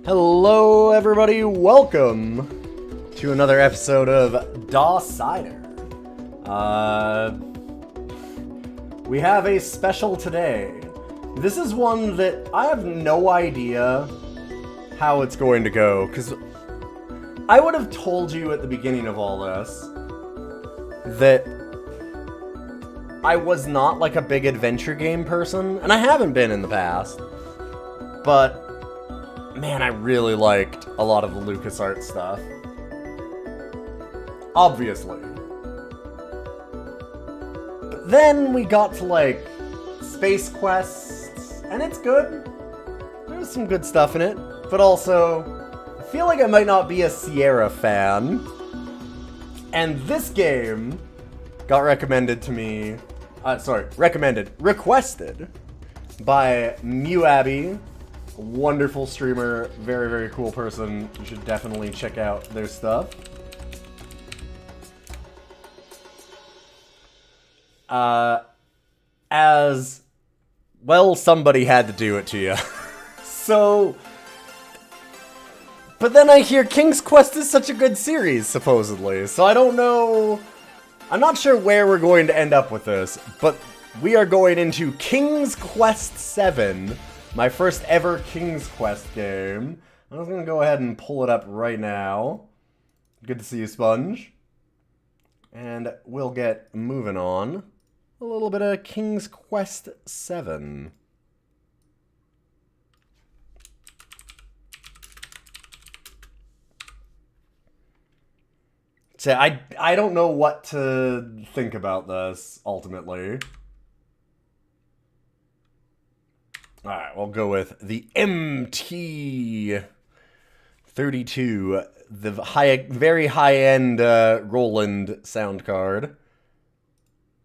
Hello everybody, welcome to another episode of DOScider. We have a special today. This is one that I have no idea how it's going to go, because I would have told you at the beginning of all this that I was not like a big adventure game person, and I haven't been in the past, but man, I really liked a lot of the LucasArts stuff. Obviously. But then we got to, like, Space Quests, and it's good. There's some good stuff in it. But also, I feel like I might not be a Sierra fan. And this game got recommended to me... requested by Mew wonderful streamer, very, very cool person. You should definitely check out their stuff. As well, somebody had to do it to you. So, but then I hear King's Quest is such a good series, supposedly. So I don't know. I'm not sure where we're going to end up with this, but we are going into King's Quest 7. My first ever King's Quest game. I'm just gonna go ahead and pull it up right now. Good to see you, Sponge. And we'll get moving on. A little bit of King's Quest 7. So I don't know what to think about this, ultimately. Alright, we'll go with the MT32, the very high-end Roland sound card.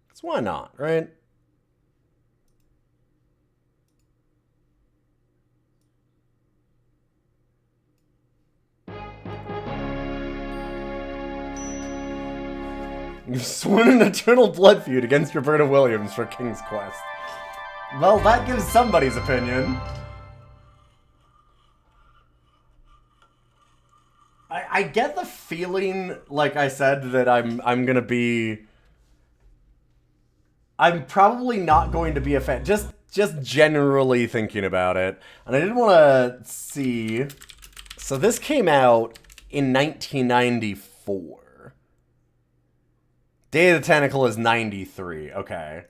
Because why not, right? You've sworn an eternal blood feud against Roberta Williams for King's Quest. Well, that gives somebody's opinion. I get the feeling, like I said, that I'm probably not going to be a fan. Just generally thinking about it. And I did want to see. So this came out in 1994. Day of the Tentacle is 93. Okay.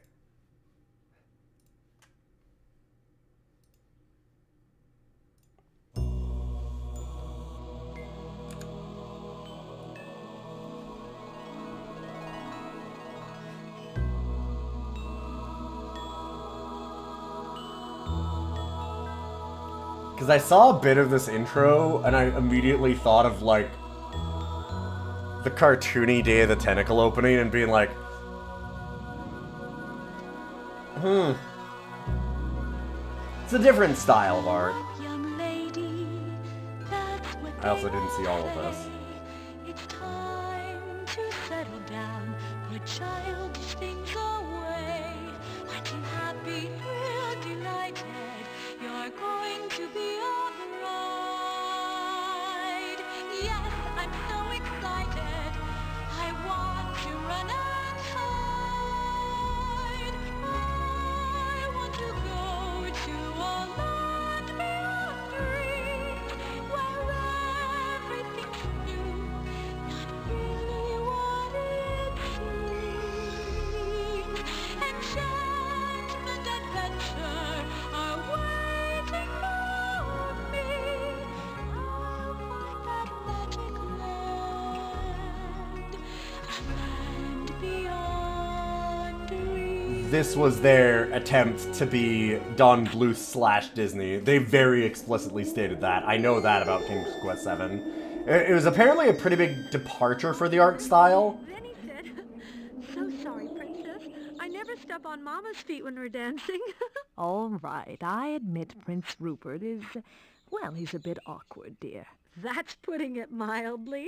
Because I saw a bit of this intro, and I immediately thought of, like, the cartoony Day of the Tentacle opening, and being like, It's a different style of art. I also didn't see all of this. It's time to settle down, put childish things away. Aren't you happy? We're delighted. You're going to be alright. Yes, I'm so excited. I want to run and hide. I want to go to a land beyond dreams, where everything's new, not really what it seems. Enchantment, adventure are waiting for me. I'll find that magic land, a land beyond dreams. This was their attempt to be Don Bluth / Disney. They very explicitly stated that. I know that about King's Quest 7. It was apparently a pretty big departure for the art style. Then he said, "So sorry, Princess. I never step on Mama's feet when we're dancing." All right, I admit Prince Rupert is, well, he's a bit awkward, dear. That's putting it mildly.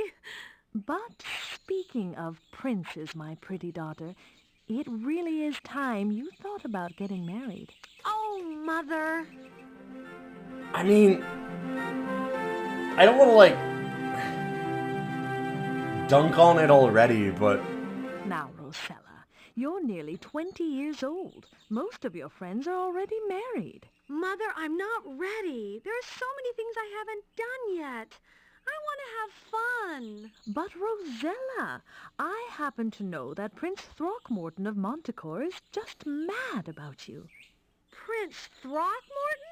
But speaking of princes, my pretty daughter, it really is time you thought about getting married. Oh, Mother. I mean, I don't want to, like, dunk on it already, but... Now, Rosella, you're nearly 20 years old. Most of your friends are already married. Mother, I'm not ready. There are so many things I haven't done yet. I want to have fun. But, Rosella, I happen to know that Prince Throckmorton of Montecore is just mad about you. Prince Throckmorton?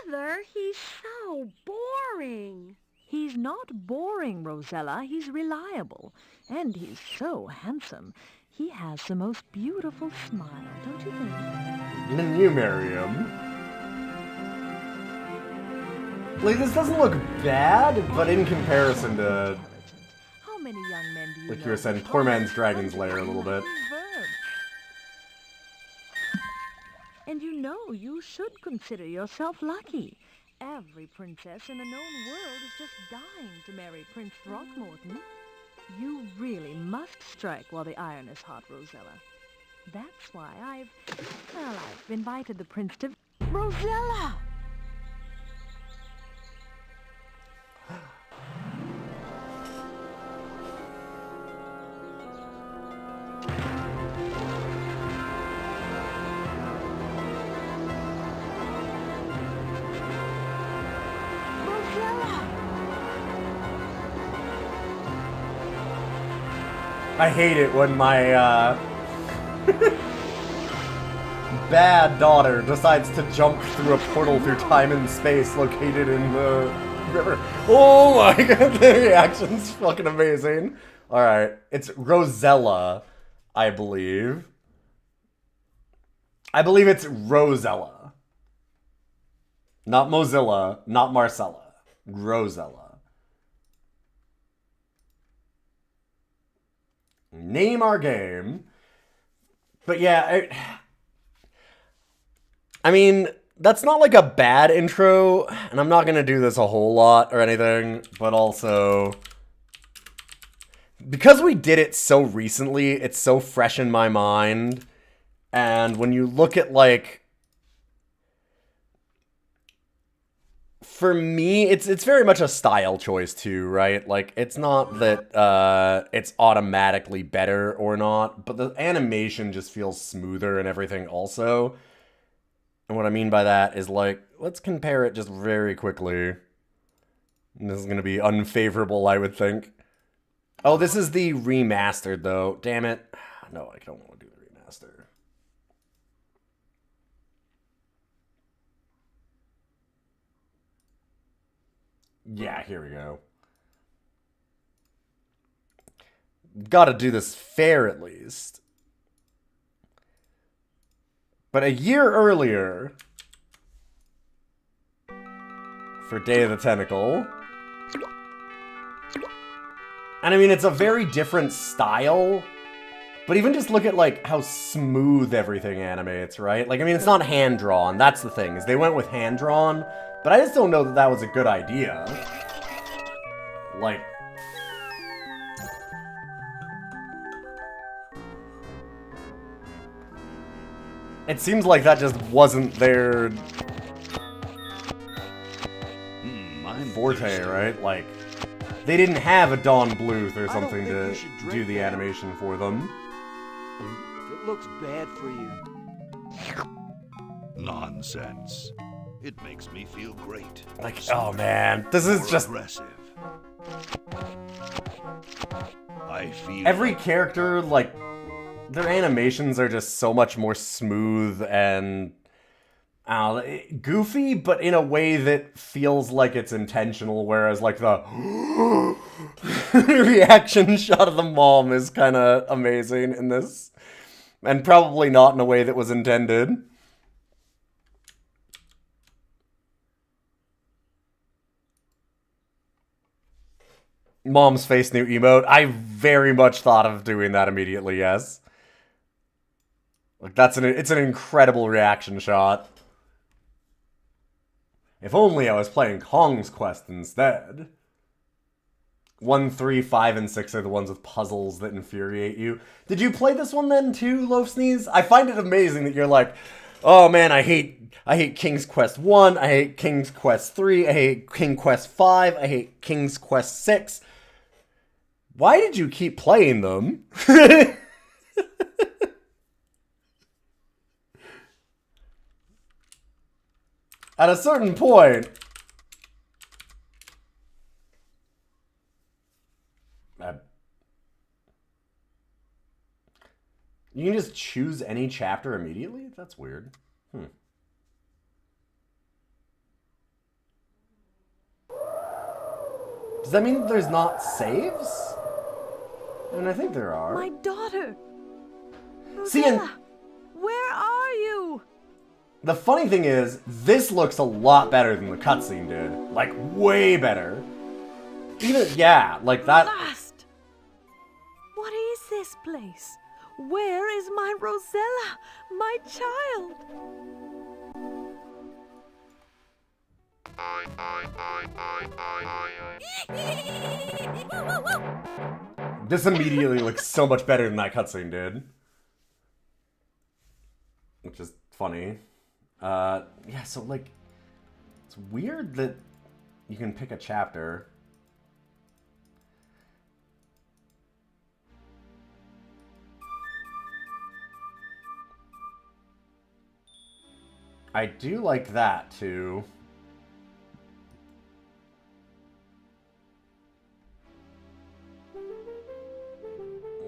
Mother, he's so boring. He's not boring, Rosella. He's reliable. And he's so handsome. He has the most beautiful smile, don't you think? Then you marry him. Like, this doesn't look bad, but in comparison to... How many young men do you like know you were saying, who poor man's promise Dragon's hundreds Lair a of little bit. verbs? And you know you should consider yourself lucky. Every princess in the known world is just dying to marry Prince Throckmorton. You really must strike while the iron is hot, Rosella. That's why I've invited the prince to... Rosella! I hate it when my, bad daughter decides to jump through a portal through time and space located in the river. Oh my god, the reaction's fucking amazing. Alright, it's Rosella, I believe. I believe it's Rosella. Not Mozilla, not Marcella. Rosella. Name our game. But yeah, I mean, that's not like a bad intro, and I'm not gonna do this a whole lot or anything, but also, because we did it so recently, it's so fresh in my mind, and when you look at, like, for me, it's very much a style choice too, right? Like, it's not that it's automatically better or not, but the animation just feels smoother and everything also. And what I mean by that is, like, let's compare it just very quickly. And this is going to be unfavorable, I would think. Oh, this is the remastered, though. Damn it. No, I don't want to do the remaster. Yeah, here we go. Gotta do this fair, at least. But a year earlier, for Day of the Tentacle. And I mean, it's a very different style. But even just look at, like, how smooth everything animates, right? Like, I mean, it's not hand-drawn. That's the thing, is they went with hand-drawn. But I just don't know that that was a good idea. Like... It seems like that just wasn't their... forte, right? Like, they didn't have a Dawn Bluth or something to do the animation for them. It looks bad for you. Nonsense. It makes me feel great. Like, oh man, this is just... aggressive. I feel Every character, like, their animations are just so much more smooth and... goofy, but in a way that feels like it's intentional, whereas, like, the reaction shot of the mom is kind of amazing in this. And probably not in a way that was intended. Mom's face new emote. I very much thought of doing that immediately, yes. Like, it's an incredible reaction shot. If only I was playing Kong's Quest instead. 1, 3, 5, and 6 are the ones with puzzles that infuriate you. Did you play this one then too, Loaf Sneeze? I find it amazing that you're like, Oh man, I hate King's Quest 1, I hate King's Quest 3, I hate King Quest 5, I hate King's Quest 6. Why did you keep playing them? At a certain point, you can just choose any chapter immediately? That's weird. Does that mean there's not saves? And I think there are. My daughter! See, and Rosella, where are you? the funny thing is, this looks a lot better than the cutscene did. Like, way better. Even, yeah, like that. Lost! What is this place? Where is my Rosella, my child? This immediately looks so much better than that cutscene did. Which is funny. Yeah, so like, it's weird that you can pick a chapter. I do like that, too.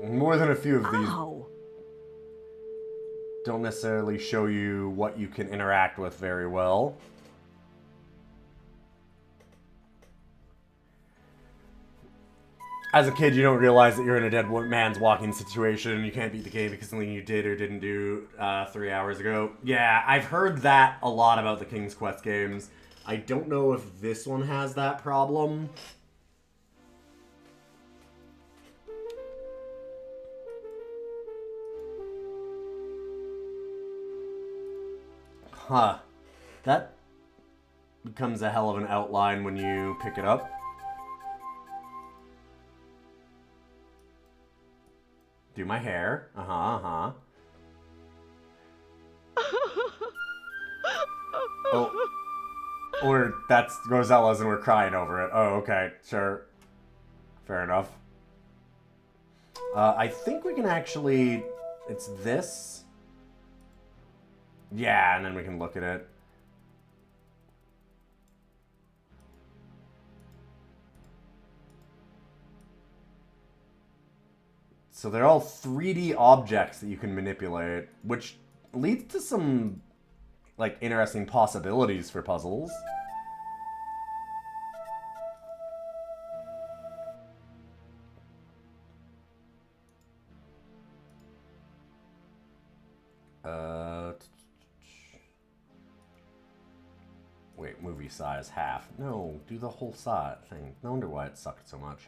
More than a few of these don't necessarily show you what you can interact with very well. As a kid, you don't realize that you're in a dead man's walking situation and you can't beat the game because something you did or didn't do 3 hours ago. Yeah, I've heard that a lot about the King's Quest games. I don't know if this one has that problem. Huh. That becomes a hell of an outline when you pick it up. Do my hair. Uh-huh. Oh. Or that's Rosella's and we're crying over it. Oh, okay. Sure. Fair enough. I think we can actually... It's this. Yeah, and then we can look at it. So they're all 3D objects that you can manipulate, which leads to some, like, interesting possibilities for puzzles. Wait, movie size, half. No, do the whole thing. No wonder why it sucked so much.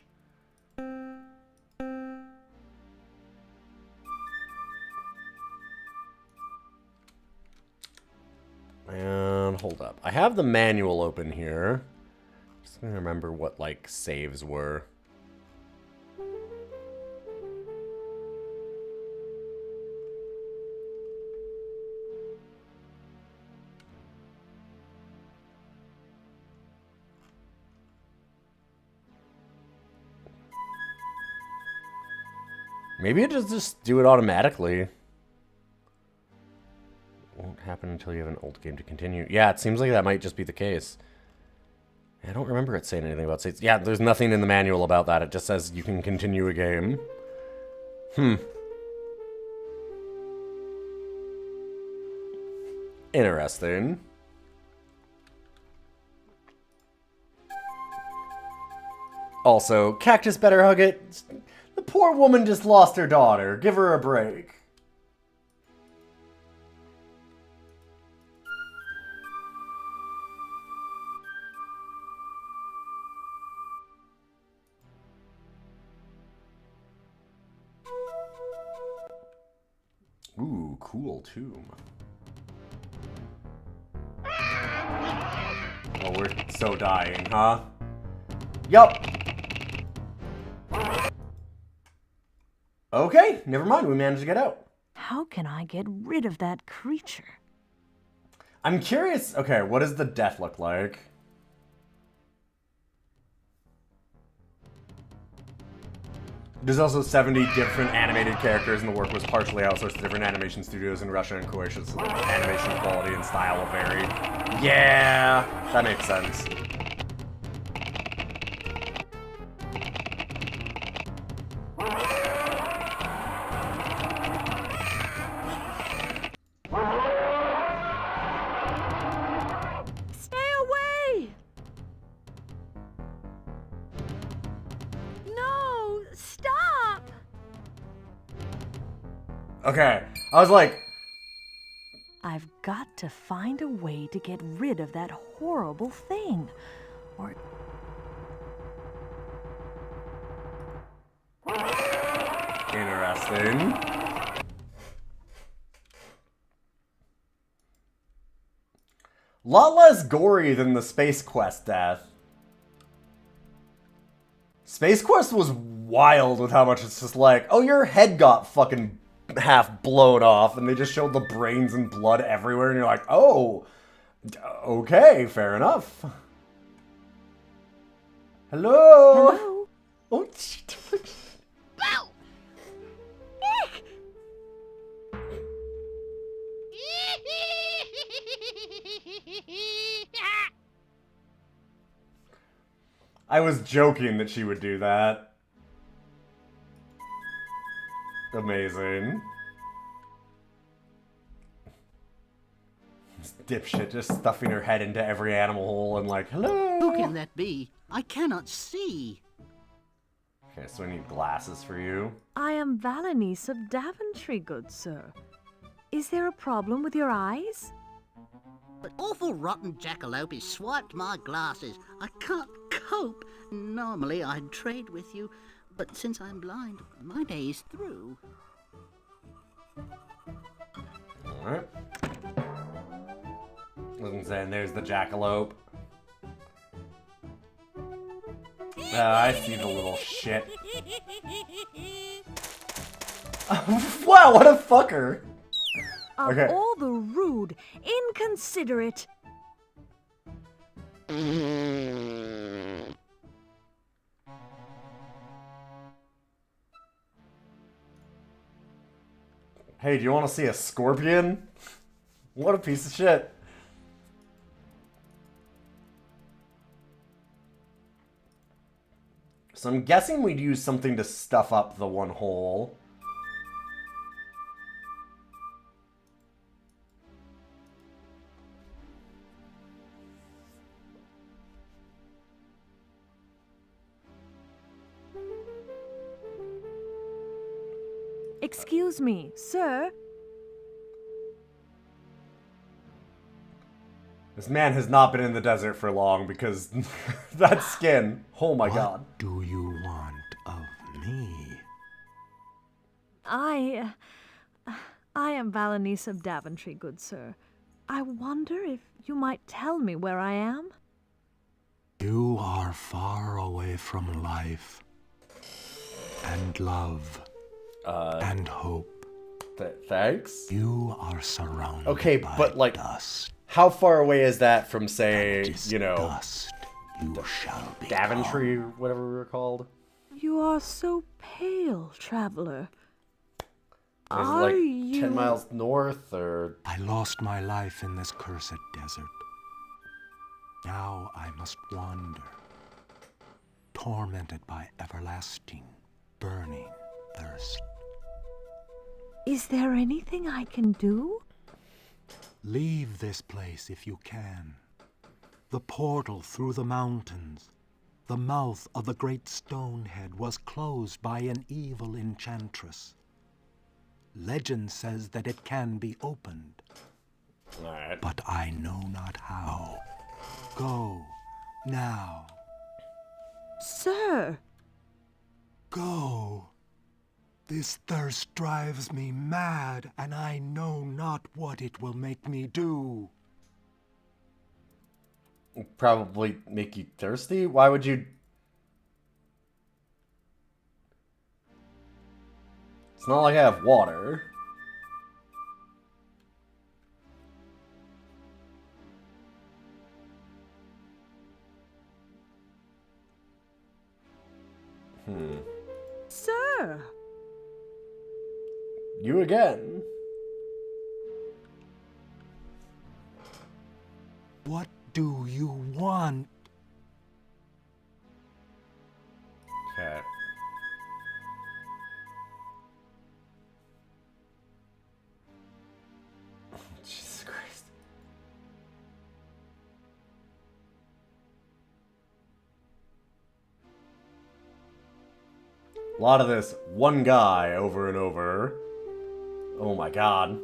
And hold up. I have the manual open here. Just gonna remember what, like, saves were. Maybe it just do it automatically. Won't happen until you have an old game to continue. Yeah, it seems like that might just be the case. I don't remember it saying anything about saves. Yeah, there's nothing in the manual about that. It just says you can continue a game. Interesting. Also, Cactus better hug it. The poor woman just lost her daughter. Give her a break. Ooh, cool tomb. Oh, we're so dying, huh? Yup. Okay, never mind. We managed to get out. How can I get rid of that creature? I'm curious, okay, what does the death look like? There's also 70 different animated characters, and the work was partially outsourced to different animation studios in Russia and Croatia, so the animation quality and style will vary. Yeah, that makes sense. Stay away! No, stop! Okay, I was like, I've got to find a way to get rid of that horrible thing. Or interesting. Lot less gory than the Space Quest death. Space Quest was wild with how much it's just like, oh, your head got fucking half blown off, and they just showed the brains and blood everywhere, and you're like, oh, okay, fair enough. Hello? hello? Oh, I was joking that she would do that. Amazing. This dipshit just stuffing her head into every animal hole and like, hello? Who can that be? I cannot see. Okay, so I need glasses for you. I am Valenice of Daventry, good sir. Is there a problem with your eyes? But awful rotten jackalope has swiped my glasses. I can't cope. Normally I'd trade with you, but since I'm blind, my day's through. Alright. Listen, saying there's the jackalope. I see the little shit. Wow, what a fucker! Of Okay. all the rude, inconsiderate... Hey, do you want to see a scorpion? What a piece of shit. So I'm guessing we'd use something to stuff up the one hole. Excuse me, sir? This man has not been in the desert for long because that skin. Oh my god. What do you want of me? I am Valenice of Daventry, good sir. I wonder if you might tell me where I am? You are far away from life and love and hope. Thanks? You are surrounded Okay, by but like, dust. how far away is that from, say, This you know, dust you shall be. Daventry, or whatever we were called? You are so pale, traveler. Is it Are like you... 10 miles north, or... I lost my life in this cursed desert. Now I must wander, tormented by everlasting, burning thirst. Is there anything I can do? Leave this place if you can. The portal through the mountains, the mouth of the great stone head was closed by an evil enchantress. Legend says that it can be opened, Alright. but I know not how. Go, now. Sir! Go. This thirst drives me mad, and I know not what it will make me do. Probably make you thirsty? Why would you... It's not like I have water. Sir! You again. What do you want? Okay. Jesus Christ. A lot of this one guy over and over. Oh my god.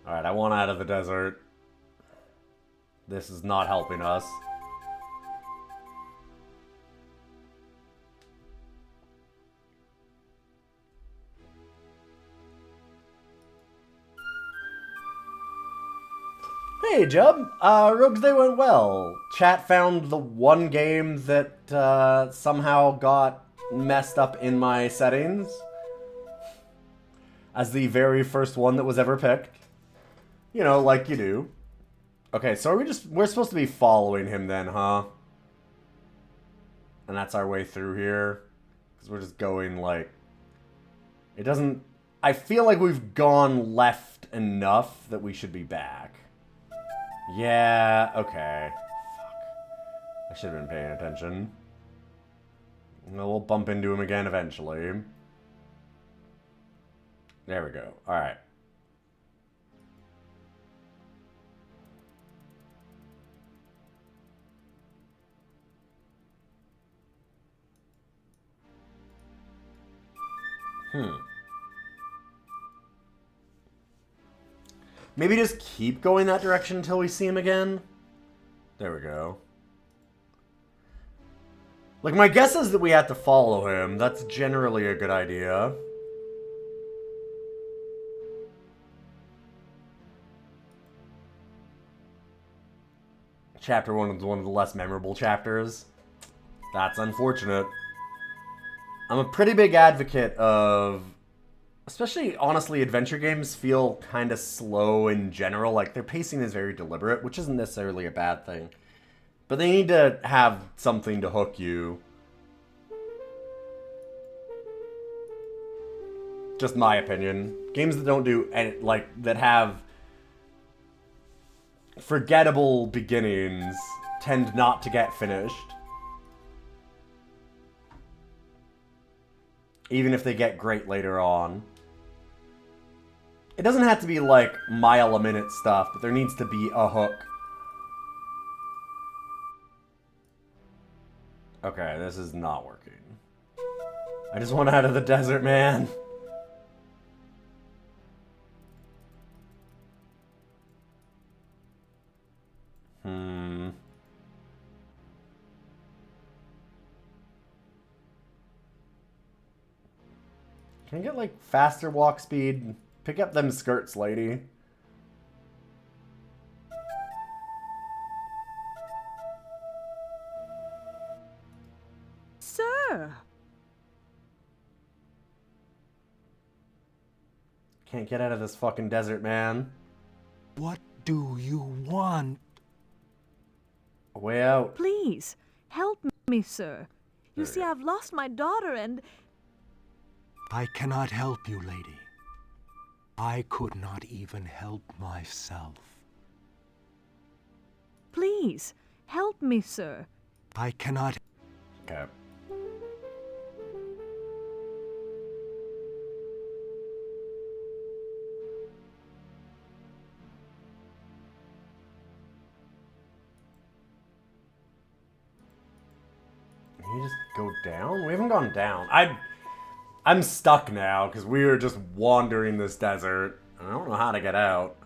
Alright, I want out of the desert. This is not helping us. Hey, Jub. Rogues Day went well. Chat found the one game that somehow got messed up in my settings as the very first one that was ever picked. You know, like you do. Okay, so we're supposed to be following him then, huh? And that's our way through here. Because we're just going, like... It doesn't... I feel like we've gone left enough that we should be back. Yeah, okay. Fuck. I should have been paying attention. Well, we'll bump into him again eventually. There we go. Alright. Maybe just keep going that direction until we see him again? There we go. Like, my guess is that we have to follow him. That's generally a good idea. Chapter 1 was one of the less memorable chapters. That's unfortunate. I'm a pretty big advocate of... Especially, honestly, adventure games feel kind of slow in general. Like, their pacing is very deliberate, which isn't necessarily a bad thing. But they need to have something to hook you. Just my opinion. Games that don't do... like, that have... forgettable beginnings tend not to get finished. Even if they get great later on. It doesn't have to be like mile-a-minute stuff, but there needs to be a hook. Okay, this is not working. I just want out of the desert, man. Can I get, like, faster walk speed? Pick up them skirts, lady. Sir! Can't get out of this fucking desert, man. What do you want? A way out. Please, help me, sir. You see, I've lost my daughter and... I cannot help you, lady. I could not even help myself. Please, help me, sir. I cannot... Okay. Can you just go down? We haven't gone down. I'm stuck now, because we are just wandering this desert. I don't know how to get out.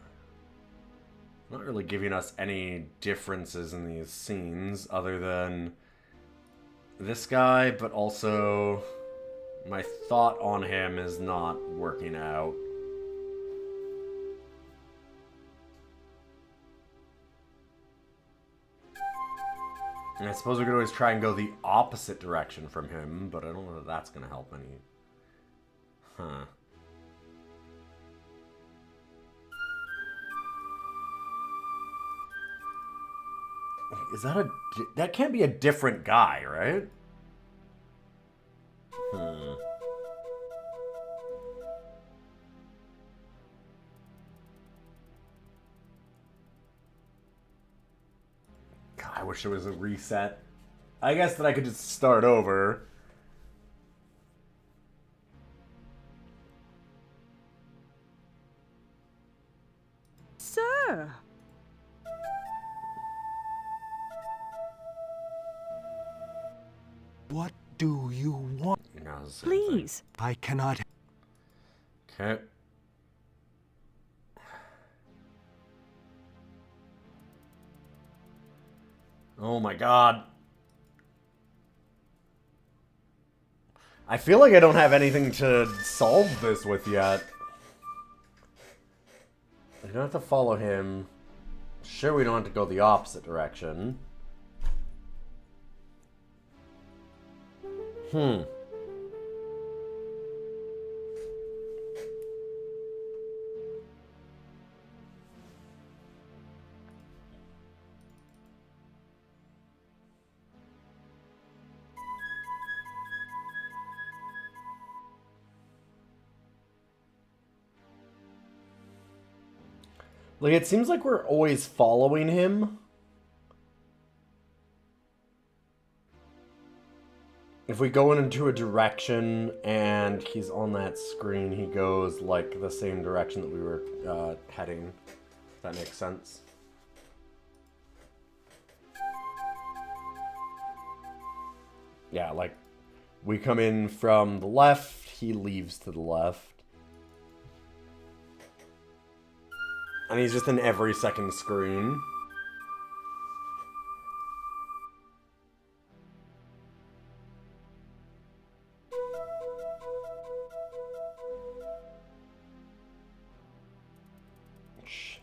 Not really giving us any differences in these scenes, other than this guy, but also my thought on him is not working out. And I suppose we could always try and go the opposite direction from him, but I don't know if that's going to help any. Huh. Is that that can't be a different guy, right? God, I wish there was a reset. I guess that I could just start over. Sir! What do you want? No, it's the same thing. Please! I cannot. Okay. Oh my god. I feel like I don't have anything to solve this with yet. We don't have to follow him. Sure, we don't have to go the opposite direction. Like, it seems like we're always following him. If we go into a direction and he's on that screen, he goes, like, the same direction that we were heading. If that makes sense. Yeah, like, we come in from the left, he leaves to the left. And he's just in every second screen. Shit.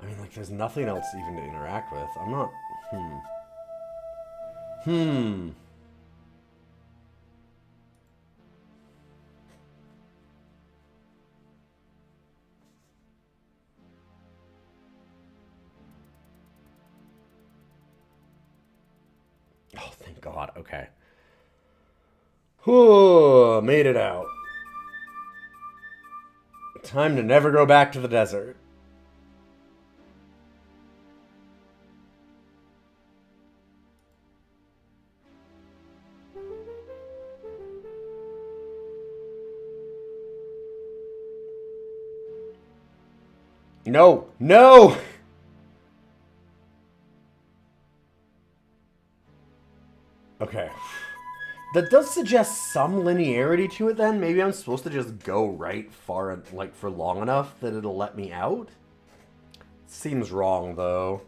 I mean, like, there's nothing else even to interact with. I'm not... Oh, thank God. Okay. Whew, made it out. Time to never go back to the desert. No! No! Okay. That does suggest some linearity to it then. Maybe I'm supposed to just go right far, like, for long enough that it'll let me out? Seems wrong, though.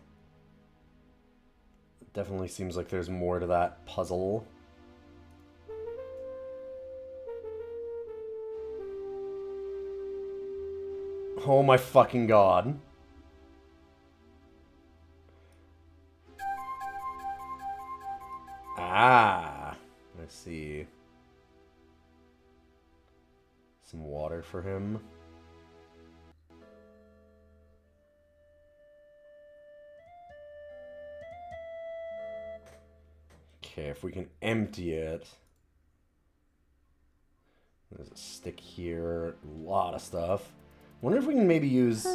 Definitely seems like there's more to that puzzle. Oh my fucking god. Ah, I see. Some water for him. Okay, if we can empty it. There's a stick here, a lot of stuff. Wonder if we can maybe use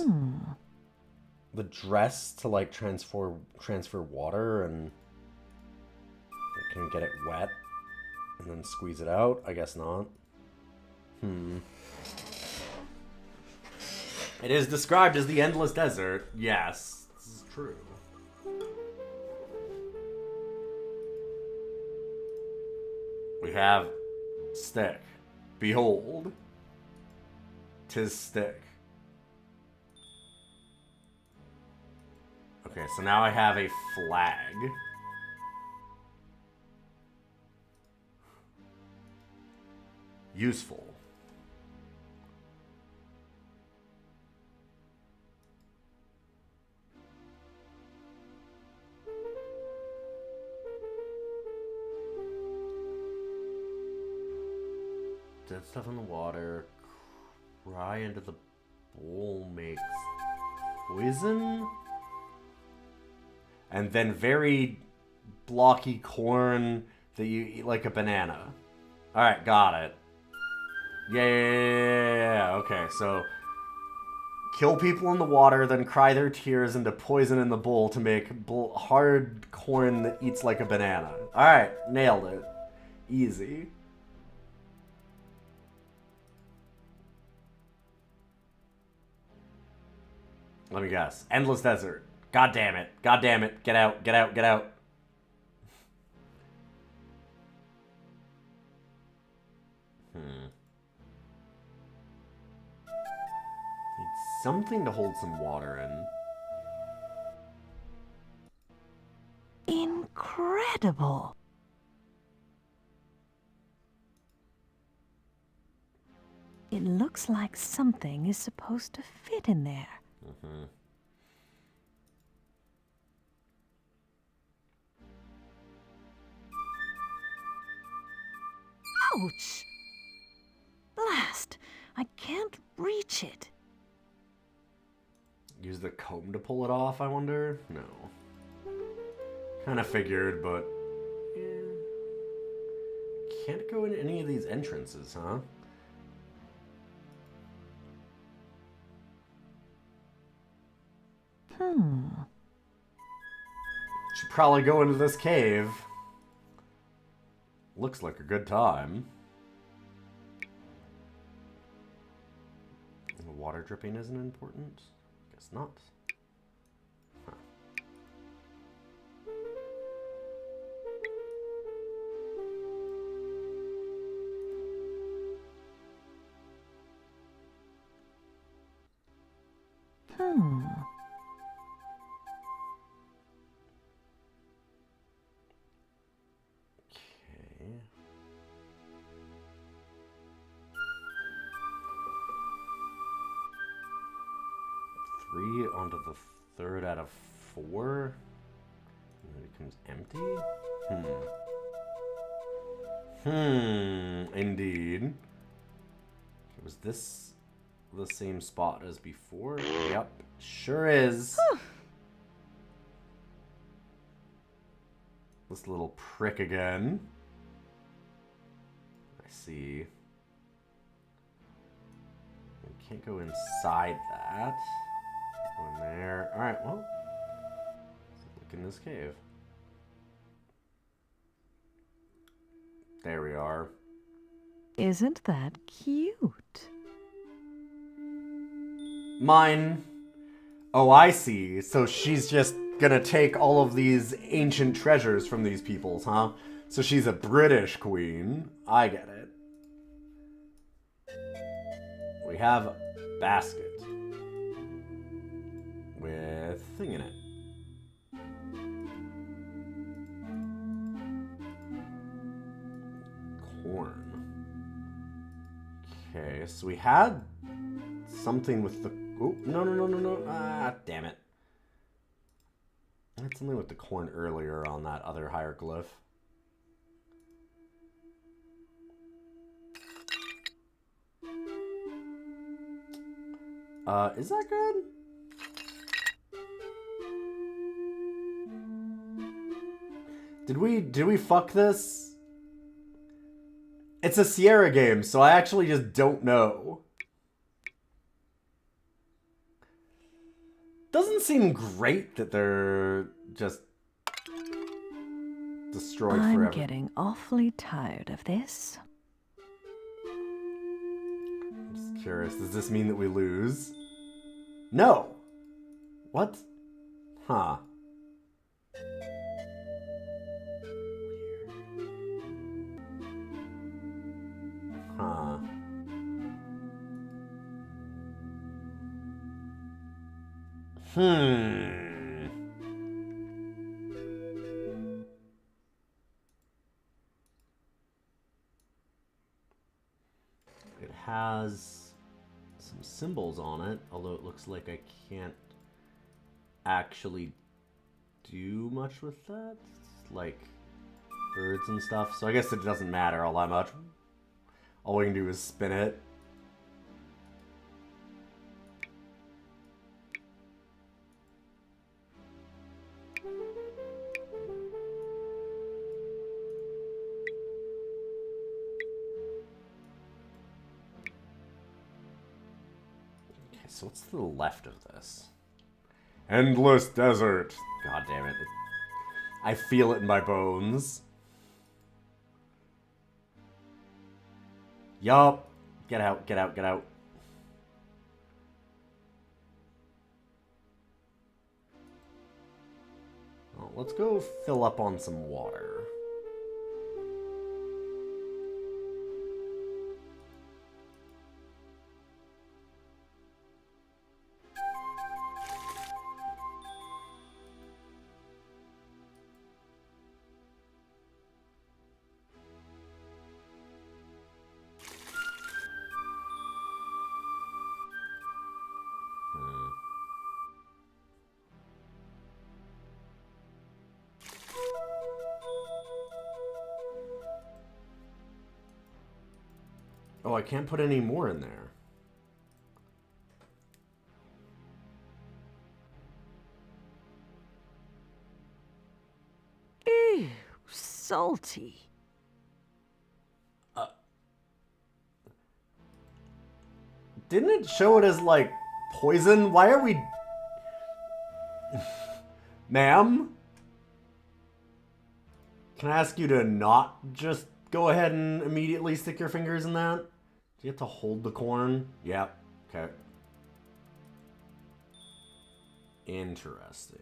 the dress to, like, transfer water and can get it wet and then squeeze it out. I guess not. It is described as the endless desert. Yes, this is true. We have stick. Behold, 'tis stick. Okay, so now I have a flag. Useful. dead stuff in the water. Cry into the bowl makes poison? And then very blocky corn that you eat like a banana. Alright, got it. Yeah. Okay, so kill people in the water, then cry their tears into poison in the bowl to make hard corn that eats like a banana. Alright, nailed it. Easy. Let me guess. Endless desert. God damn it. God damn it. Get out. Get out. Get out. Need something to hold some water in. Incredible! It looks like something is supposed to fit in there. Mm-hmm. Ouch! Blast! I can't reach it. Use the comb to pull it off, I wonder? No. Kinda figured, but... yeah. Can't go in any of these entrances, huh? Should probably go into this cave. Looks like a good time. The water dripping isn't important? Guess not. Huh. Okay. 3 onto the 3rd out of 4? And then it becomes empty? Indeed. Was this the same spot as before? Yep, sure is. This little prick again. I see. We can't go inside that. Go in there. Alright, well. Let's look in this cave. There we are. Isn't that cute? Mine. Oh, I see. So she's just gonna take all of these ancient treasures from these peoples, huh? So she's a British queen. I get it. We have a basket with thing in it. Corn. Okay, so we had something with the... Oh, no. Ah, damn it. I had something with the corn earlier on that other hieroglyph. Is that good? Did we fuck this? It's a Sierra game, so I actually just don't know. Doesn't seem great that they're just destroyed forever. I'm getting awfully tired of this. I'm just curious, does this mean that we lose? No! What? Huh. Huh. It has some symbols on it, although it looks like I can't actually do much with that. Like birds and stuff, so I guess it doesn't matter all that much. All we can do is spin it. Okay, so what's to the left of this? Endless desert. God damn it. I feel it in my bones. Yup. Get out, get out, get out. Well, let's go fill up on some water. Oh, I can't put any more in there. Ew, salty. Didn't it show it as, like, poison? Why are we... Ma'am? Can I ask you to not just go ahead and immediately stick your fingers in that? Do you have to hold the corn? Yep. Okay. Interesting.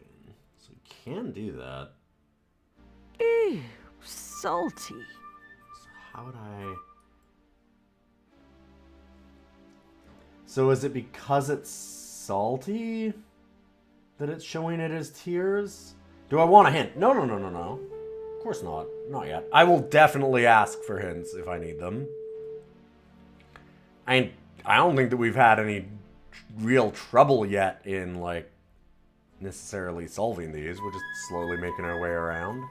So you can do that. Ew, salty. So how would I... So is it because it's salty that it's showing it as tears? Do I want a hint? No, no, no, no, no. Of course not. Not yet. I will definitely ask for hints if I need them. I don't think that we've had any real trouble yet in, like, necessarily solving these. We're just slowly making our way around.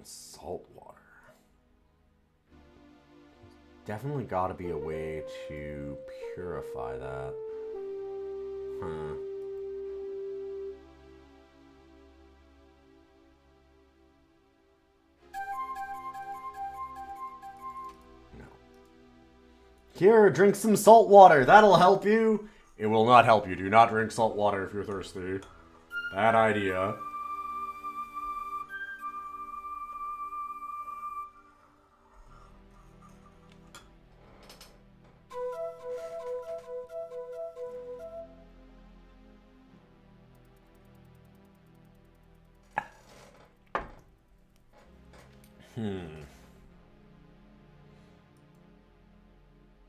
Salt water. Definitely got to be a way to purify that. Huh. No. Here, drink some salt water. That'll help you. It will not help you. Do not drink salt water if you're thirsty. Bad idea.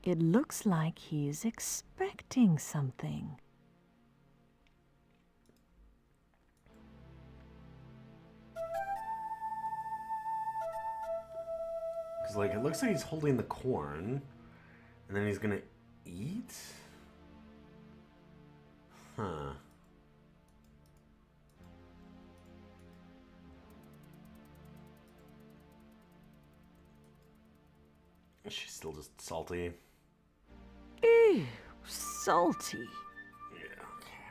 It looks like he's expecting something. Because, like, it looks like he's holding the corn, and then he's gonna eat? Huh. She's still just salty. Ew, salty. Yeah, okay.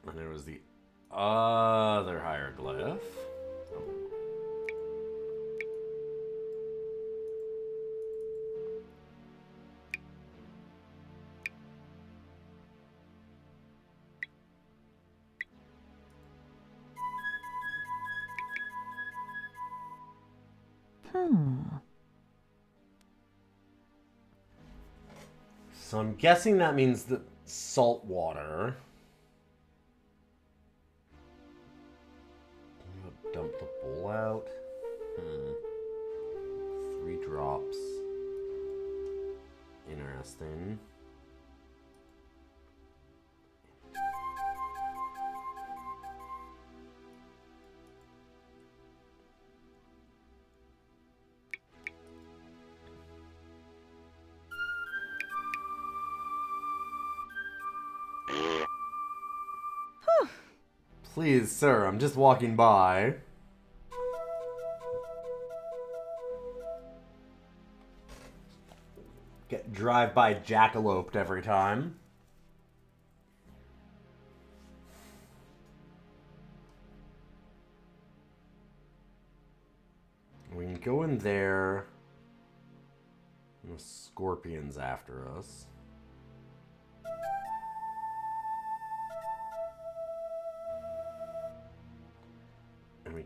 And there was the other hieroglyph. So I'm guessing that means that salt water. Dump the bowl out. 3 drops. Interesting. Please, sir, I'm just walking by. Get drive-by jackaloped every time. We can go in there. And the scorpion's after us. And we...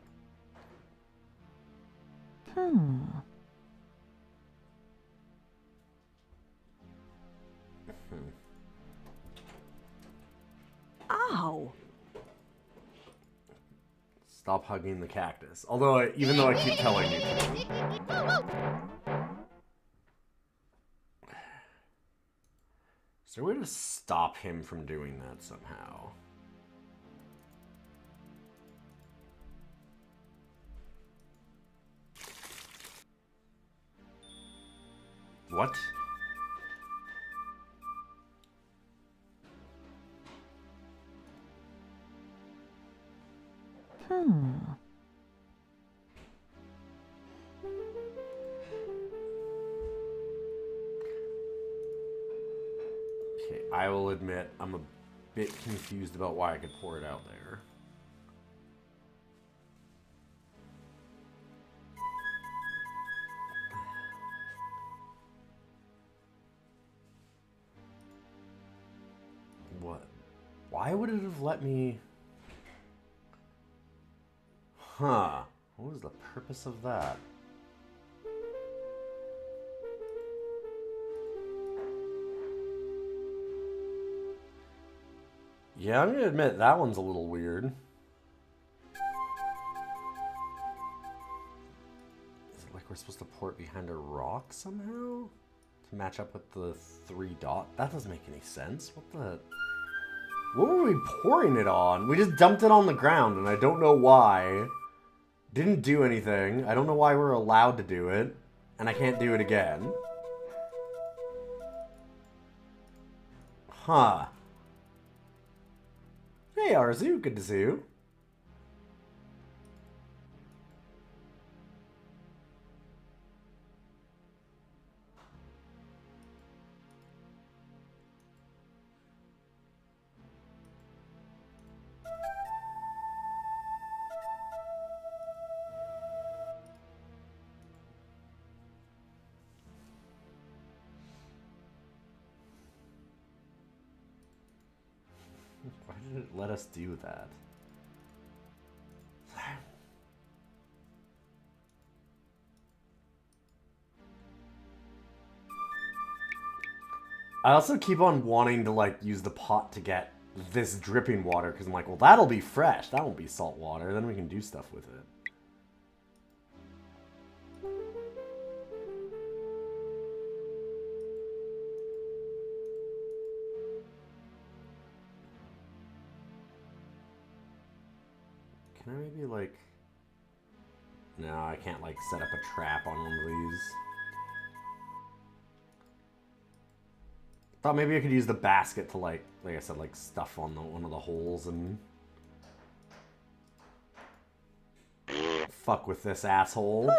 Ow! Stop hugging the cactus. Although, even though I keep telling you to. Is there a way to stop him from doing that somehow? What? Okay, I will admit I'm a bit confused about why I could pour it out there. What? Why would it have let me... Huh. What was the purpose of that? Yeah, I'm gonna admit that one's a little weird. Is it like we're supposed to pour it behind a rock somehow? To match up with the 3 dot? That doesn't make any sense. What the... What were we pouring it on? We just dumped it on the ground and I don't know why. Didn't do anything. I don't know why we're allowed to do it. And I can't do it again. Huh. Hey, Arzu. Good to see you. Why did it let us do that? I also keep on wanting to, like, use the pot to get this dripping water, because I'm like, well, that'll be fresh. That won't be salt water. Then we can do stuff with it. Can I maybe, like... No, I can't, like, set up a trap on one of these. Thought maybe I could use the basket to, like I said, like, stuff on one of the holes and... Fuck with this asshole.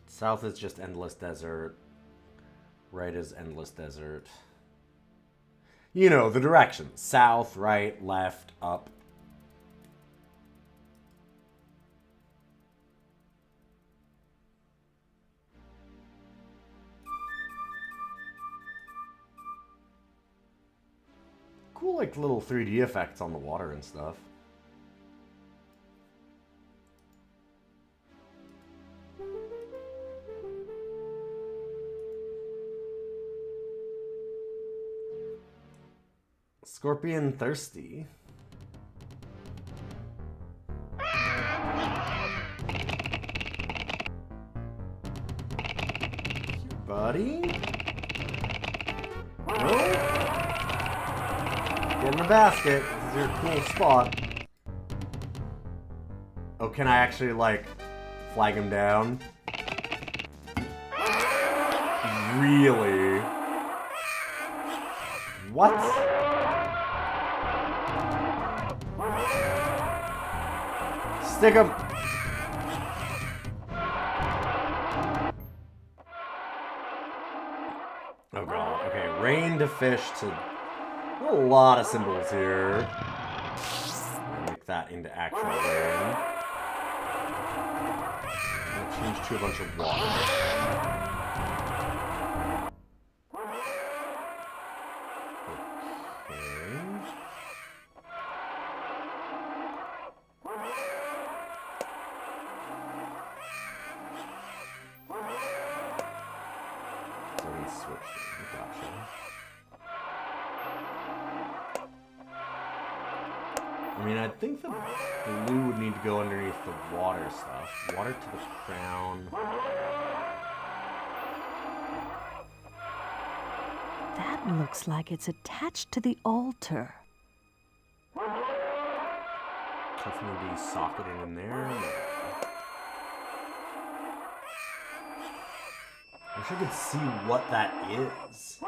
South is just endless desert. Right is endless desert. You know, the directions. South, right, left, up. cool, like, little 3D effects on the water and stuff. Scorpion thirsty. Buddy? No? Get in the basket. This is your cool spot. Oh, can I actually, like, flag him down? Really? What? Stick him! Oh god, okay, rain to fish to... A lot of symbols here. Make that into actual rain. Change to a bunch of water. I mean, I think the blue would need to go underneath the water stuff. Water to the crown. That looks like it's attached to the altar. Can maybe socketed in there? I wish I could see what that is.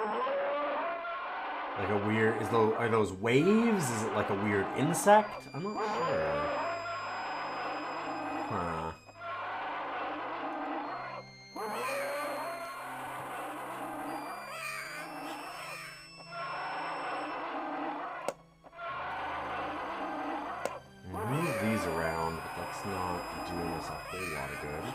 Like a weird, are those waves? Is it like a weird insect? I'm not sure. Huh. Move these around, but that's not doing us a whole lot of good.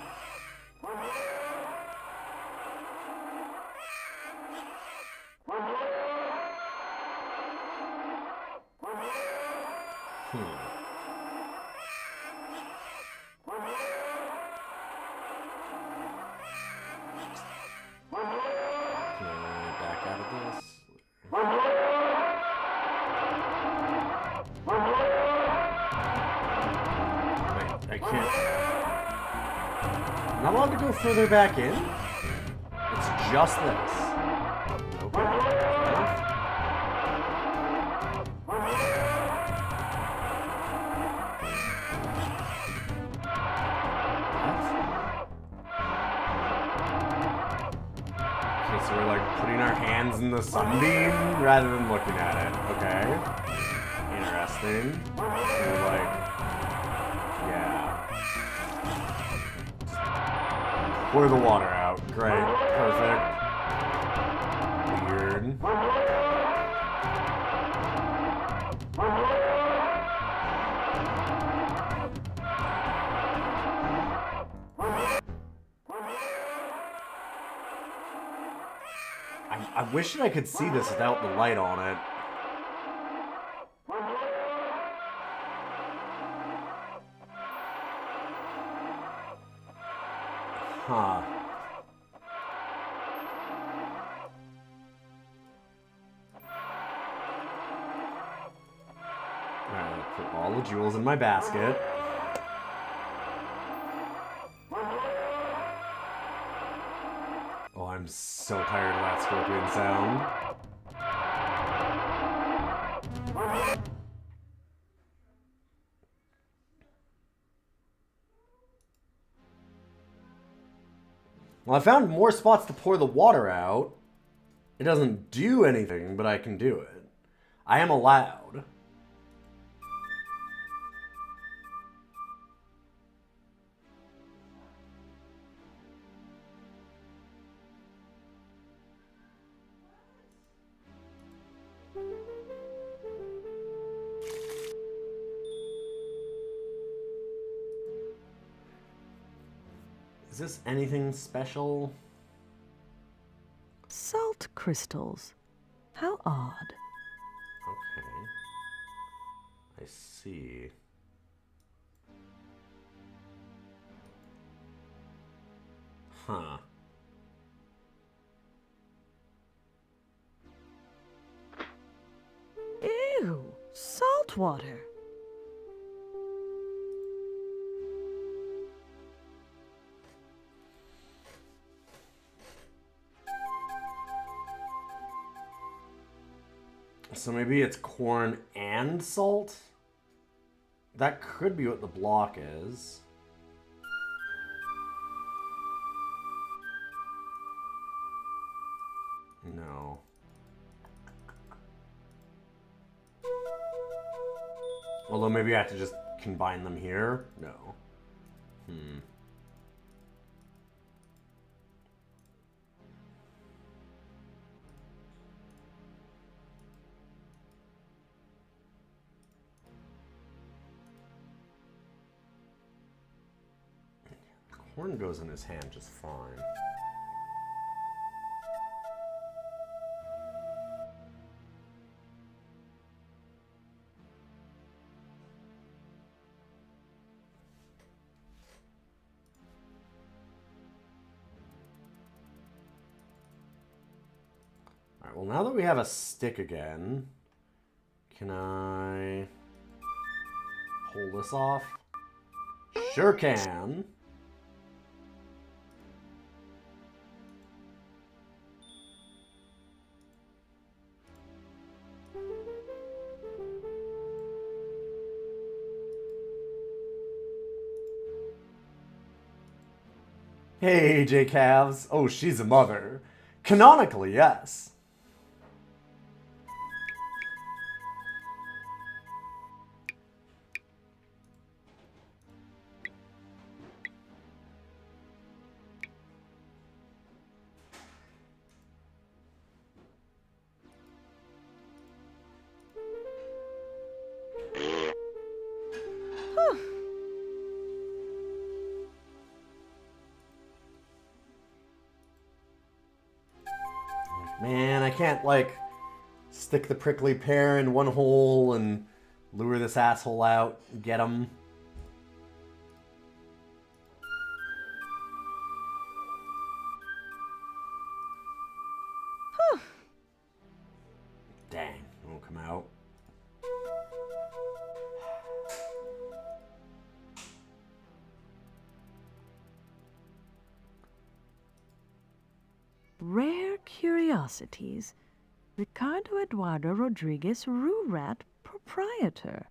Back out of this. Wait, I can't. I'm not allowed to go further back in? It's just this. Okay. So we're like putting our hands in the sunbeam rather than looking at it. Okay. Interesting. We're like, yeah. Pour the water out. Great. Perfect. Weird. I wish that I could see this without the light on it. Huh. Alright, put all the jewels in my basket. Oh, I'm so tired of that scorpion sound. Well, I found more spots to pour the water out. It doesn't do anything, but I can do it. I am allowed. Is this anything special? Salt crystals. How odd. Okay. I see. Huh. Ew, salt water. So maybe it's corn and salt? That could be what the block is. No. Although maybe I have to just combine them here? No. Corn goes in his hand just fine. Alright, well now that we have a stick again, can I pull this off? Sure can. Hey, AJ Cavs. Oh, she's a mother. Canonically, yes. Man, I can't, like, stick the prickly pear in one hole and lure this asshole out and get him. Dang, it won't come out. Rare Curiosities. Ricardo Eduardo Rodriguez, Roo-Rat, proprietor.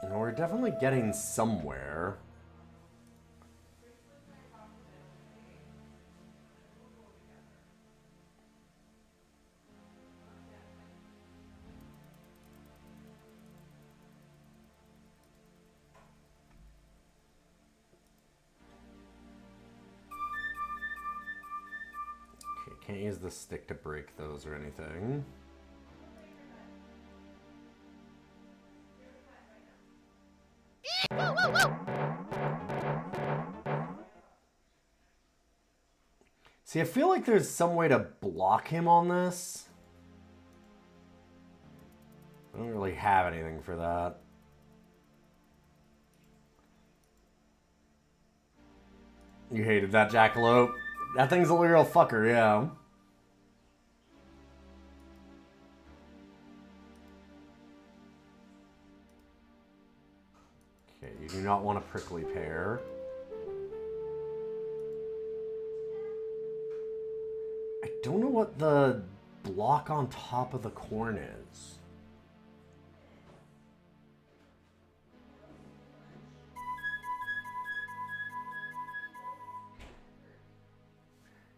You know, we're definitely getting somewhere. Can't use the stick to break those or anything. See, I feel like there's some way to block him on this. I don't really have anything for that. You hated that jackalope? That thing's a real fucker, yeah. Okay, you do not want a prickly pear. I don't know what the block on top of the corn is.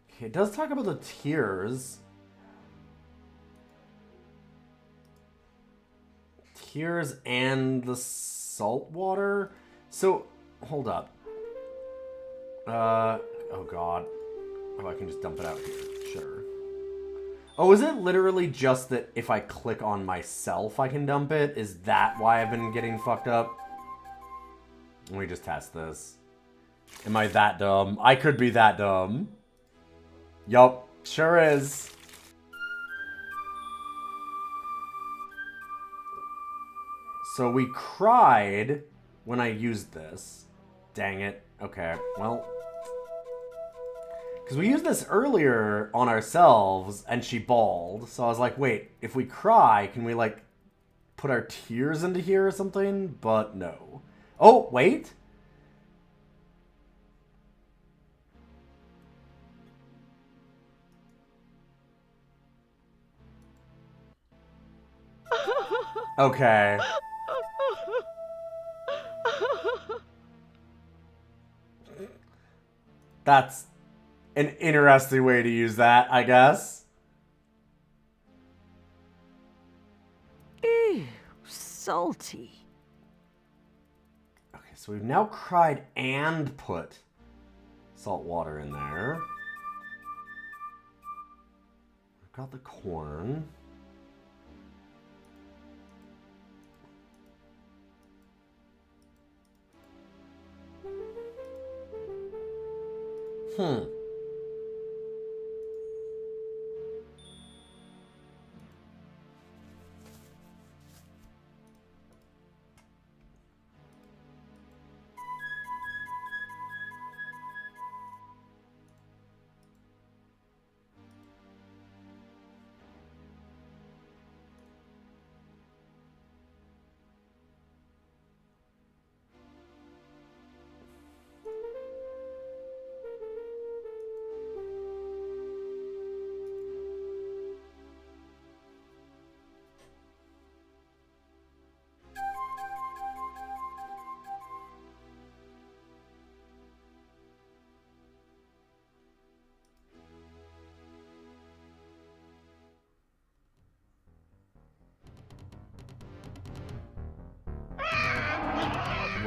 Okay, it does talk about the tears. Tears and the salt water. So, hold up. Oh god. Oh, I can just dump it out here. Sure. Oh, is it literally just that if I click on myself I can dump it? Is that why I've been getting fucked up? Let me just test this. Am I that dumb? I could be that dumb. Yup, sure is. So we cried when I used this. Dang it. Okay, well. Because we used this earlier on ourselves, and she bawled. So I was like, wait, if we cry, can we, like, put our tears into here or something? But no. Oh, wait. Okay. That's an interesting way to use that, I guess. Ew, salty. Okay, so we've now cried and put salt water in there. I've got the corn.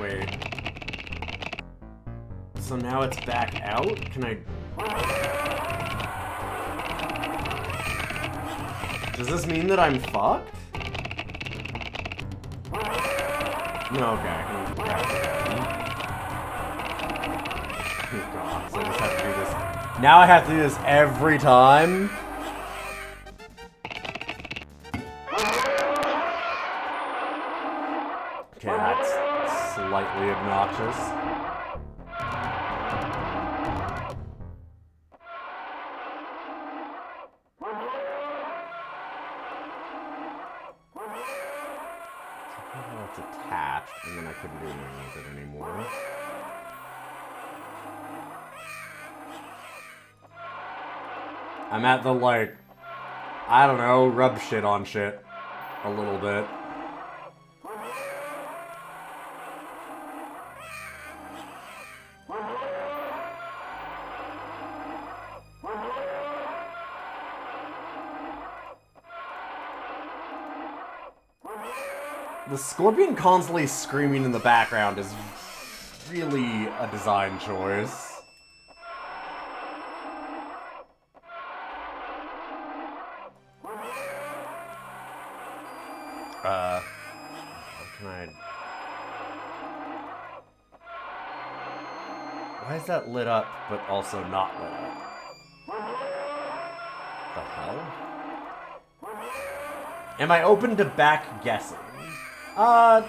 Wait. So now it's back out? Can I... Does this mean that I'm fucked? No, okay. I can grab it again. Oh god, so I just have to do this. Now I have to do this every time? Okay, that's slightly obnoxious. It's attached, and then I couldn't do anything with it anymore. I'm at the, like, I don't know, rub shit on shit a little bit. The scorpion constantly screaming in the background is really a design choice. Can I... Why is that lit up, but also not lit up? The hell? Am I open to back guessing?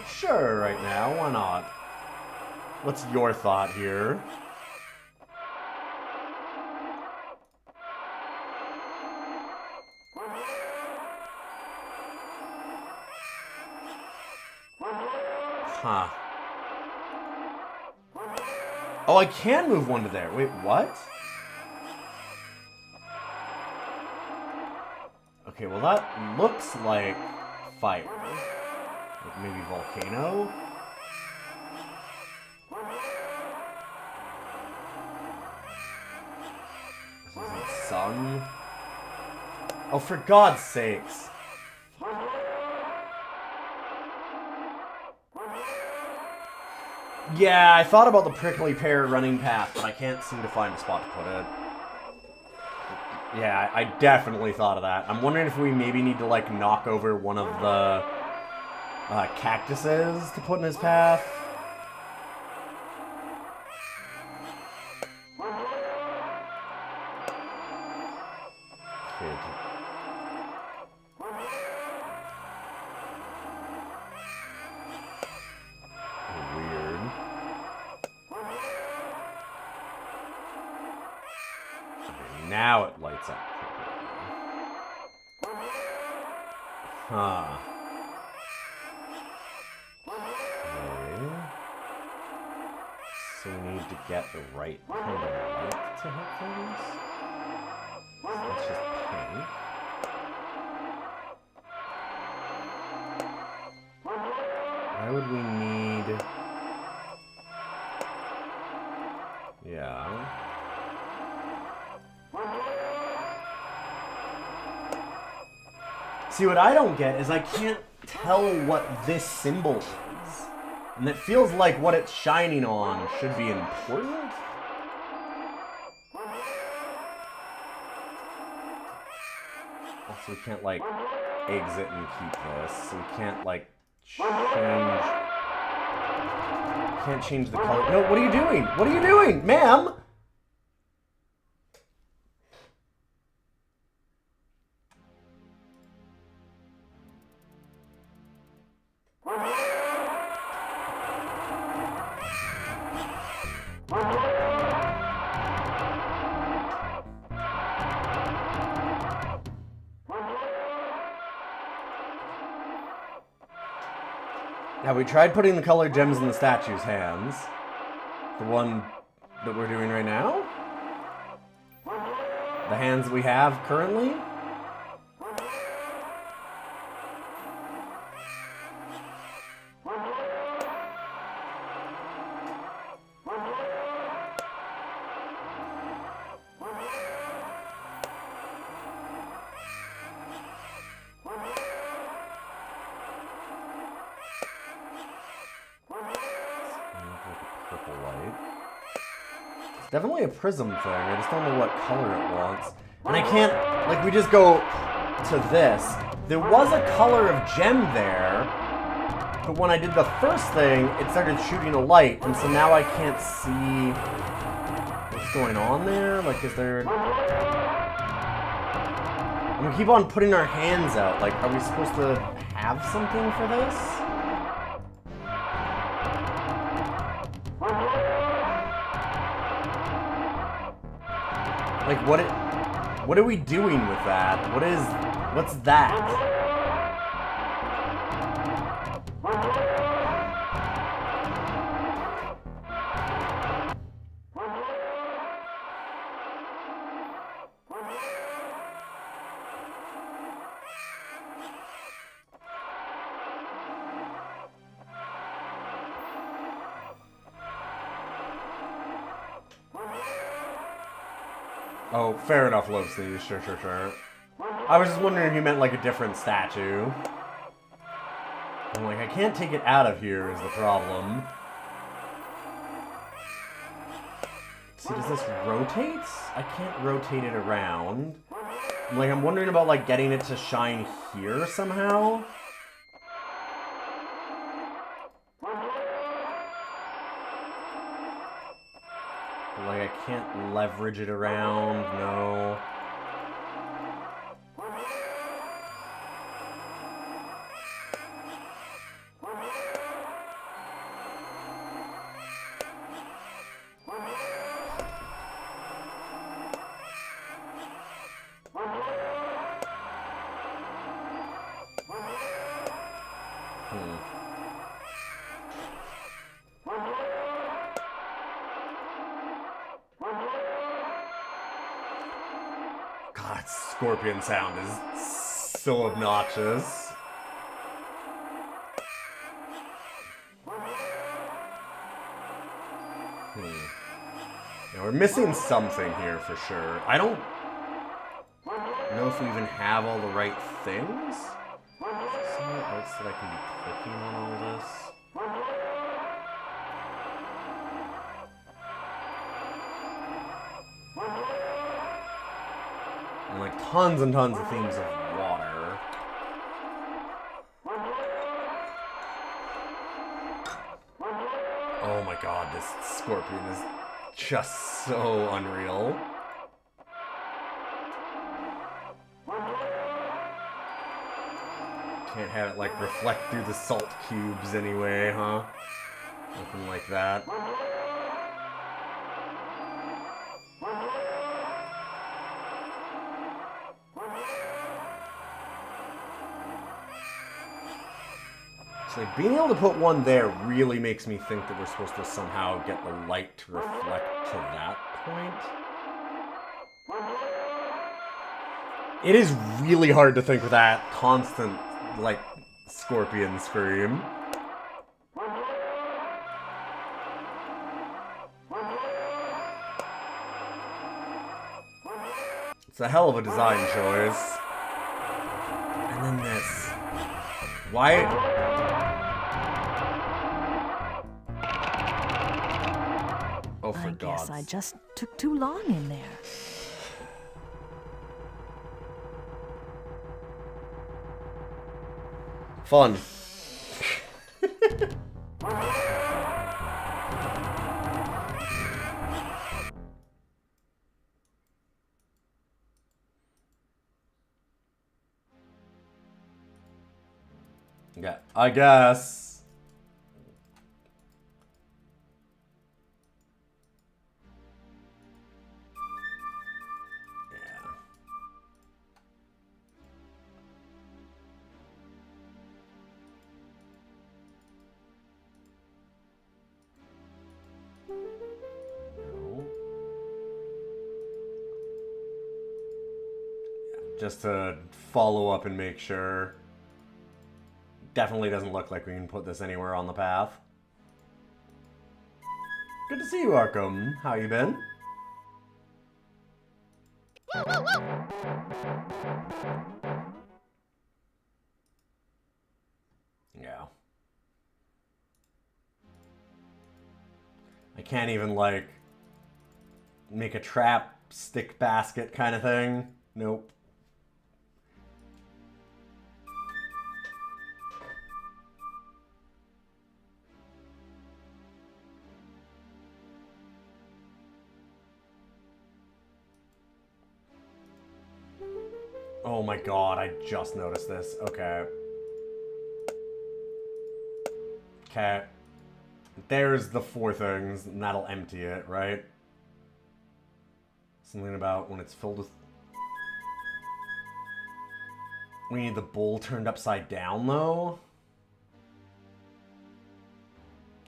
Sure, right now. Why not? What's your thought here? Huh. Oh, I can move one to there. Wait, what? Okay, well that looks like fire. Like maybe volcano? This isn't sun. Oh, for God's sakes. Yeah, I thought about the prickly pear running path, but I can't seem to find a spot to put it. Yeah, I definitely thought of that. I'm wondering if we maybe need to, like, knock over one of the cactuses to put in his path. Huh. Okay. So we need to get the right kind of light to hit things. So that's just pink. Why would we need... Yeah. See, what I don't get is I can't tell what this symbol is. And it feels like what it's shining on should be important. Also, we can't, like, exit and keep this. We can't, like, can't change the color. No, what are you doing? What are you doing, ma'am? Now, we tried putting the colored gems in the statue's hands. The one that we're doing right now? The hands we have currently? Definitely a prism thing, I just don't know what color it wants. And I can't, like, we just go to this. There was a color of gem there, but when I did the first thing, it started shooting a light, and so now I can't see what's going on there. Like, is there... And we keep on putting our hands out. Like, are we supposed to have something for this? Like, what are we doing with that? What's that? Oh, fair enough, Lopsy. Sure. I was just wondering if you meant like a different statue. I'm like, I can't take it out of here is the problem. See, does this rotate? I can't rotate it around. I'm wondering about like getting it to shine here somehow. Like, I can't leverage it around, no. God, scorpion sound is so obnoxious. Now we're missing something here for sure. I don't know if we even have all the right things. Is there somewhere else that I can be clicking on all this? And like tons and tons of themes of water. Oh my god, this scorpion is just so unreal. Can't have it like reflect through the salt cubes anyway, huh? Nothing like that. So like, being able to put one there really makes me think that we're supposed to somehow get the light to reflect to that point. It is really hard to think with that constant, like, scorpion scream. It's a hell of a design choice. And then this. Why? Oh, for I God's guess I just took too long in there. Fun. Yeah, I guess. Yeah. No. Yeah, just to follow up and make sure. Definitely doesn't look like we can put this anywhere on the path. Good to see you, Arkham. How you been? Yeah. I can't even, like, make a trap stick basket kind of thing. Nope. Oh my god, I just noticed this. Okay. Okay. There's the 4 things, and that'll empty it, right? Something about when it's filled with... We need the bowl turned upside down, though?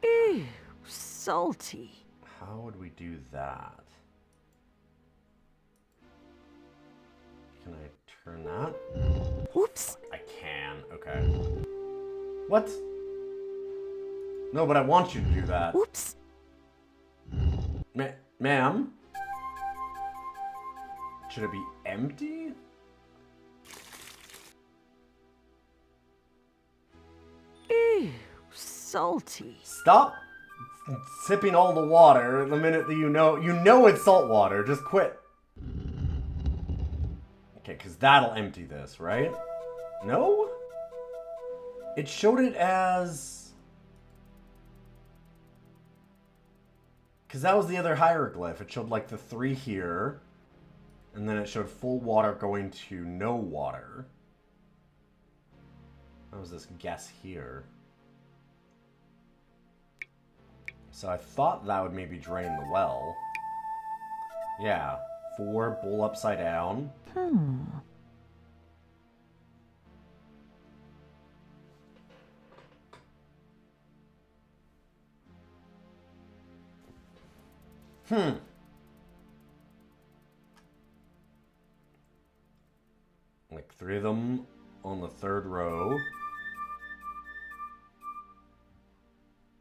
Ew, salty. How would we do that? Can I turn that? Whoops. I can. Okay. What? No, but I want you to do that. Whoops. Ma'am? Should it be empty? Ew, salty. Stop sipping all the water the minute that you know it's salt water. Just quit. Okay, because that'll empty this, right? No? It showed it as... Because that was the other hieroglyph. It showed, like, the 3 here. And then it showed full water going to no water. That was this guess here. So I thought that would maybe drain the well. Yeah. 4, bowl upside down. Like 3 of them on the 3rd row.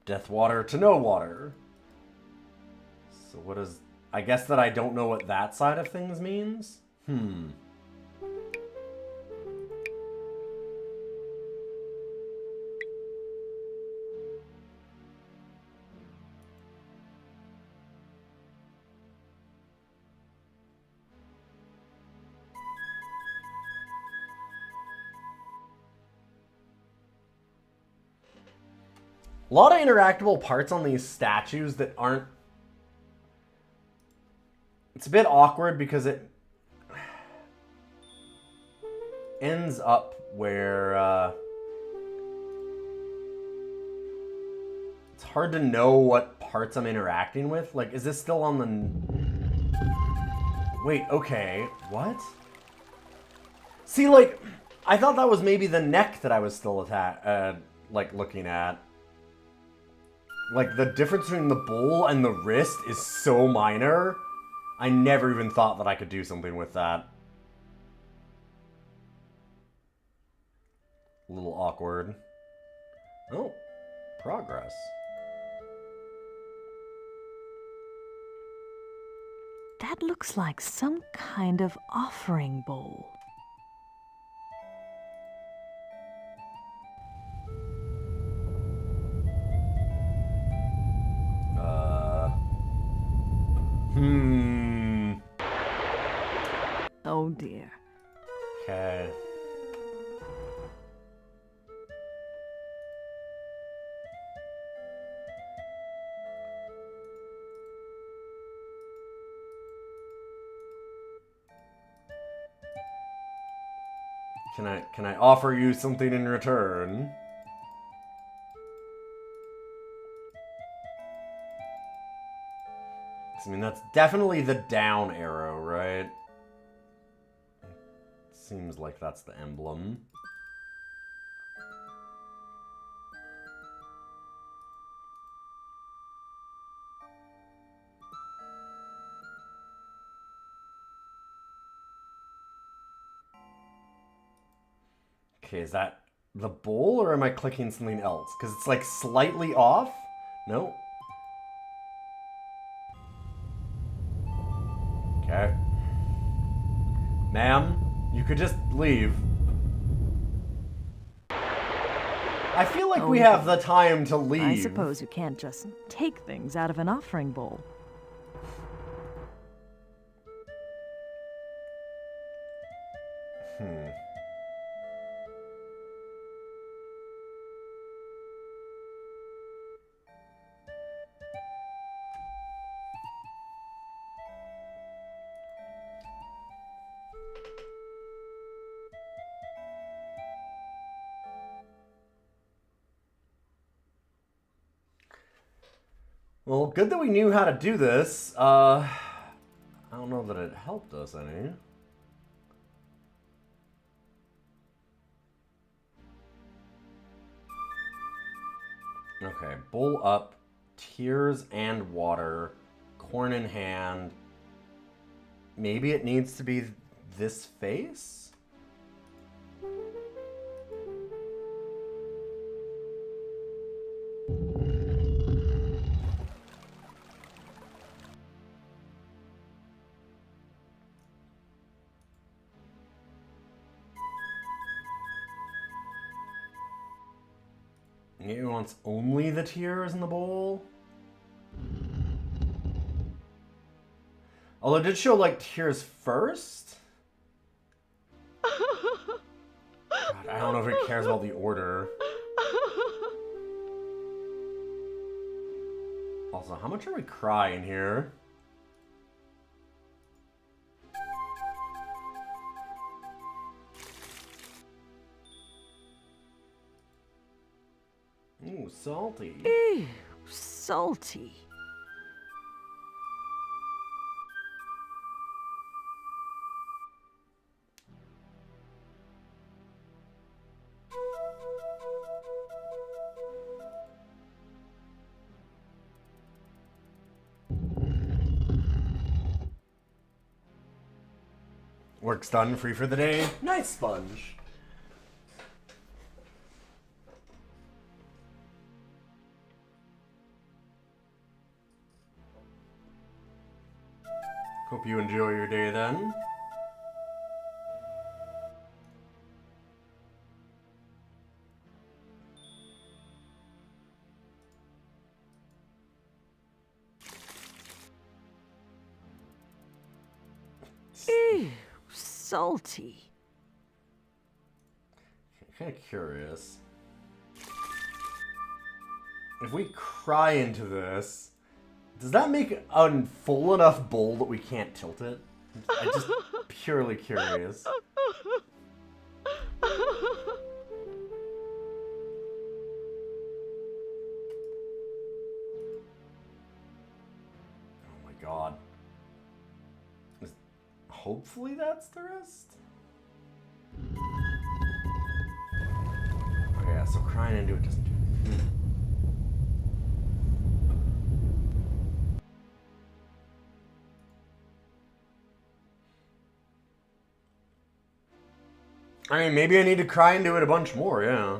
Death water to no water. So what is... I guess that I don't know what that side of things means? A lot of interactable parts on these statues that aren't... It's a bit awkward because it ends up where it's hard to know what parts I'm interacting with. Like, is this still on the... Wait, okay. What? See, like, I thought that was maybe the neck that I was still like, looking at. Like, the difference between the bowl and the wrist is so minor. I never even thought that I could do something with that. A little awkward. Oh, progress. That looks like some kind of offering bowl. Oh dear. Okay. Can I offer you something in return? I mean, that's definitely the down arrow, right? Seems like that's the emblem. Okay, is that the bowl or am I clicking something else? Because it's like slightly off? No. Okay. Ma'am, you could just leave. I feel like we have the time to leave. I suppose you can't just take things out of an offering bowl. Well, good that we knew how to do this. I don't know that it helped us any. Okay, bowl up, tears and water, corn in hand. Maybe it needs to be this face? It wants only the tears in the bowl? Although it did show, like, tears first? God, I don't know if it cares about the order. Also, how much are we crying here? Ooh, salty. Ew, salty. Work's done, free for the day. Nice sponge. Hope you enjoy your day then. Ew, salty. Kind of curious. If we cry into this, does that make a full enough bowl that we can't tilt it? I'm just purely curious. Oh my god. Hopefully that's the rest? Okay, Okay, so crying into it doesn't do it. I mean, maybe I need to cry into it a bunch more, yeah.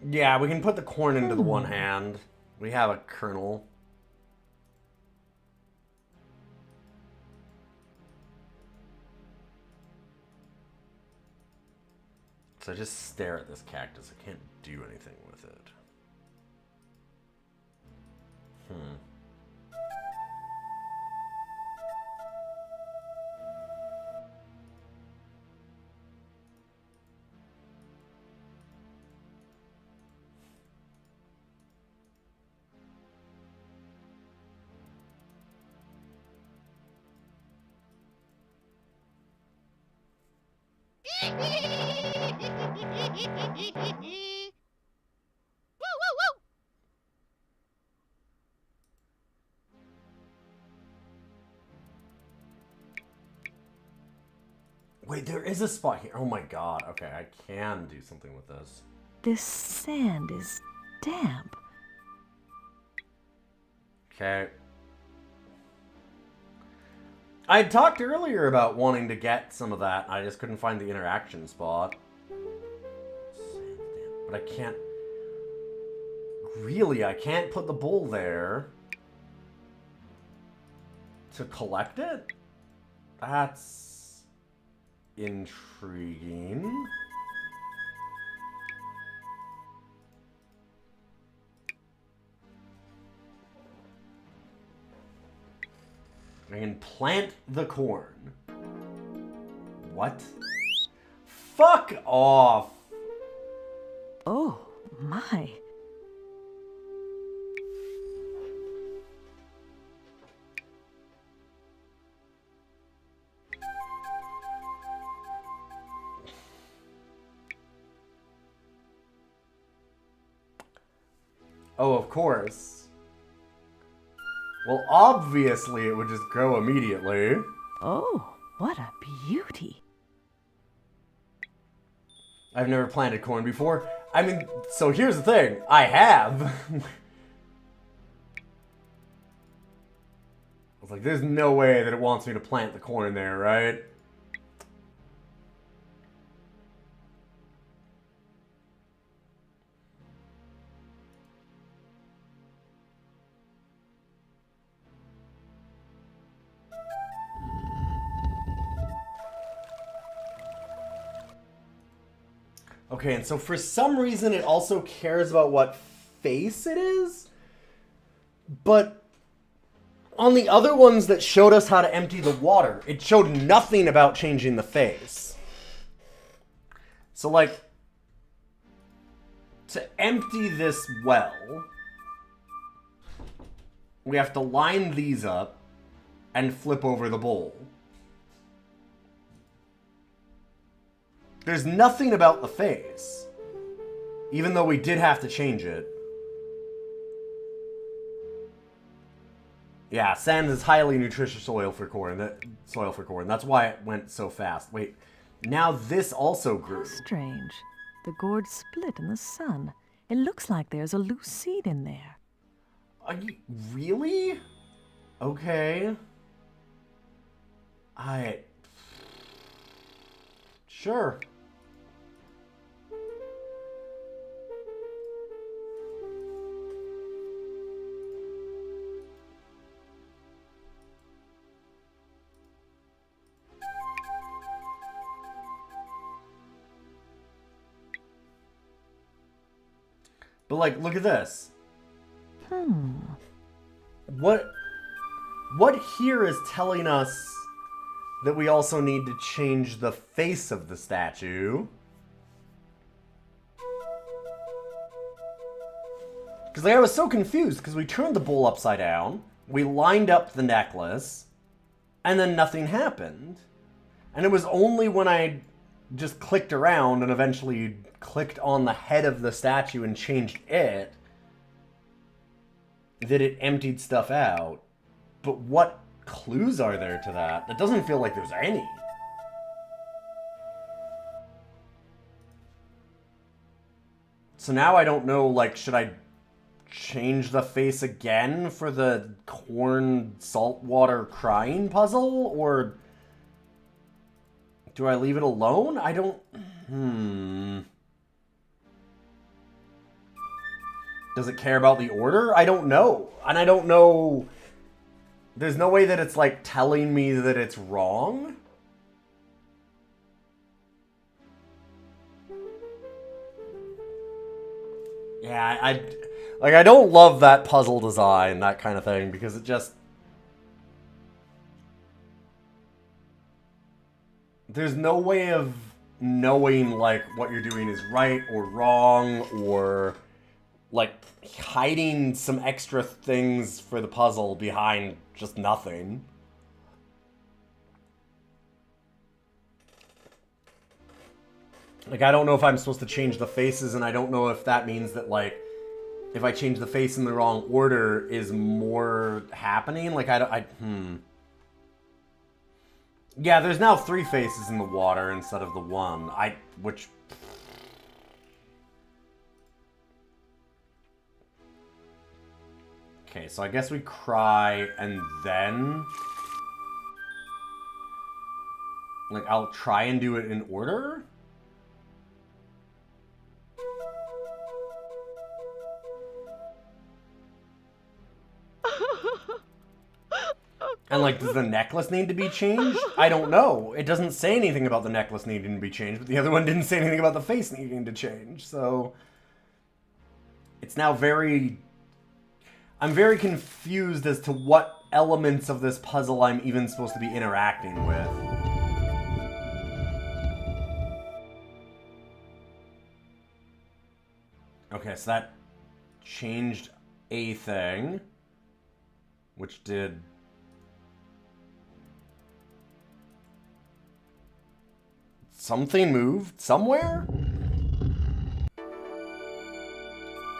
Yeah, we can put the corn into the one hand. We have a kernel. So I just stare at this cactus. I can't do anything with it. Wait, there is a spot here. Oh my god. Okay, I can do something with this. This sand is damp. Okay. I had talked earlier about wanting to get some of that. I just couldn't find the interaction spot. But I can't... Really, I can't put the bowl there to collect it? That's intriguing. I can plant the corn. What? Fuck off! Oh, my. Oh, of course. Well, obviously it would just grow immediately. Oh, what a beauty. I've never planted corn before. I mean, so here's the thing. I have. I was like, there's no way that it wants me to plant the corn there, right? Okay, and so for some reason it also cares about what face it is. But on the other ones that showed us how to empty the water, it showed nothing about changing the face. So like, to empty this well, we have to line these up and flip over the bowl. There's nothing about the face, even though we did have to change it. Yeah, sand is highly nutritious soil for corn. That's why it went so fast. Wait, now this also grew. How strange. The gourd split in the sun. It looks like there's a loose seed in there. Are you really? Okay. Sure. But like, look at this. What here is telling us that we also need to change the face of the statue? Because like, I was so confused, because we turned the bowl upside down, we lined up the necklace, and then nothing happened. And it was only when I just clicked around and eventually clicked on the head of the statue and changed it that it emptied stuff out. But what clues are there to that? It doesn't feel like there's any. So now I don't know, like, should I change the face again for the corn saltwater crying puzzle? Or do I leave it alone? I don't... Does it care about the order? I don't know. And I don't know... There's no way that it's, like, telling me that it's wrong. Yeah, I don't love that puzzle design, that kind of thing, because it just... There's no way of knowing, like, what you're doing is right or wrong, or, like, hiding some extra things for the puzzle behind just nothing. Like, I don't know if I'm supposed to change the faces, and I don't know if that means that, like, if I change the face in the wrong order, is more happening? Like, Yeah, there's now 3 faces in the water instead of the 1. Which... Okay, so I guess we cry, and then... Like, I'll try and do it in order? And, like, does the necklace need to be changed? I don't know. It doesn't say anything about the necklace needing to be changed, but the other one didn't say anything about the face needing to change, so... It's now very... I'm very confused as to what elements of this puzzle I'm even supposed to be interacting with. Okay, so that changed a thing, which did... Something moved somewhere?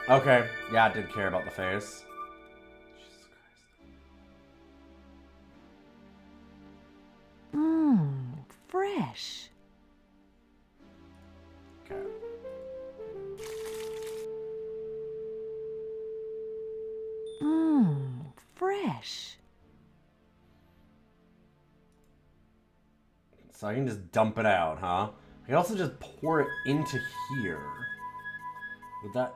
Okay, yeah, I did care about the face. Jesus Christ. Fresh. Okay. Fresh. So I can just dump it out, huh? I can also just pour it into here. Would that...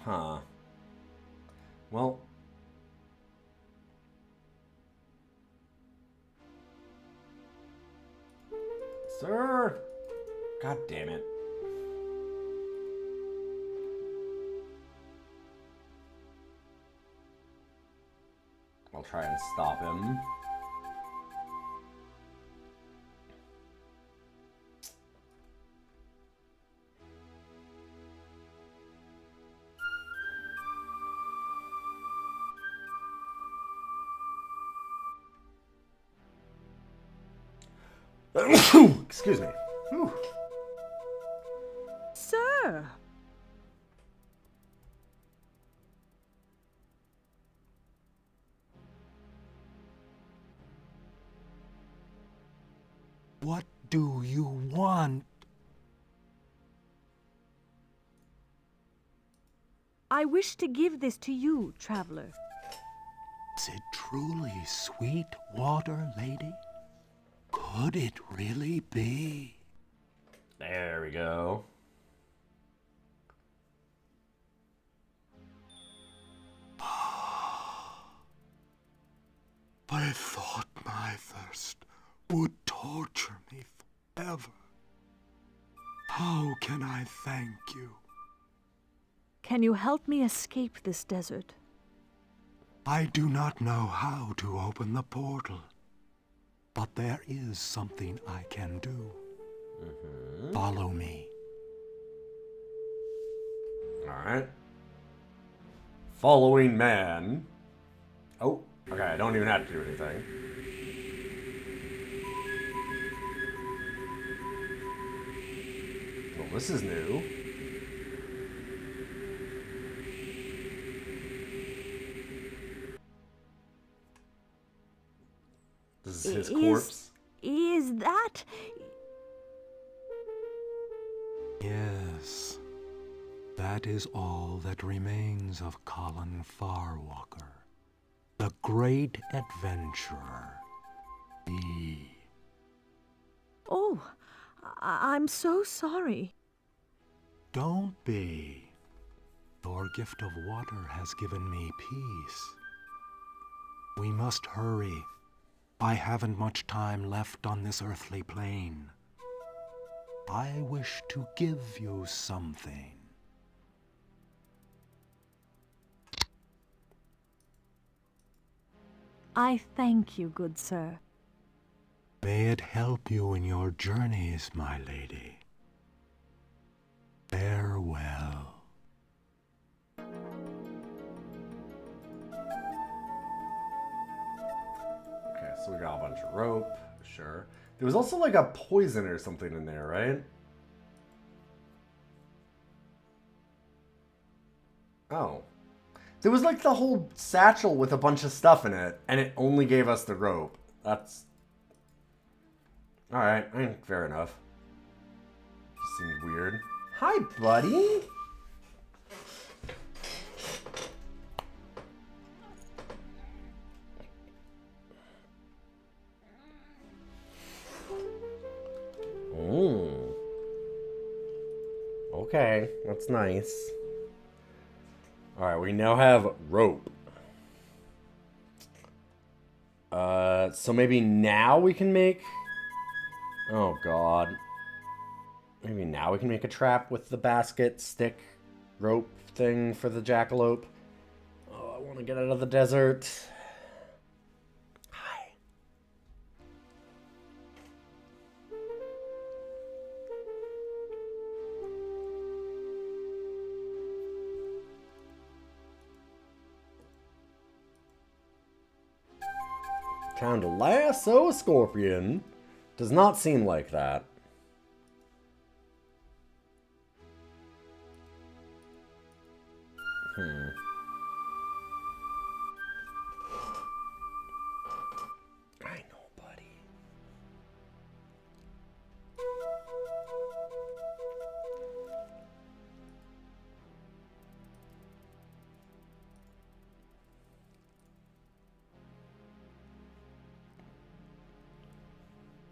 Huh. Well... Sir! God damn it. I'll try and stop him. Excuse me. Whew. Sir! What do you want? I wish to give this to you, traveler. Is it truly sweet water, lady? Could it really be? There we go. I thought my thirst would torture me forever. How can I thank you? Can you help me escape this desert? I do not know how to open the portal, but there is something I can do. Follow me. Alright. Following man. Oh, okay, I don't even have to do anything. Well, this is new. This is his corpse. Is that... Yes. That is all that remains of Colin Farwalker, the great adventurer. Oh, I'm so sorry. Don't be. Your gift of water has given me peace. We must hurry. I haven't much time left on this earthly plane. I wish to give you something. I thank you, good sir. May it help you in your journeys, my lady. Farewell. Okay, so we got a bunch of rope, sure. There was also like a poison or something in there, right? Oh. There was like the whole satchel with a bunch of stuff in it, and it only gave us the rope. That's... Alright, fair enough. Just seemed weird. Hi, buddy! Okay, that's nice. Alright, we now have rope. So maybe now we can make... Oh, God. Maybe now we can make a trap with the basket, stick, rope thing for the jackalope. Oh, I want to get out of the desert. Hi. Time to lasso a scorpion. Does not seem like that. I know, buddy.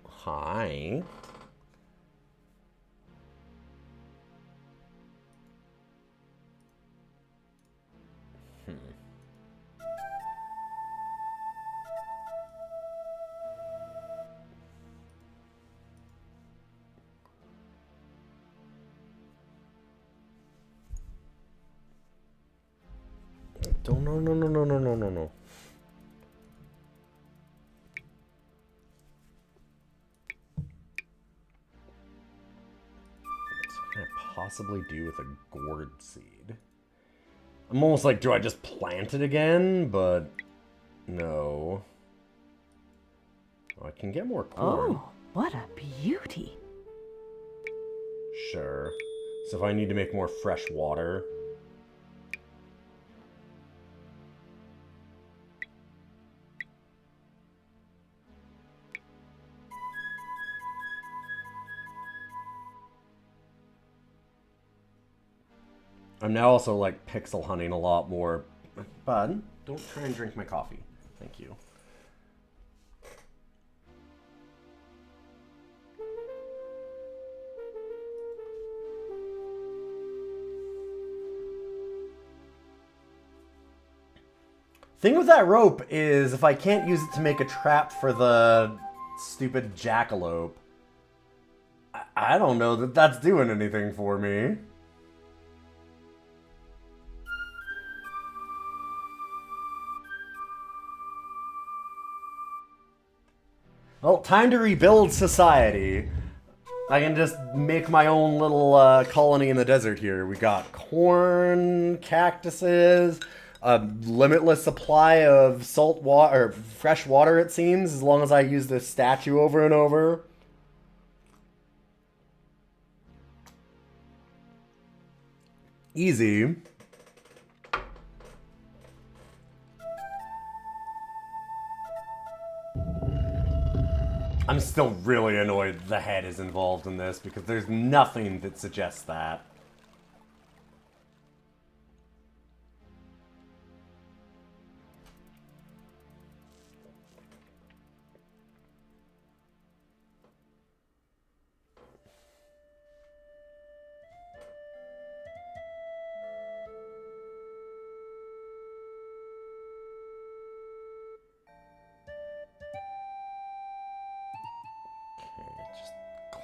Hi. Don't, no. What can I possibly do with a gourd seed? I'm almost like, do I just plant it again? But no. Oh, I can get more corn. Oh, what a beauty. Sure. So if I need to make more fresh water... I'm now also, like, pixel hunting a lot more. Bud, don't try and drink my coffee. Thank you. Thing with that rope is if I can't use it to make a trap for the stupid jackalope, I don't know that that's doing anything for me. Well, time to rebuild society. I can just make my own little colony in the desert here. We got corn, cactuses, a limitless supply of salt water, or fresh water, it seems, as long as I use this statue over and over. Easy. I'm still really annoyed the head is involved in this because there's nothing that suggests that.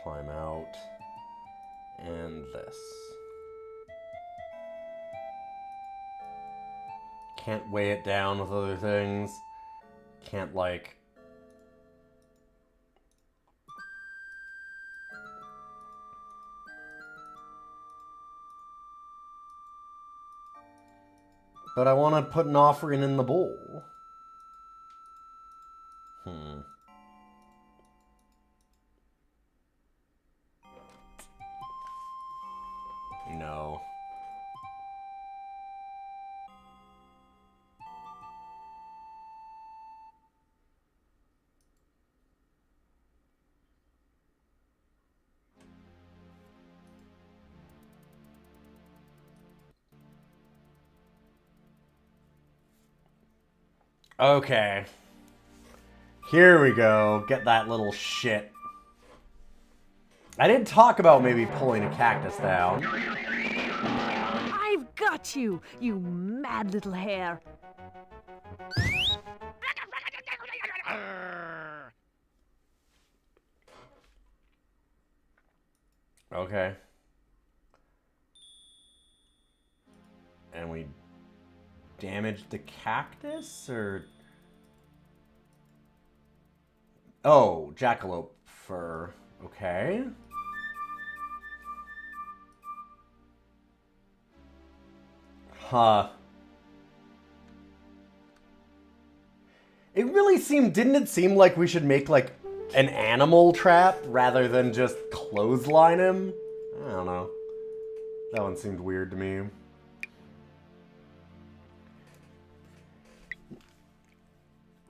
Climb out, and this. Can't weigh it down with other things. Can't, like... But I want to put an offering in the bowl. No. Okay. Here we go. Get that little shit. I did talk about maybe pulling a cactus down. I've got you, you mad little hare. Okay. And we damaged the cactus, or... Oh, jackalope fur. Okay. Huh. It really didn't it seem like we should make, like, an animal trap rather than just clothesline him? I don't know. That one seemed weird to me.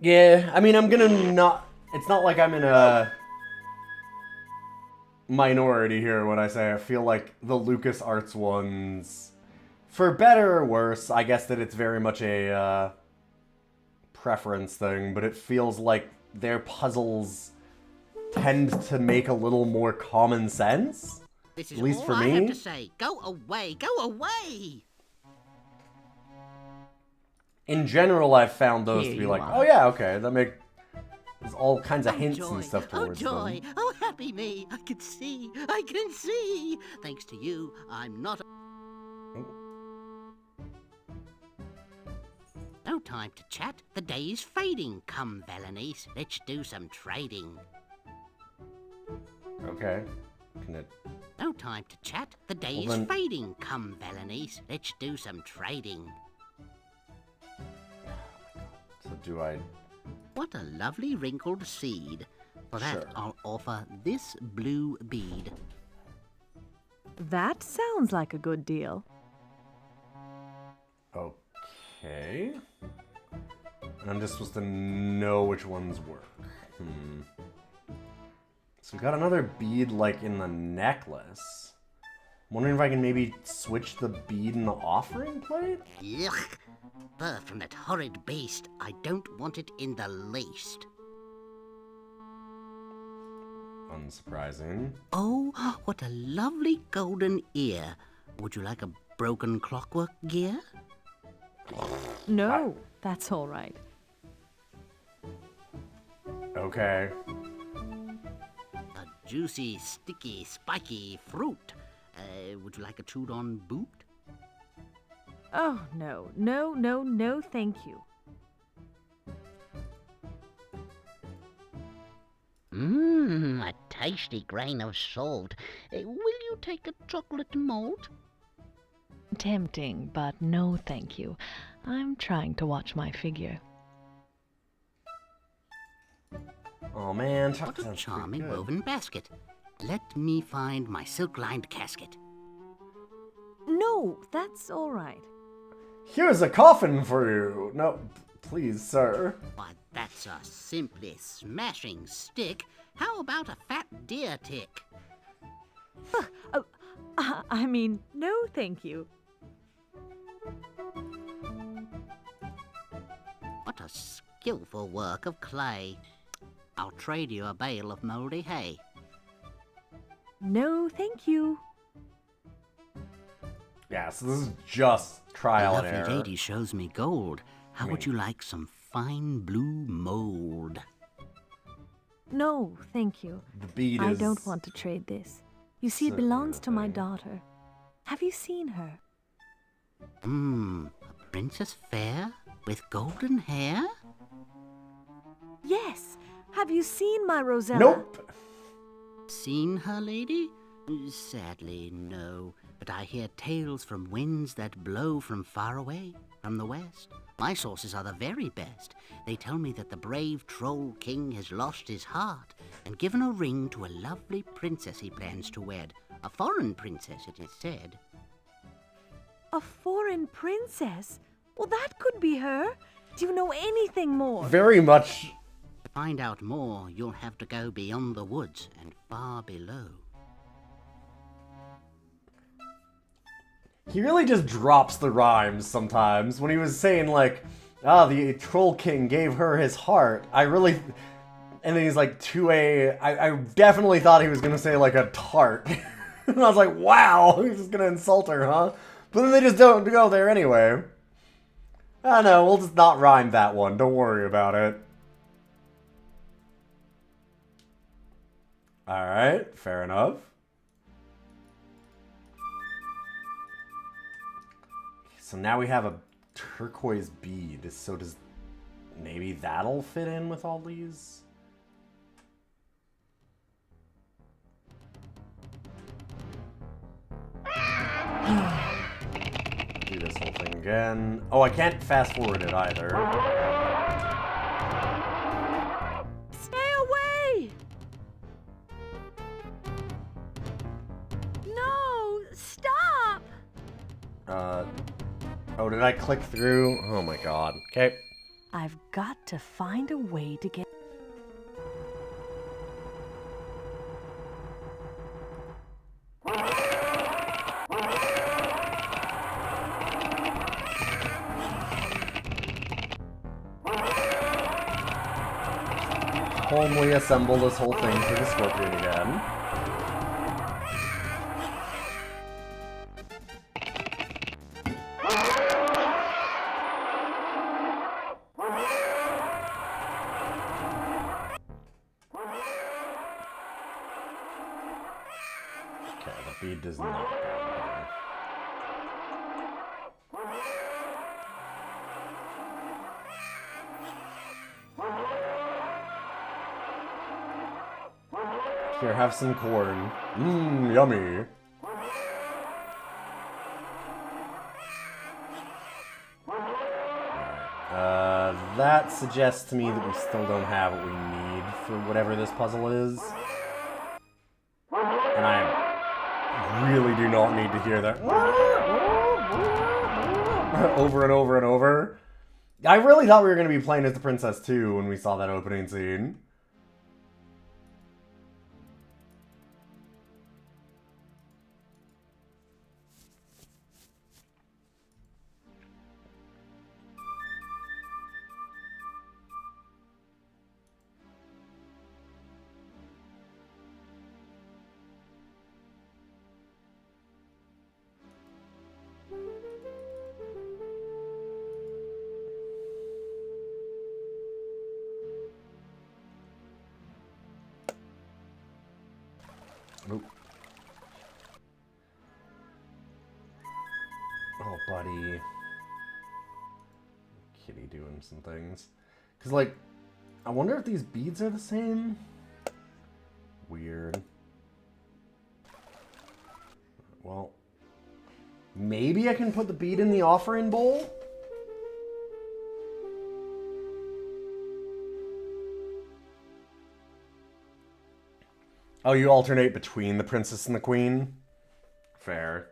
Yeah, I mean, I'm gonna not... It's not like I'm in a minority here when I say I feel like the LucasArts ones, for better or worse, I guess that it's very much a preference thing, but it feels like their puzzles tend to make a little more common sense. This is at least all for I me. have to say. Go away, go away! In general, I've found those Here to be you like, are. oh yeah, okay, there's all kinds of hints joy, and stuff towards joy, them. oh happy me! I can see, I can see! Thanks to you, I'm not... No time to chat, the day's fading. Come, Berenice, let's do some trading. Okay. Can it... No time to chat, the day's then- fading. Come, Berenice, let's do some trading. So do I... What a lovely wrinkled seed. For that, Sure. I'll offer this blue bead. That sounds like a good deal. Okay. And I'm just supposed to know which ones work. So we got another bead, like, in the necklace. I'm wondering if I can maybe switch the bead in the offering plate? Yuck! Fur from that horrid beast. I don't want it in the least. Unsurprising. Oh, what a lovely golden ear. Would you like a broken clockwork gear? No, that's all right. Okay. A juicy, sticky, spiky fruit. Would you like a chewed-on boot? Oh, no, no, no, no, thank you. Mmm, a tasty grain of salt. Will you take a chocolate malt? Tempting, but no thank you. I'm trying to watch my figure. Oh man, What chocolate a sounds pretty charming good. woven basket. Let me find my silk-lined casket. No, that's all right. Here's a coffin for you. No, please, sir. Why, that's a simply smashing stick. How about a fat deer tick? I mean, no thank you. What a skillful work of clay. I'll trade you a bale of mouldy hay. No thank you. Yeah, so this is just trial and The error. lovely lady shows me gold. How would you like some fine blue mold? No, thank you. The bead I is... don't want to trade this. You see, it certainly belongs a to my thing. daughter. Have you seen her? A princess fair with golden hair? Yes. Have you seen my Rosella? Nope. Seen her, lady? Sadly, no. But I hear tales from winds that blow from far away, from the west. My sources are the very best. They tell me that the brave troll king has lost his heart and given a ring to a lovely princess he plans to wed. A foreign princess, it is said. A foreign princess? Well, that could be her. Do you know anything more? Very much... To find out more, you'll have to go beyond the woods and far below. He really just drops the rhymes sometimes. When he was saying, like, the Troll King gave her his heart, I really... And then he's like, I definitely thought he was gonna say, like, a tart. And I was like, wow, he's just gonna insult her, huh? But then they just don't go there anyway. I don't know, we'll just not rhyme that one. Don't worry about it. Alright, fair enough. So now we have a turquoise bead. So does maybe that'll fit in with all these? Do this whole thing again. Oh, I can't fast forward it either. Stay away! No, stop! Oh, did I click through? Oh my god. Okay. I've got to find a way to get... Calmly assemble this whole thing for the scorpion again. Okay, the bead does not go in. Here, have some corn. Mmm, yummy. That suggests to me that we still don't have what we need for whatever this puzzle is. And I really do not need to hear that over and over and over. I really thought we were going to be playing as the princess too when we saw that opening scene. Nope. Oh, buddy. Kitty doing some things. Because, like, I wonder if these beads are the same? Weird. Well, maybe I can put the bead in the offering bowl? Oh, you alternate between the princess and the queen? Fair.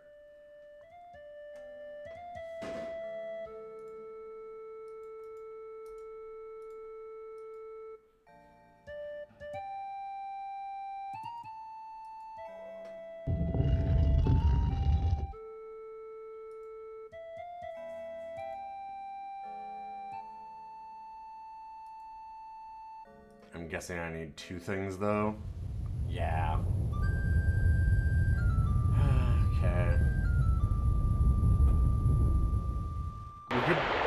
I'm guessing I need two things, though. Yeah. Okay.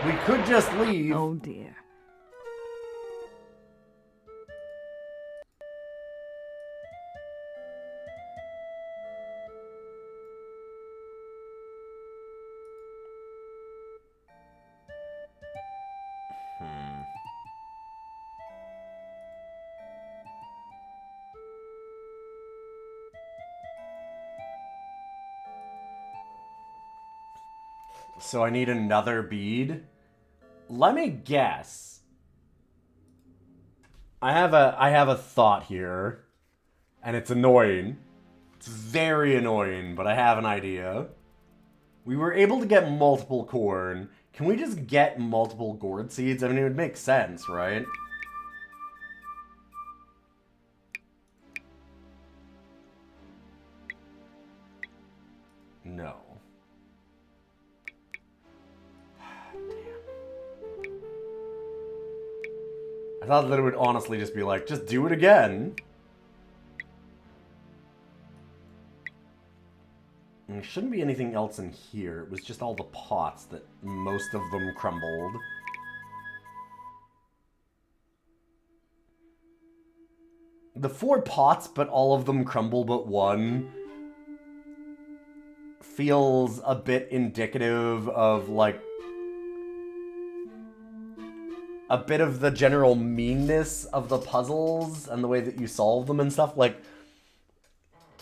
We could just leave. Oh dear. So I need another bead. Let me guess. I have a thought here, and it's annoying. It's very annoying, but I have an idea. We were able to get multiple corn. Can we just get multiple gourd seeds? I mean, it would make sense, right? No. I thought that it would honestly just be like, just do it again. And there shouldn't be anything else in here. It was just all the pots that most of them crumbled. The 4 pots, but all of them crumble but one, feels a bit indicative of, like, a bit of the general meanness of the puzzles and the way that you solve them and stuff. Like,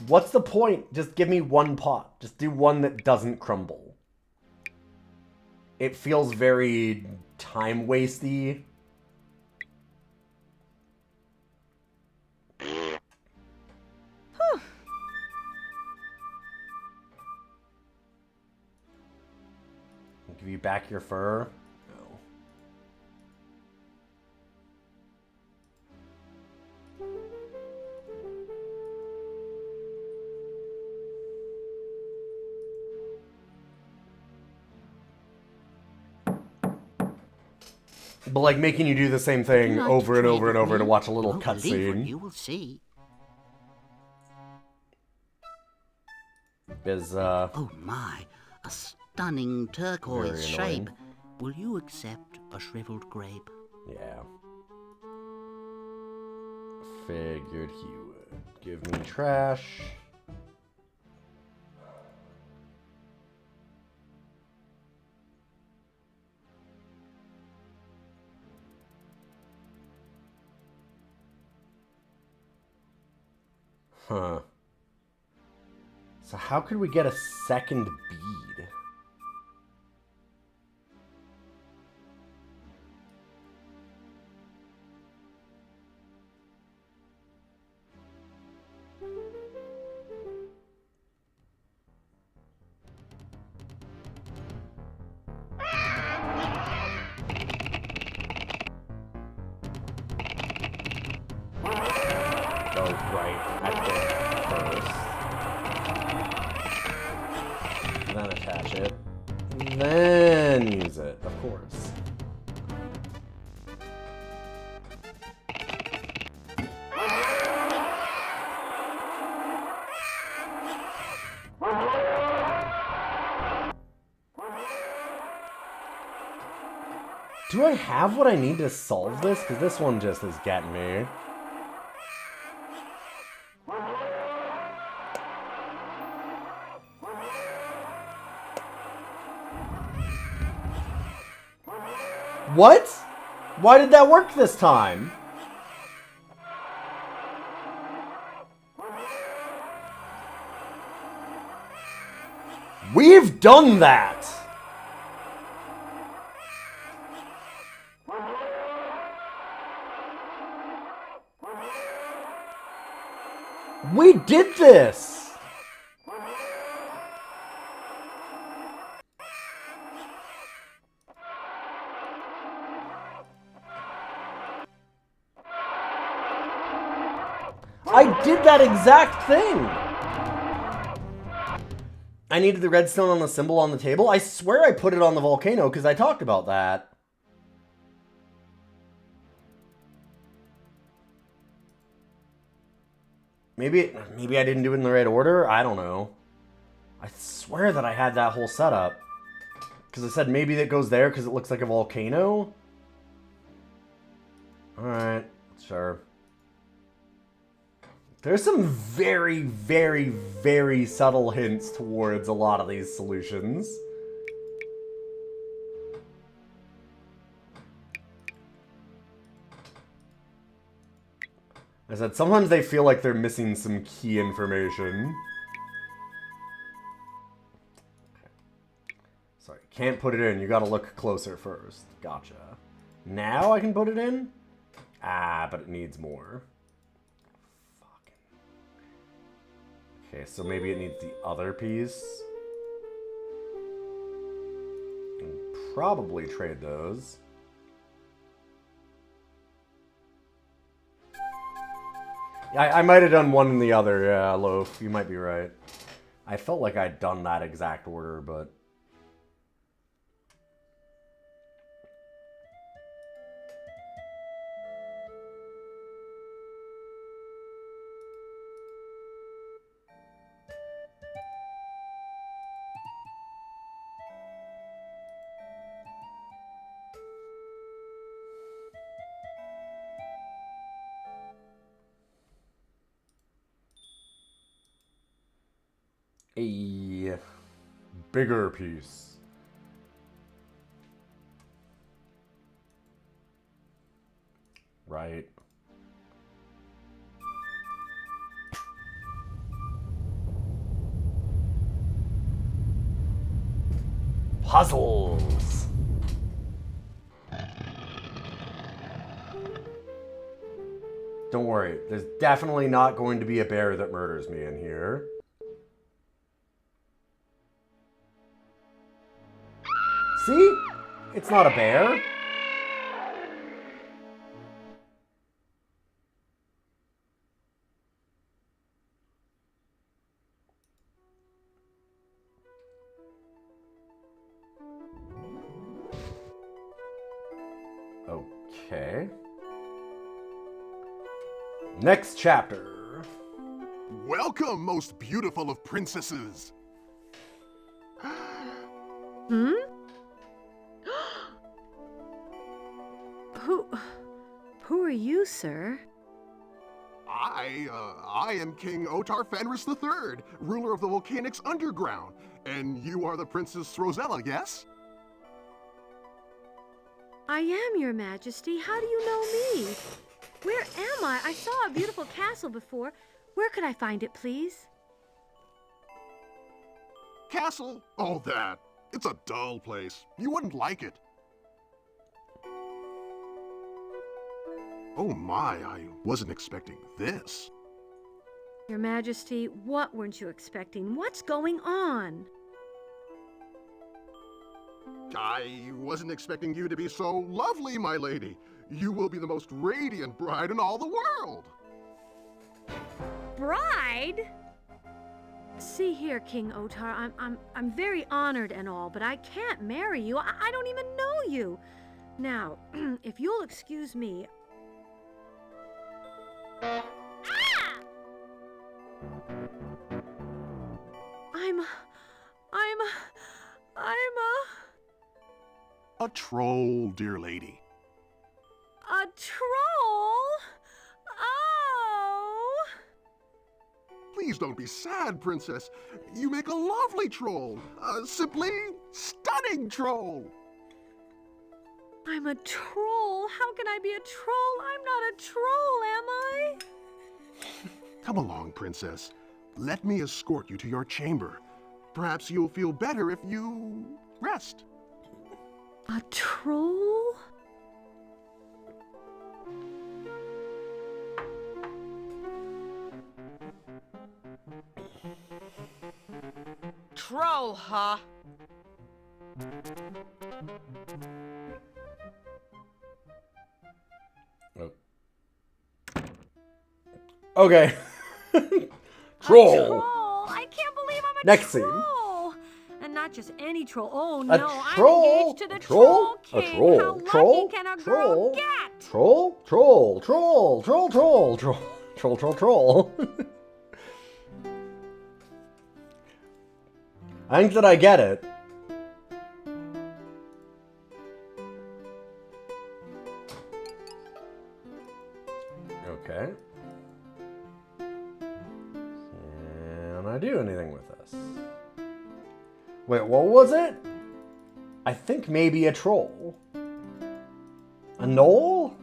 what's the point? Just give me one pot. Just do one that doesn't crumble. It feels very time-wasty. Give you back your fur. But like making you do the same thing over and over and over to watch a little cutscene. You will see. Is Oh my, a stunning turquoise Very annoying. shape. Will you accept a shriveled grape? Yeah. Figured he would. Give me trash. Huh. So how could we get a second bead? Oh, right. At the first. Then attach it. Then use it, of course. Do I have what I need to solve this? Because this one just is getting me. What? Why did that work this time? We've done that! We did this! I did that exact thing! I needed the redstone on the symbol on the table. I swear I put it on the volcano because I talked about that. Maybe I didn't do it in the right order? I don't know. I swear that I had that whole setup. Because I said maybe that goes there because it looks like a volcano. Alright, sure. There's some very, very, very subtle hints towards a lot of these solutions. I said, sometimes they feel like they're missing some key information. Sorry, can't put it in. You gotta look closer first. Gotcha. Now I can put it in? Ah, but it needs more. Okay, so maybe it needs the other piece. And probably trade those. I might have done one and the other, yeah, Loaf. You might be right. I felt like I'd done that exact order, but... a bigger piece. Right. Puzzles. Don't worry, there's definitely not going to be a bear that murders me in here. See? It's not a bear. Okay. Next chapter. Welcome, most beautiful of princesses. Hmm? Who are you, sir? I am King Otar Fenris III, ruler of the Volcanics Underground. And you are the Princess Rosella, yes? I am, Your Majesty. How do you know me? Where am I? I saw a beautiful castle before. Where could I find it, please? Castle? Oh, that. It's a dull place. You wouldn't like it. Oh my, I wasn't expecting this. Your Majesty, what weren't you expecting? What's going on? I wasn't expecting you to be so lovely, my lady. You will be the most radiant bride in all the world. Bride? See here, King Otar, I'm very honored and all, but I can't marry you. I don't even know you. Now, if you'll excuse me... Ah! A troll, dear lady. A troll? Oh! Please don't be sad, princess. You make a lovely troll. Simply stunning troll. I'm a troll. How can I be a troll? I'm not a troll, am I? Come along, princess. Let me escort you to your chamber. Perhaps you'll feel better if you rest. A troll? Troll, huh? Oh. Okay. Troll. A troll? I can't believe I'm a Next scene. troll. And not just any troll. Oh A no, troll? I'm engaged to the A troll? Troll A King. troll? How lucky Troll? can a Troll? girl get? Troll? Troll. Troll. Troll. Troll. Troll. Troll. Troll. Troll. I think that I get it. Okay. Can I do anything with this? Wait, what was it? I think maybe a troll. A knoll?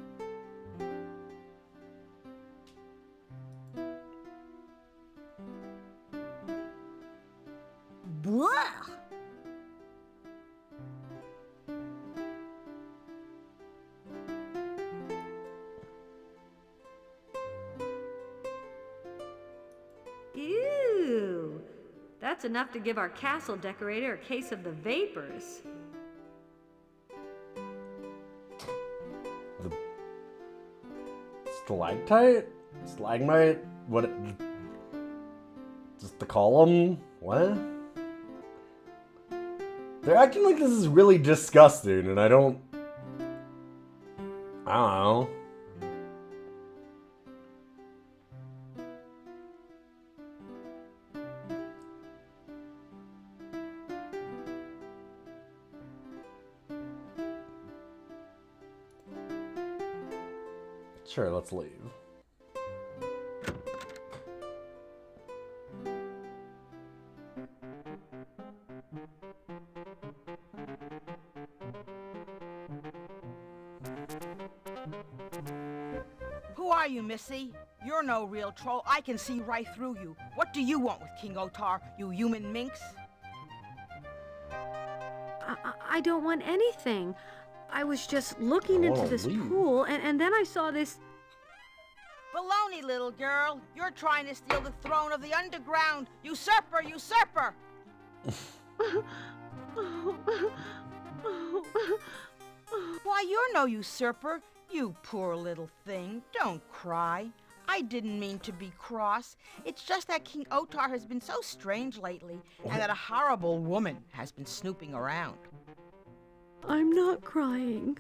Blah! Ew. That's enough to give our castle decorator a case of the vapors. The stalactite? Stalagmite? What? Just the column? What? They're acting like this is really disgusting, and I don't know. Sure, let's leave. Who are you, Missy? You're no real troll. I can see right through you. What do you want with King Otar, you human minx? I don't want anything. I was just looking into this pool, and then I saw this. Baloney, little girl. You're trying to steal the throne of the underground. Usurper, usurper! Why, you're no usurper. You poor little thing. Don't cry. I didn't mean to be cross. It's just that King Otar has been so strange lately, and that a horrible woman has been snooping around. I'm not crying.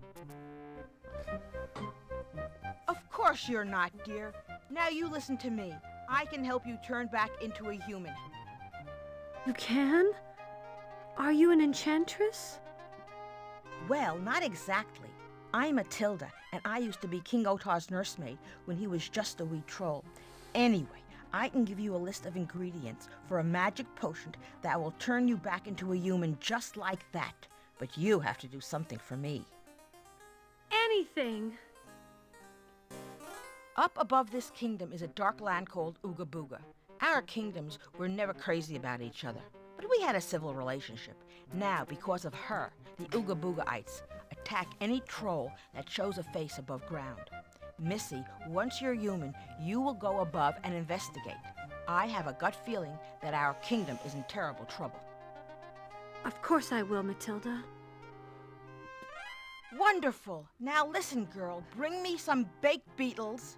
Of course you're not, dear. Now you listen to me. I can help you turn back into a human. You can? Are you an enchantress? Well, not exactly. I'm Matilda, and I used to be King Otar's nursemaid when he was just a wee troll. Anyway, I can give you a list of ingredients for a magic potion that will turn you back into a human just like that. But you have to do something for me. Anything. Up above this kingdom is a dark land called Ooga Booga. Our kingdoms were never crazy about each other, but we had a civil relationship. Now, because of her, the Ooga Boogaites attack any troll that shows a face above ground. Missy, once you're human, you will go above and investigate. I have a gut feeling that our kingdom is in terrible trouble. Of course I will, Matilda. Wonderful. Now listen, girl. Bring me some baked beetles,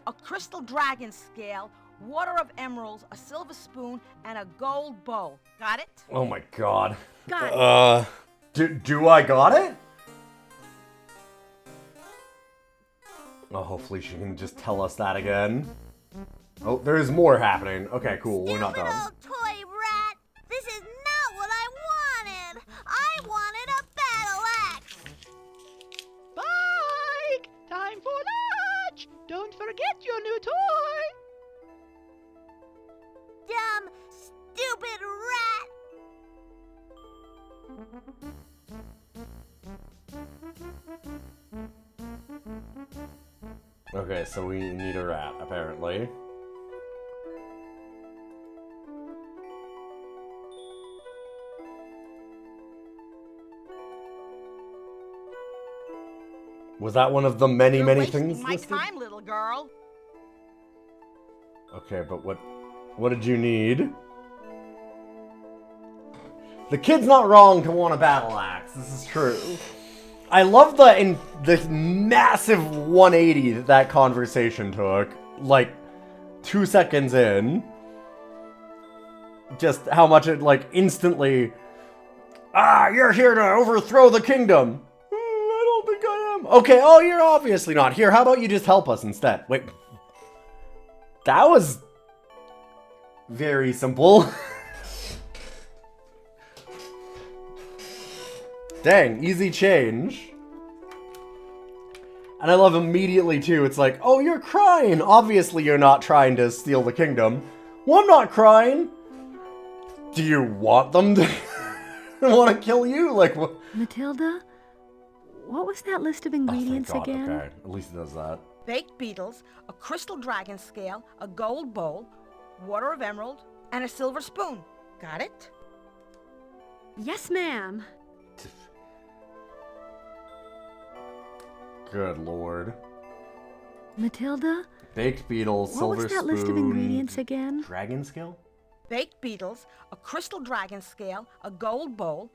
a crystal dragon scale, water of emeralds, a silver spoon, and a gold bowl. Got it? Oh my god. Got it. Do I got it? Oh, hopefully she can just tell us that again. Oh, there's more happening. Okay, cool. We're not done. Stupid old toy rat! This is not what I wanted! I wanted a battle axe! Spike! Time for lunch! Don't forget your new toy! Dumb, stupid rat! Okay, so we need a rat, apparently. Was that one of the many, You're many wasting things my listed? time, little girl. Okay, but what did you need? The kid's not wrong to want a battle axe. This is true. I love the massive 180 that conversation took. Like, 2 seconds in. Just how much it, like, instantly... Ah, you're here to overthrow the kingdom. I don't think I am. Okay, oh, you're obviously not. Here, how about you just help us instead? Wait. That was... very simple. Dang, easy change. And I love immediately, too, it's like, oh, you're crying. Obviously, you're not trying to steal the kingdom. Well, I'm not crying. Do you want them to want to kill you? Like, what? Matilda, what was that list of ingredients Oh, thank God. again? Okay, at least it does that. Baked beetles, a crystal dragon scale, a gold bowl, water of emerald, and a silver spoon. Got it? Yes, ma'am. Good lord. Matilda, Baked beetle, what silver was that spoon. list of ingredients again? Dragon skill? Baked beetles, a crystal dragon scale, a gold bowl,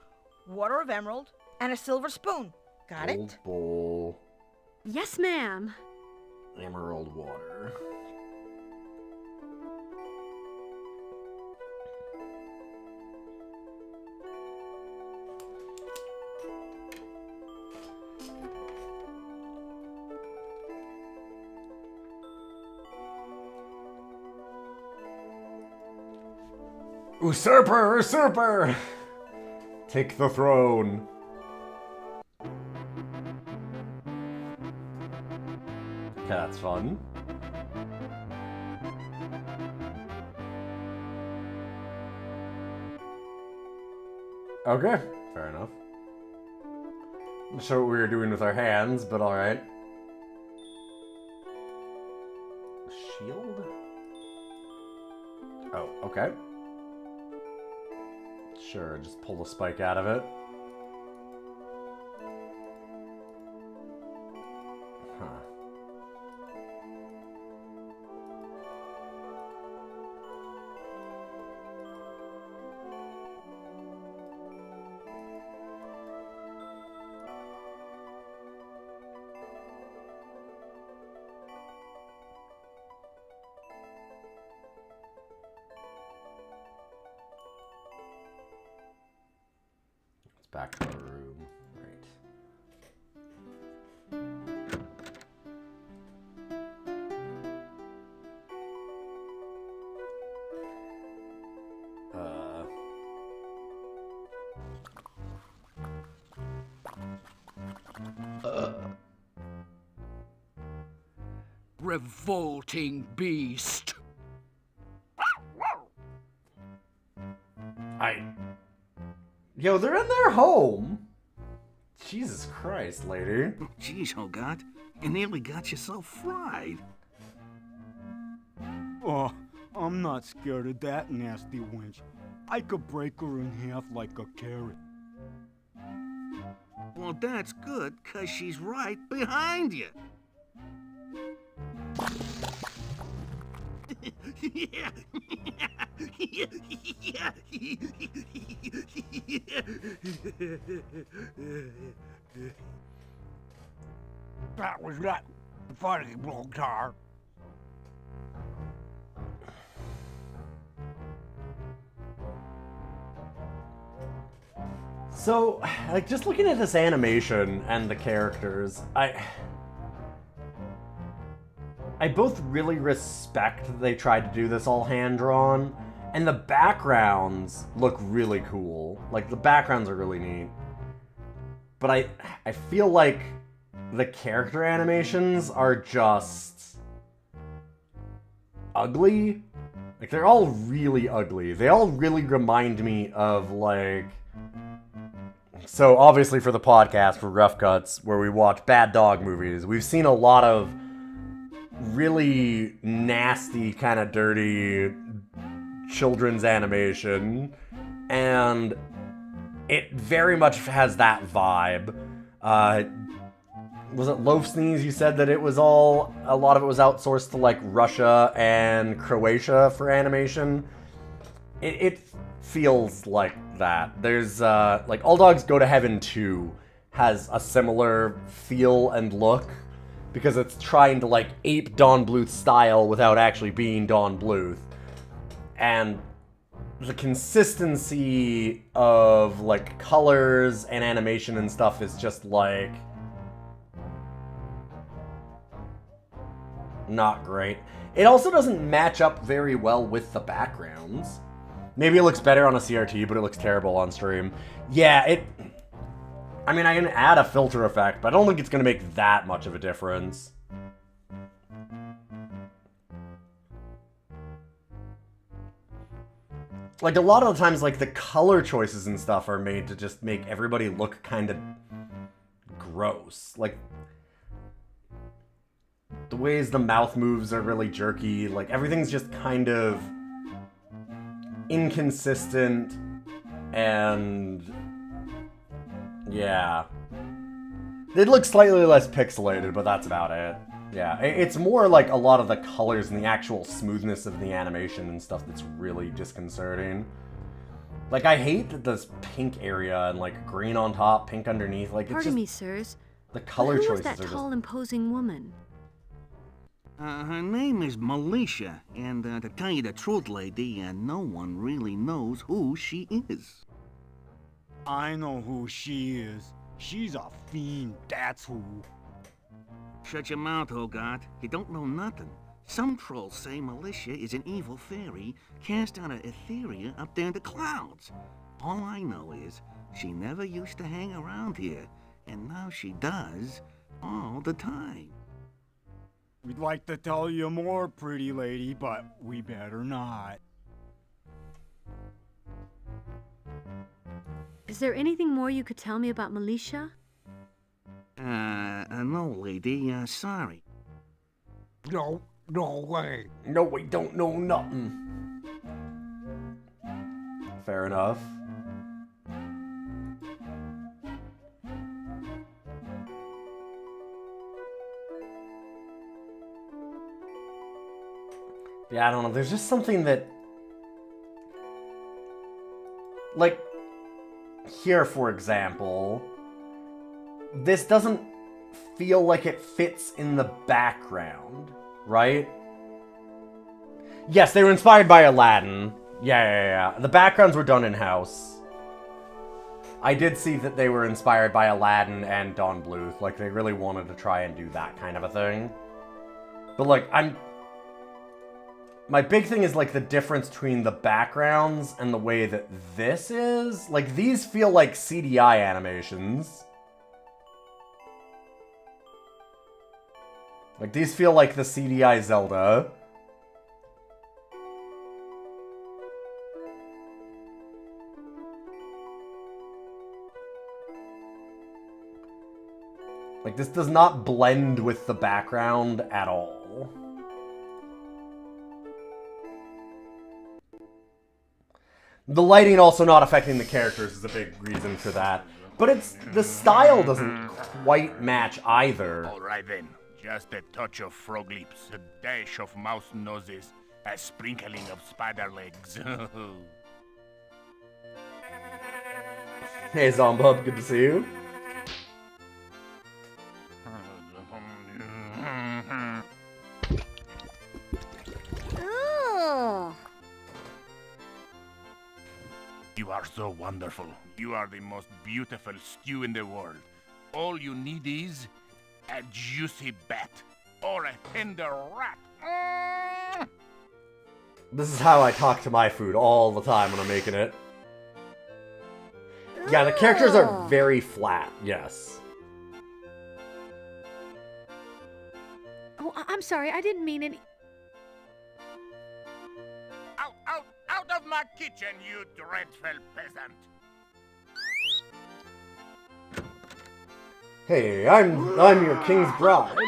water of emerald, and a silver spoon. Got Gold it? bowl, Yes, ma'am. emerald water. Usurper! Usurper! Take the throne. Okay, that's fun. Okay, fair enough. I'm not sure what we were doing with our hands, but alright. Shield? Oh, okay. Sure, just pull the spike out of it. Huh. Back to the room. Right. Revolting beast. Yo, they're in their home. Jesus Christ, lady. Jeez, Hogarth, you nearly got yourself fried. Oh, I'm not scared of that nasty wench. I could break her in half like a carrot. Well, that's good, 'cause she's right behind you. Yeah. That was not funny, Blogtar. So, like, just looking at this animation and the characters, I both really respect that they tried to do this all hand-drawn, and the backgrounds look really cool. Like, the backgrounds are really neat. But I feel like the character animations are just ugly. Like, they're all really ugly. They all really remind me of, like... So, obviously for the podcast, for Rough Cuts, where we watch bad dog movies, we've seen a lot of really nasty, kind of dirty children's animation, and it very much has that vibe. was it Loaf Sneeze? You said that it was a lot of it was outsourced to like Russia and Croatia for animation. It feels like that. There's like All Dogs Go to Heaven 2 has a similar feel and look because it's trying to like ape Don Bluth's style without actually being Don Bluth. And the consistency of like colors and animation and stuff is just like not great. It also doesn't match up very well with the backgrounds. Maybe it looks better on a CRT, but it looks terrible on stream. Yeah, I mean, I can add a filter effect, but I don't think it's going to make that much of a difference. Like, a lot of the times, like, the color choices and stuff are made to just make everybody look kind of gross. Like, the ways the mouth moves are really jerky. Like, everything's just kind of inconsistent and yeah. It looks slightly less pixelated, but that's about it. Yeah, it's more like a lot of the colors and the actual smoothness of the animation and stuff that's really disconcerting. Like, I hate that this pink area and like green on top, pink underneath. Like, it's Pardon just, me, sirs. the color Who choices was that are tall, just... imposing woman? Her name is Militia, and to tell you the truth, lady, no one really knows who she is. I know who she is. She's a fiend, that's who. Shut your mouth, Hogarth. You don't know nothing. Some trolls say Militia is an evil fairy cast out of Etheria up there in the clouds. All I know is she never used to hang around here, and now she does all the time. We'd like to tell you more, pretty lady, but we better not. Is there anything more you could tell me about Militia? No, lady, sorry. No way. No, we don't know nothing. Fair enough. Yeah, I don't know. There's just something that... Like, here, for example, this doesn't feel like it fits in the background, right? Yes, they were inspired by Aladdin. Yeah. The backgrounds were done in-house. I did see that they were inspired by Aladdin and Don Bluth. Like, they really wanted to try and do that kind of a thing. But, like, my big thing is, like, the difference between the backgrounds and the way that this is. Like, these feel like CDI animations. Like, these feel like the CDI Zelda. Like, this does not blend with the background at all. The lighting also not affecting the characters is a big reason for that. But the style doesn't quite match either. Alright then, just a touch of frog lips, a dash of mouse noses, a sprinkling of spider legs. Hey Zombub, good to see you. You are so wonderful. You are the most beautiful stew in the world. All you need is a juicy bat or a tender rat. This is how I talk to my food all the time when I'm making it. Yeah, the characters are very flat, yes. Oh, I'm sorry, I didn't mean any... Out of my kitchen, you dreadful peasant! Hey, I'm your king's bride.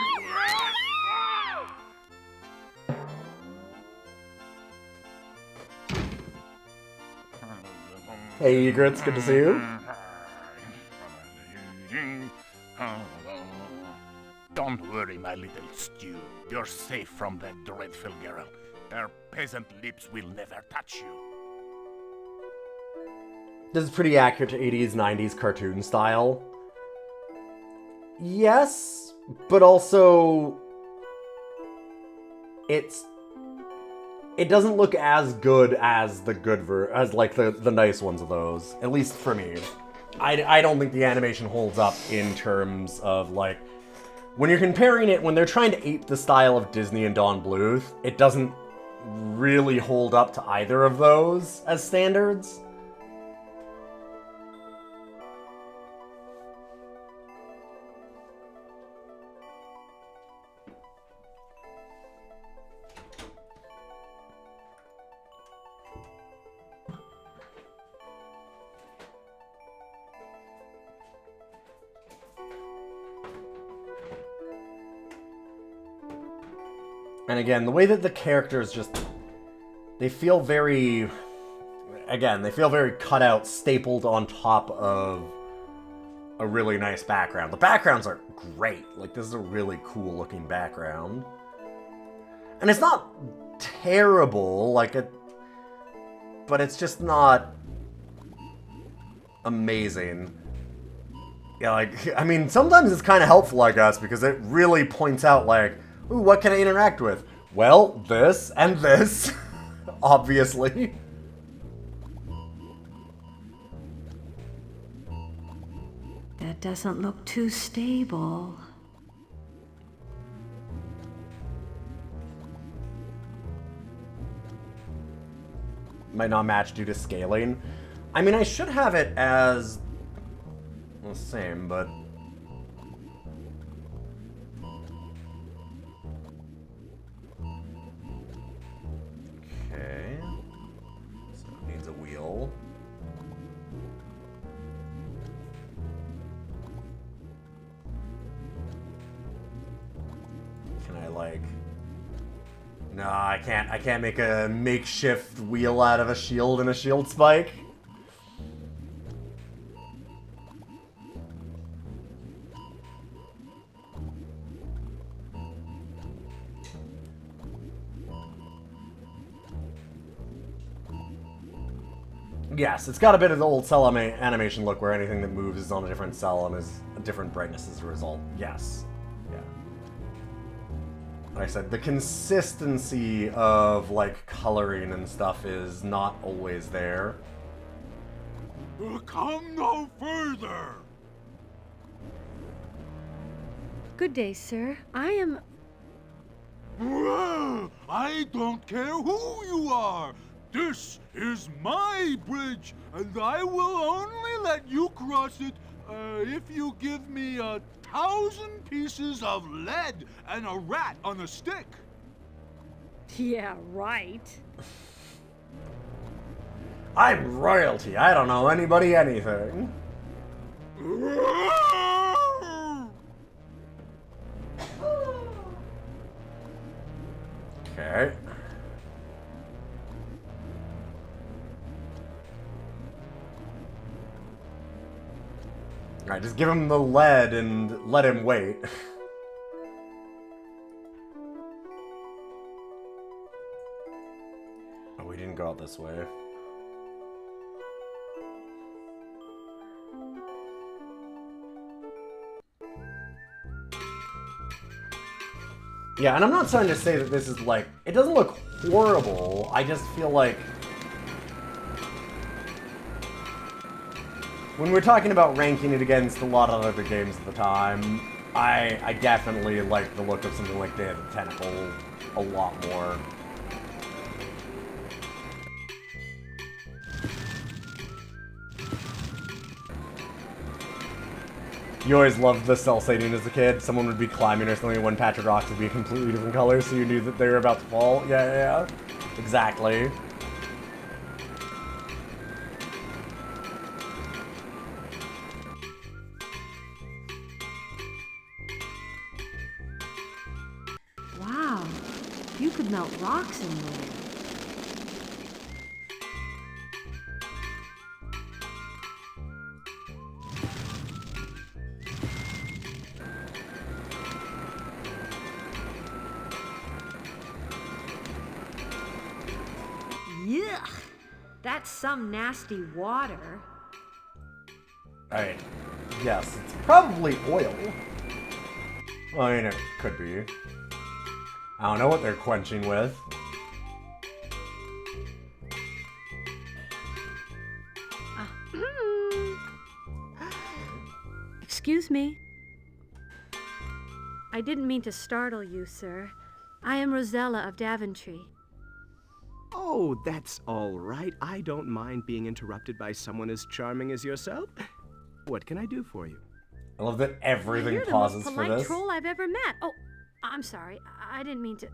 Hey, Egrets, good to see you. Don't worry, my little stew. You're safe from that dreadful girl. Her peasant lips will never touch you. This is pretty accurate to 80s, 90s cartoon style. Yes, but also it doesn't look as good as the as like the nice ones of those. At least for me. I don't think the animation holds up in terms of like when you're comparing it when they're trying to ape the style of Disney and Don Bluth, it doesn't really hold up to either of those as standards. And again, the way that the characters just, they feel very cut out, stapled on top of a really nice background. The backgrounds are great. Like, this is a really cool looking background. And it's not terrible, but it's just not amazing. Yeah, I mean, sometimes it's kind of helpful, I guess, because it really points out, like, ooh, what can I interact with? Well, this and this, obviously. That doesn't look too stable. Might not match due to scaling. I mean, I should have it as the same, but okay. So it needs a wheel. Can I like? No, I can't. I can't make a makeshift wheel out of a shield and a shield spike. Yes, it's got a bit of the old cell animation look where anything that moves is on a different cell and is a different brightness as a result. Yes. Yeah. Like I said, the consistency of, like, coloring and stuff is not always there. Come no further! Good day, sir. I am... I don't care who you are! This is my bridge, and I will only let you cross it if you give me 1,000 pieces of lead and a rat on a stick. Yeah, right. I'm royalty. I don't know anybody anything. Okay. Alright, just give him the lead and let him wait. Oh, we didn't go out this way. Yeah, and I'm not trying to say that this is like... It doesn't look horrible, I just feel like... When we're talking about ranking it against a lot of other games at the time, I definitely like the look of something like Day of the Tentacle a lot more. You always loved the cell shading as a kid. Someone would be climbing or something, and one patch of rocks would be a completely different color, so you knew that they were about to fall. Yeah. Exactly. Wow, you could melt rocks in there. That's some nasty water. Yes, it's probably oil. I mean, it could be. I don't know what they're quenching with. Excuse me. I didn't mean to startle you, sir. I am Rosella of Daventry. Oh, that's all right. I don't mind being interrupted by someone as charming as yourself. What can I do for you? I love that everything You're pauses the most for polite this. troll I've ever met. Oh, I'm sorry. I didn't mean to.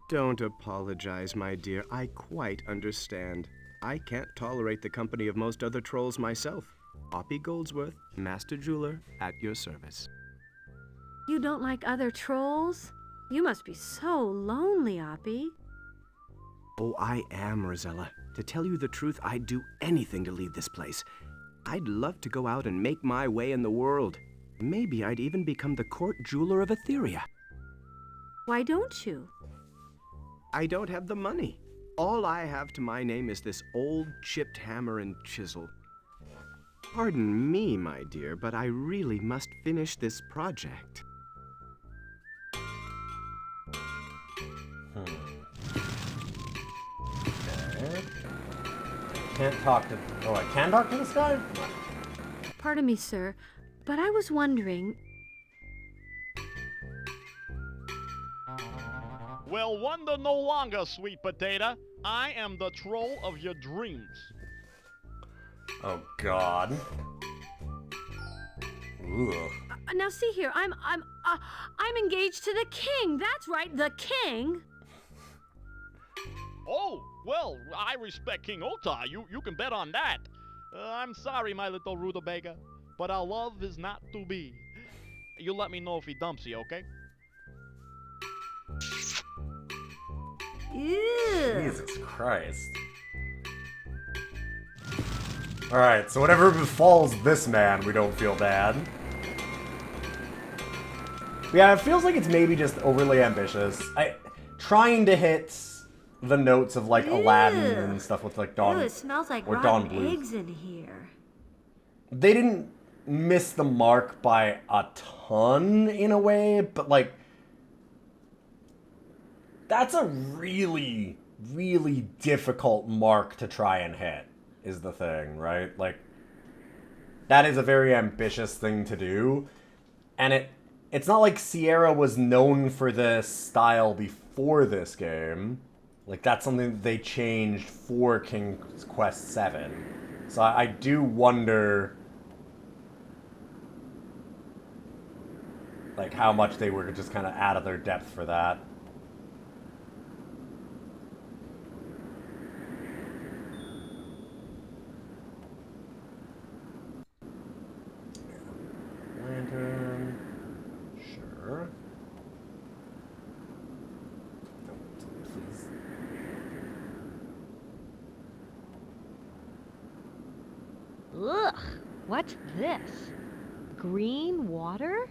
Don't apologize, my dear. I quite understand. I can't tolerate the company of most other trolls myself. Oppie Goldsworth, Master Jeweler, at your service. You don't like other trolls? You must be so lonely, Oppie. Oh, I am, Rosella. To tell you the truth, I'd do anything to leave this place. I'd love to go out and make my way in the world. Maybe I'd even become the court jeweler of Etheria. Why don't you? I don't have the money. All I have to my name is this old chipped hammer and chisel. Pardon me, my dear, but I really must finish this project. Okay. Can't talk to... Oh, I can talk to this guy? Pardon me, sir, but I was wondering... Well, wonder no longer, sweet potato. I am the troll of your dreams. Oh, God. Ugh. Now see here, I'm engaged to the king. That's right, the king. Oh, well, I respect King Otar. You can bet on that. I'm sorry, my little rutabaga, but our love is not to be. You let me know if he dumps you, okay? Ew. Jesus Christ. Alright, so whatever befalls this man, we don't feel bad. Yeah, it feels like it's maybe just overly ambitious. Trying to hit the notes of like Aladdin and stuff with like Dawn. Ew, it smells like or rotten Dawn Blue. eggs in here. They didn't miss the mark by a ton in a way, but like that's a really, really difficult mark to try and hit, is the thing, right? Like, that is a very ambitious thing to do, and it's not like Sierra was known for this style before this game. Like, that's something that they changed for King's Quest VII. So I do wonder, like, how much they were just kind of out of their depth for that. Lantern. Sure. No, please. Ugh, what's this? Green water?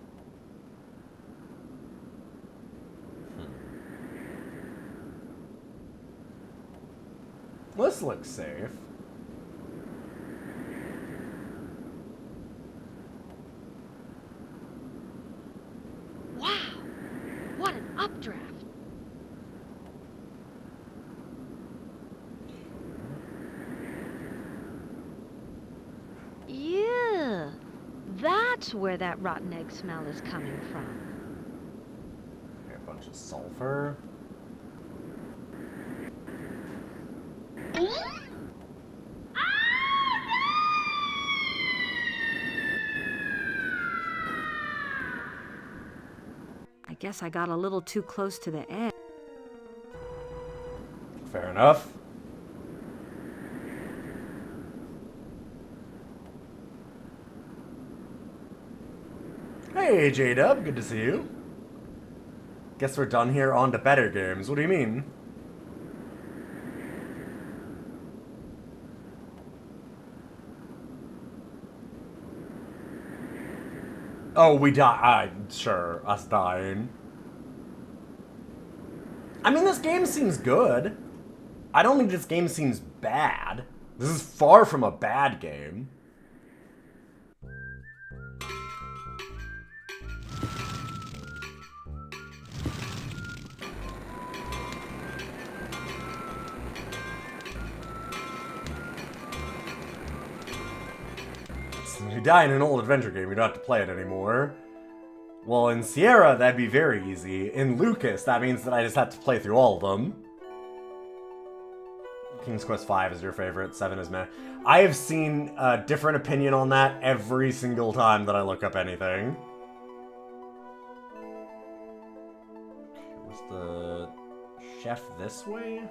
This looks safe. Wow, what an updraft. Yeah, that's where that rotten egg smell is coming from. Okay, a bunch of sulfur. I guess I got a little too close to the edge. Fair enough. Hey, J-Dub, good to see you. Guess we're done here, on to better games. What do you mean? Oh, we died. Sure, us dying. I mean, this game seems good. I don't think this game seems bad. This is far from a bad game. If you die in an old adventure game, you don't have to play it anymore. Well, in Sierra, that'd be very easy. In Lucas, that means that I just have to play through all of them. King's Quest V is your favorite, 7 is meh. I have seen a different opinion on that every single time that I look up anything. Was the chef this way?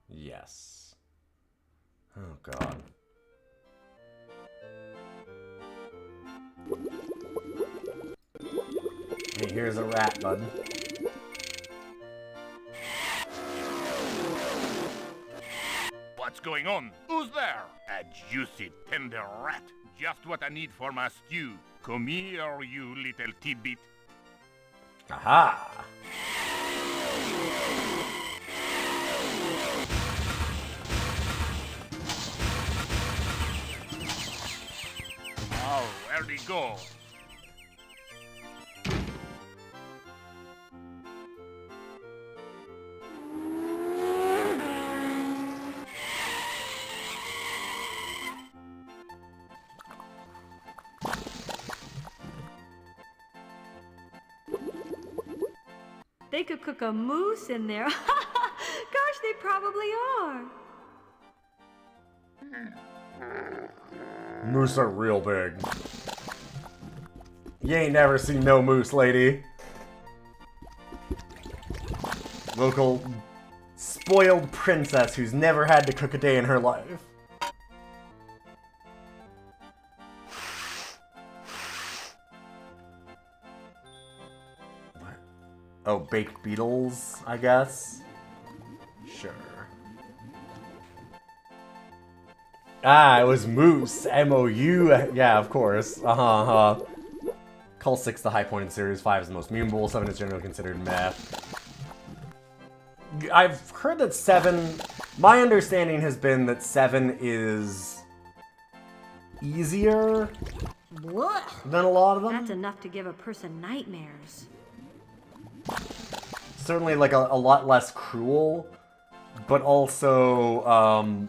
Yes. Oh, God. Hey, here's a rat, bud. What's going on? Who's there? A juicy, tender rat. Just what I need for my stew. Come here, you little tidbit. Aha! Oh, where'd he go? They could cook a moose in there. Gosh, they probably are. Moose are real big. You ain't never seen no moose, lady. Local spoiled princess who's never had to cook a day in her life. Oh, baked beetles, I guess? Sure. Ah, it was moose. M-O-U. Yeah, of course. Call 6 the high point of the series. 5 is the most memeable. 7 is generally considered meh. I've heard that 7... My understanding has been that 7 is... easier than a lot of them. That's enough to give a person nightmares. Certainly, like, a lot less cruel, but also,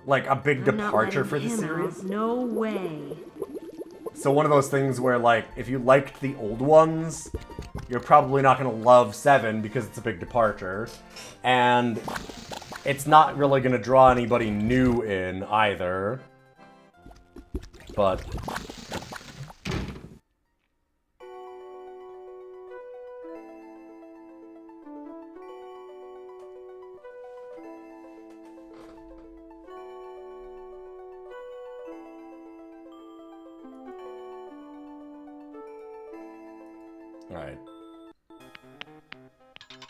like, a big departure for the series. No way. So one of those things where, like, if you liked the old ones, you're probably not going to love 7 because it's a big departure. And it's not really going to draw anybody new in, either. But... Alright.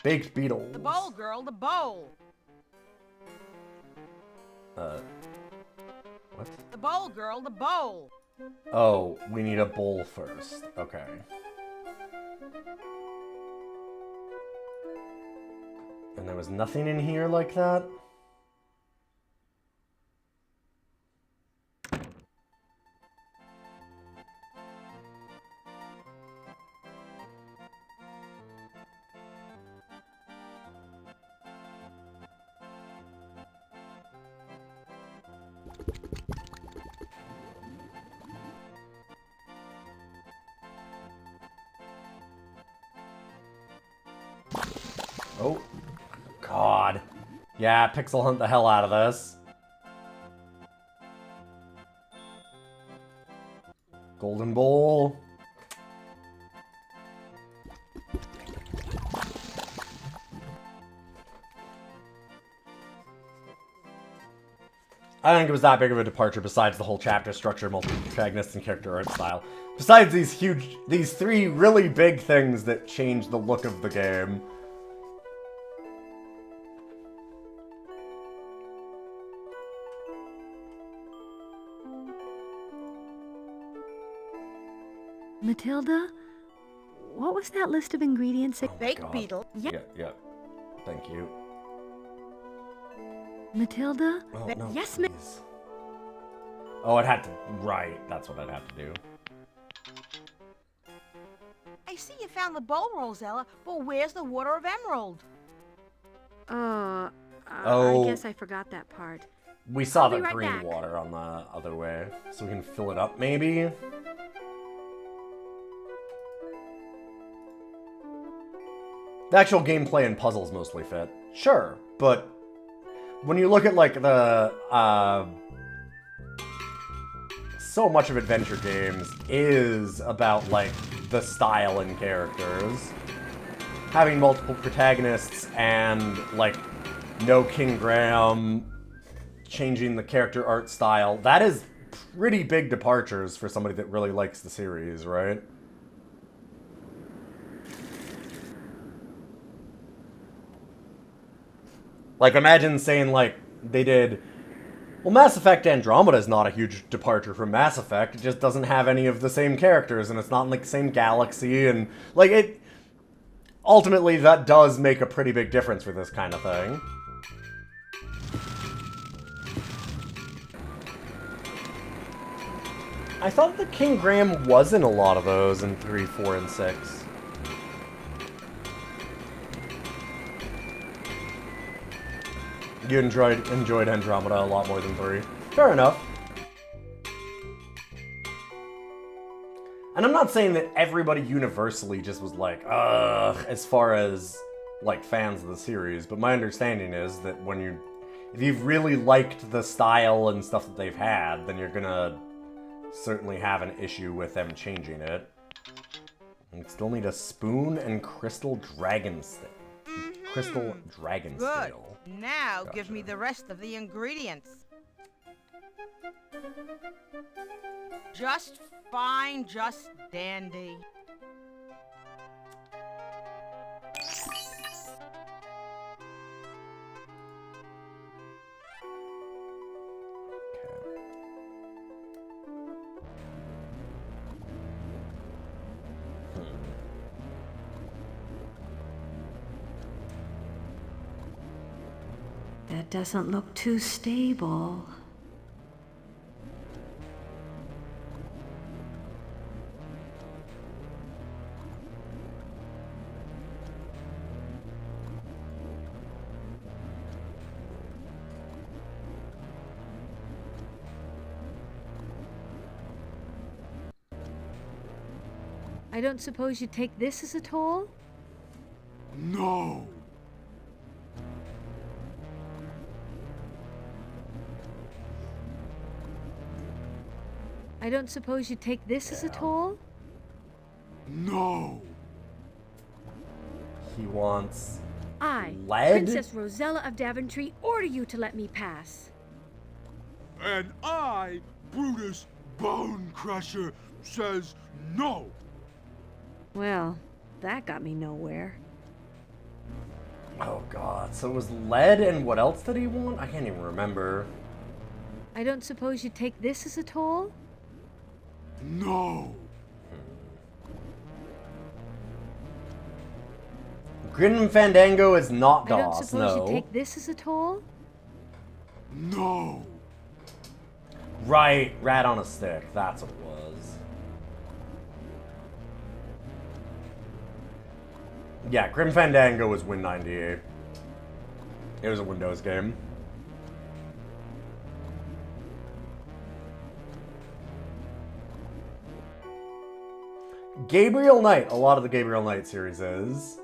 Baked beetles. The bowl, girl, the bowl. What? The bowl, girl, the bowl. Oh, we need a bowl first. Okay. And there was nothing in here like that? Oh, God. Yeah, pixel hunt the hell out of this. Golden bowl. I don't think it was that big of a departure besides the whole chapter structure, multiple protagonists, and character art style. Besides these three really big things that changed the look of the game. Matilda, what was that list of ingredients? Baked beetle. Yeah. Thank you. Matilda? Oh, no, Yes, ma'am. please. Oh, I'd have to... Right, that's what I'd have to do. I see you found the bowl, Rosella, but where's the water of emerald? I Oh. guess I forgot that part. We saw I'll the be right green back. water on the other way, so we can fill it up, maybe? The actual gameplay and puzzles mostly fit. Sure, but when you look at, like, the, so much of adventure games is about, like, the style and characters. Having multiple protagonists and, like, no King Graham, changing the character art style, that is pretty big departures for somebody that really likes the series, right? Like, imagine saying, like, they did... Well, Mass Effect Andromeda is not a huge departure from Mass Effect. It just doesn't have any of the same characters, and it's not in, like, the same galaxy, and... Like, it... Ultimately, that does make a pretty big difference for this kind of thing. I thought that King Graham was in a lot of those in 3, 4, and 6. You enjoyed Andromeda a lot more than 3. Fair enough. And I'm not saying that everybody universally just was like, ugh, as far as, like, fans of the series, but my understanding is that when if you've really liked the style and stuff that they've had, then you're gonna certainly have an issue with them changing it. And still need a spoon and crystal dragon stick. Crystal dragon Good. steel. Now give me the rest of the ingredients. Just fine, just dandy. That doesn't look too stable. I don't suppose you'd take this as a toll? No. I don't suppose you'd take this as a toll? No. He wants... I, lead? Princess Rosella of Daventry, order you to let me pass. And I, Brutus Bone Crusher, says no. Well, that got me nowhere. Oh god, so it was lead and what else did he want? I can't even remember. I don't suppose you'd take this as a toll? No. Grin and Fandango is not I don't DOS, suppose no. you'd take this as a toll? No. Right, rat on a stick, that's what it was. Yeah, Grim Fandango was Win98. It was a Windows game. Gabriel Knight, a lot of the Gabriel Knight series is.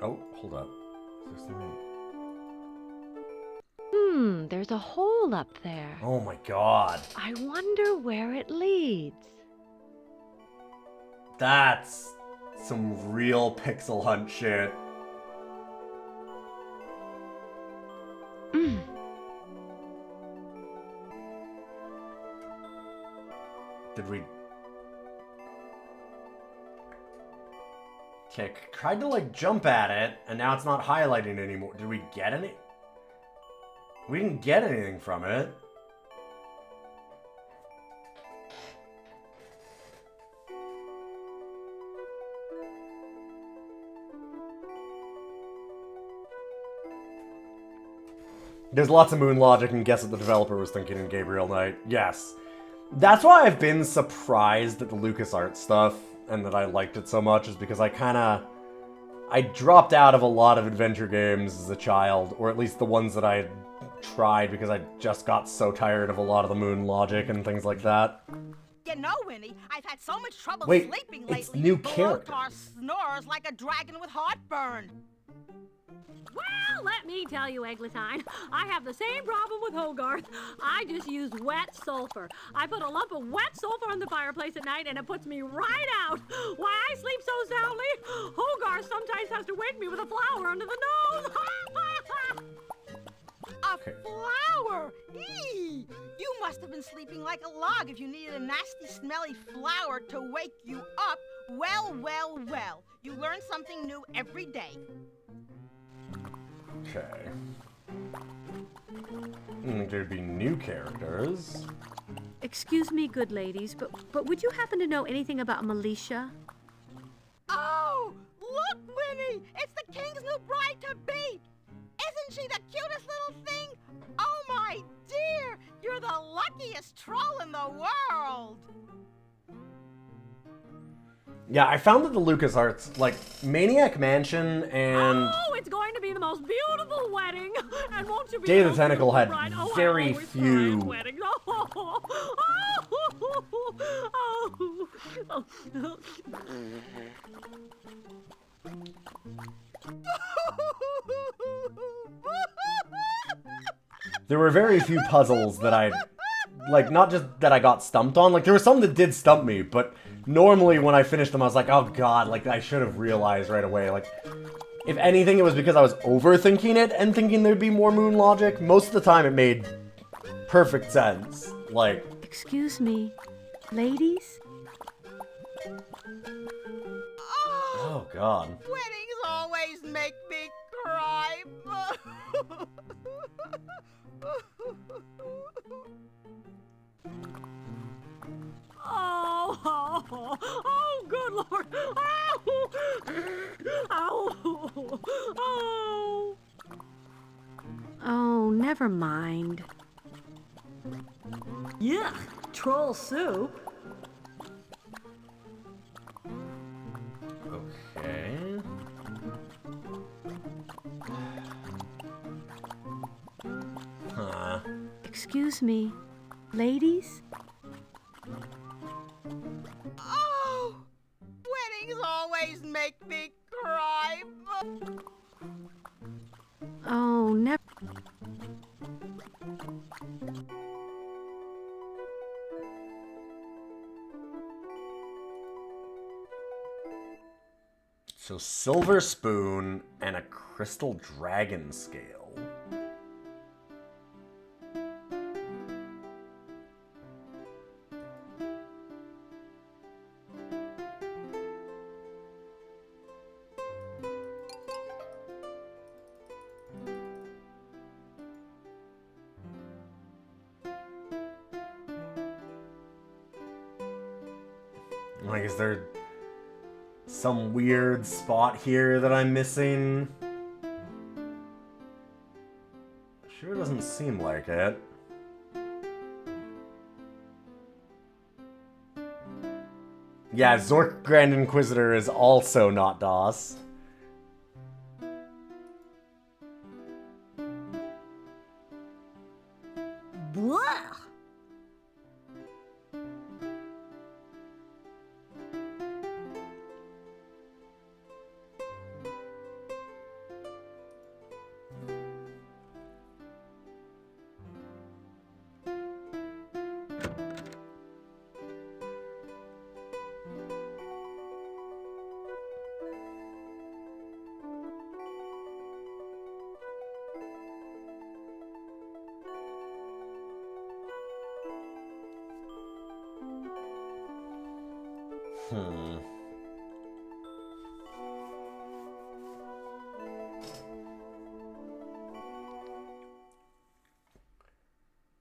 Oh, hold up. Is there something? There's a hole up there. Oh my god. I wonder where it leads. That's some real pixel hunt shit. Did we... Okay, tried to like jump at it, and now it's not highlighting anymore. Did we get any? We didn't get anything from it. There's lots of moon logic, and guess what the developer was thinking in Gabriel Knight. Yes. That's why I've been surprised at the LucasArts stuff, and that I liked it so much, is because I dropped out of a lot of adventure games as a child, or at least the ones that I tried, because I just got so tired of a lot of the moon logic and things like that. You know, Winnie, I've had so much trouble Wait, sleeping lately. it's new character. Lothar snores like a dragon with heartburn. Well, let me tell you, Eglantine, I have the same problem with Hogarth. I just use wet sulfur. I put a lump of wet sulfur on the fireplace at night, and it puts me right out. Why I sleep so soundly? Hogarth sometimes has to wake me with a flower under the nose. A flower? Eee! You must have been sleeping like a log if you needed a nasty, smelly flower to wake you up. Well, well, well. You learn something new every day. Okay. There'd be new characters. Excuse me, good ladies, but would you happen to know anything about Militia? Oh! Look, Winnie! It's the king's new bride-to-be! Isn't she the cutest little thing? Oh, my dear! You're the luckiest troll in the world! Yeah, I found that the LucasArts, like, Maniac Mansion and... Oh, it's going to be the most beautiful wedding! And won't you be Day of the the Tentacle had bride? Oh, very I always few... plan weddings. There were very few puzzles that I... Like, not just that I got stumped on. Like, there were some that did stump me, but normally when I finished them, I was like, oh god, like, I should have realized right away. Like, if anything, it was because I was overthinking it and thinking there'd be more moon logic. Most of the time, it made perfect sense. Like... Excuse me, ladies? Oh, god. Weddings always make me cry. Oh, good Lord. Oh, never mind. Yuck, troll soup. Okay. Huh. Excuse me, ladies? Oh! Weddings always make me cry. Oh, never... So, silver spoon and a crystal dragon scale. Like, is there some weird spot here that I'm missing? Sure doesn't seem like it. Yeah, Zork Grand Inquisitor is also not DOS. Blah!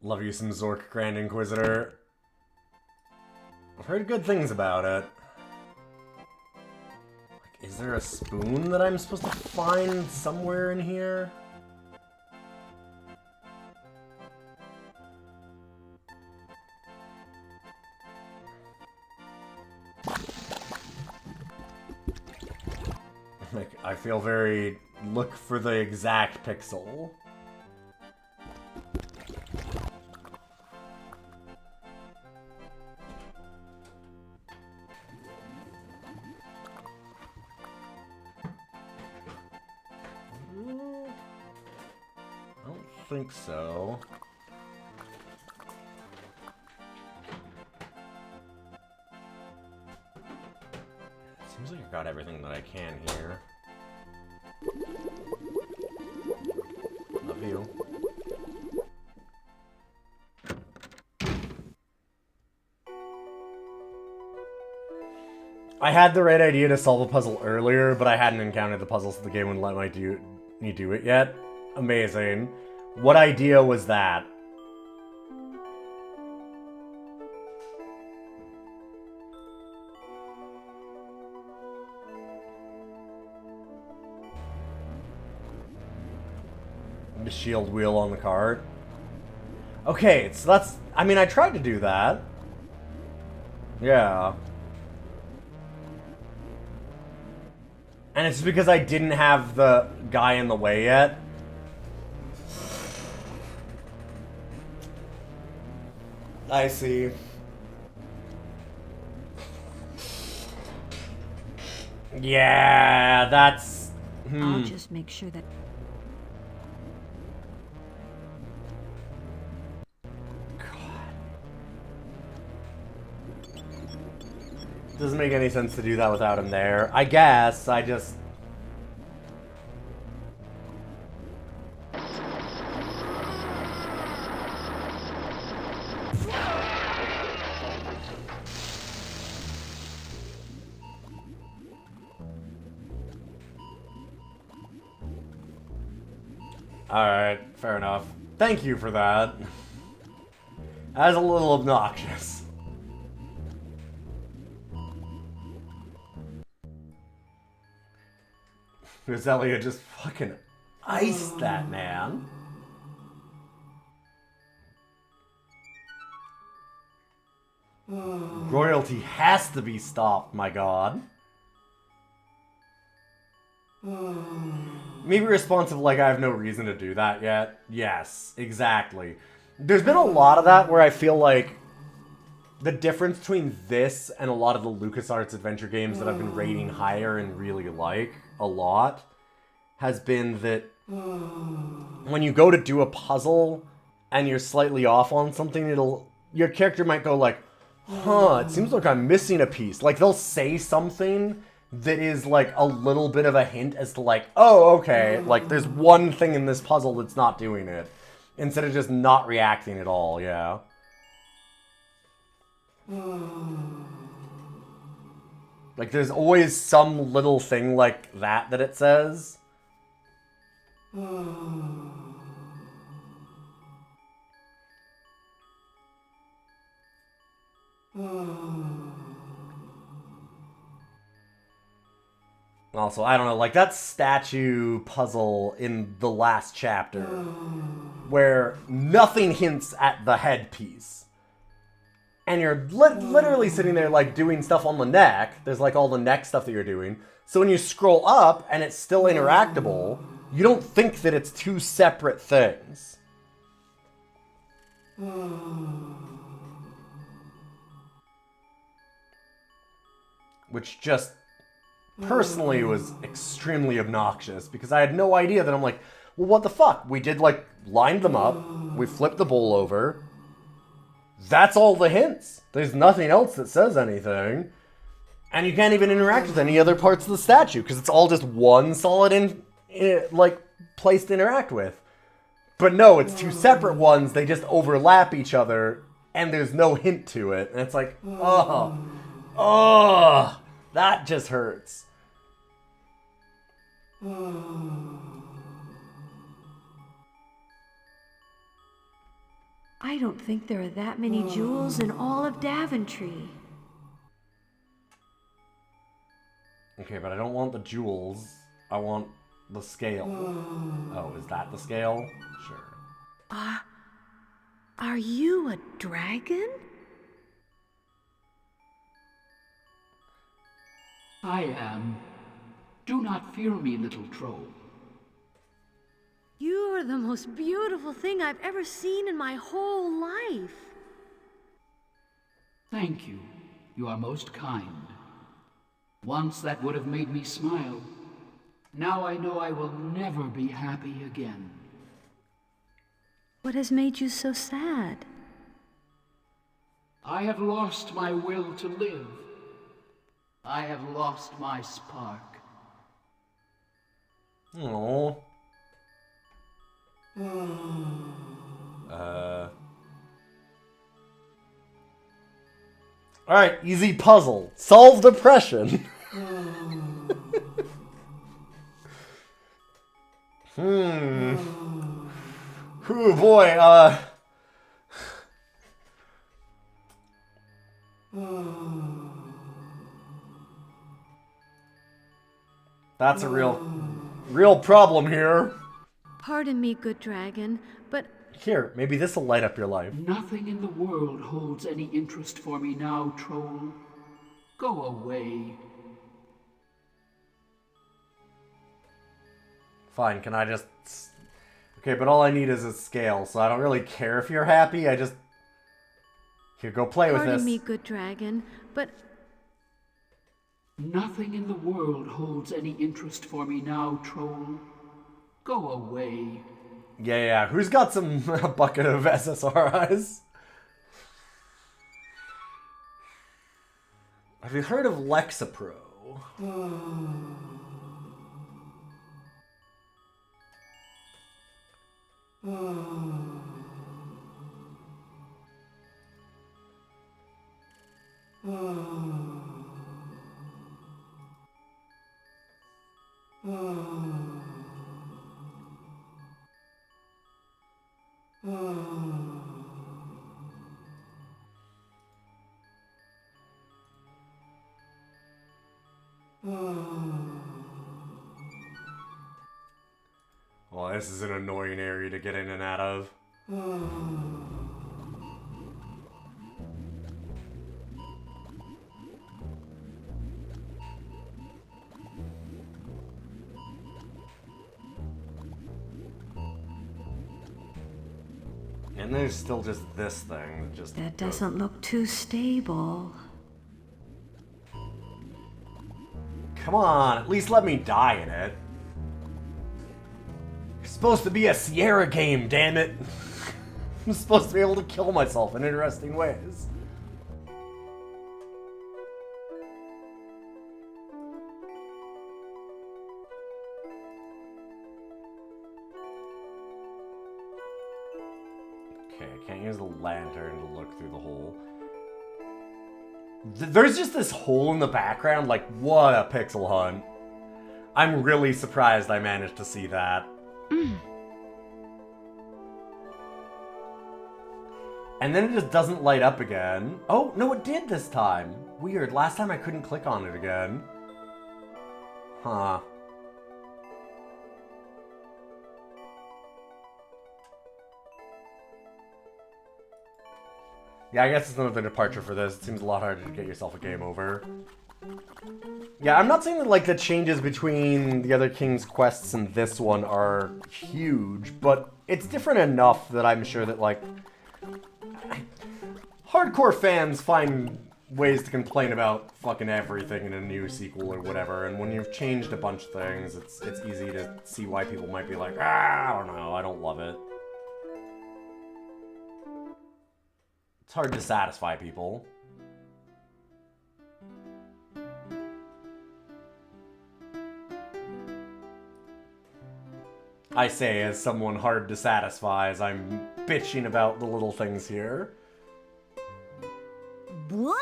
Love you some Zork Grand Inquisitor. I've heard good things about it. Like, is there a spoon that I'm supposed to find somewhere in here? Like, I feel very... Look for the exact pixel. I don't think so. Seems like I got everything that I can here. Love you. I had the right idea to solve a puzzle earlier, but I hadn't encountered the puzzles so the game wouldn't let me do it yet. Amazing. What idea was that? The shield wheel on the cart. Okay, so that's... I mean, I tried to do that. Yeah. And it's because I didn't have the guy in the way yet. I see. Yeah, that's... I'll just make sure that... Doesn't make any sense to do that without him there. I guess, I just... Alright, fair enough. Thank you for that. That was a little obnoxious. Roselia just fucking iced that man. Royalty has to be stopped, my god. Maybe responsive like I have no reason to do that yet. Yes, exactly. There's been a lot of that where I feel like the difference between this and a lot of the LucasArts adventure games that I've been rating higher and really like a lot has been that when you go to do a puzzle and you're slightly off on something, your character might go like, huh, it seems like I'm missing a piece. Like, they'll say something that is like a little bit of a hint as to like, oh, okay, like there's one thing in this puzzle that's not doing it. Instead of just not reacting at all, yeah. Like, there's always some little thing like that it says. Also, I don't know, like that statue puzzle in the last chapter where nothing hints at the headpiece. And you're literally sitting there like doing stuff on the neck. There's like all the neck stuff that you're doing. So when you scroll up and it's still interactable, you don't think that it's two separate things. Which just personally was extremely obnoxious because I had no idea that I'm like, well, what the fuck? We did like line them up, we flipped the bowl over. That's all the hints. There's nothing else that says anything. And you can't even interact with any other parts of the statue because it's all just one solid like place to interact with. But no, it's two separate ones. They just overlap each other and there's no hint to it. And it's like, oh, that just hurts. I don't think there are that many jewels in all of Daventry. Okay, but I don't want the jewels. I want the scale. Oh, is that the scale? Sure. Are you a dragon? I am. Do not fear me, little troll. You're the most beautiful thing I've ever seen in my whole life. Thank you. You are most kind. Once that would have made me smile. Now I know I will never be happy again. What has made you so sad? I have lost my will to live. I have lost my spark. Aww. Alright, easy puzzle. Solve depression. Ooh, boy, that's a real problem here. Pardon me, good dragon, but... Here, maybe this'll light up your life. Nothing in the world holds any interest for me now, troll. Go away. Fine, can I just... Okay, but all I need is a scale, so I don't really care if you're happy, I just... Here, go play with this. Pardon me, good dragon, but... Nothing in the world holds any interest for me now, troll. Go away. Yeah, who's got some bucket of SSRIs? Have you heard of Lexapro? Well, this is an annoying area to get in and out of. And there's still just this thing that just... That doesn't look too stable. Come on, at least let me die in it. It's supposed to be a Sierra game, damn it. I'm supposed to be able to kill myself in interesting ways. Okay, I can't use the lantern to look through the hole. There's just this hole in the background, like, what a pixel hunt. I'm really surprised I managed to see that. And then it just doesn't light up again. Oh, no, it did this time. Weird, last time I couldn't click on it again. Huh. Yeah, I guess it's another departure for this. It seems a lot harder to get yourself a game over. Yeah, I'm not saying that, like, the changes between the other King's quests and this one are huge, but it's different enough that I'm sure that, like, hardcore fans find ways to complain about fucking everything in a new sequel or whatever, and when you've changed a bunch of things, it's easy to see why people might be like, I don't know, I don't love it. It's hard to satisfy people. I say as someone hard to satisfy as I'm bitching about the little things here. Blah!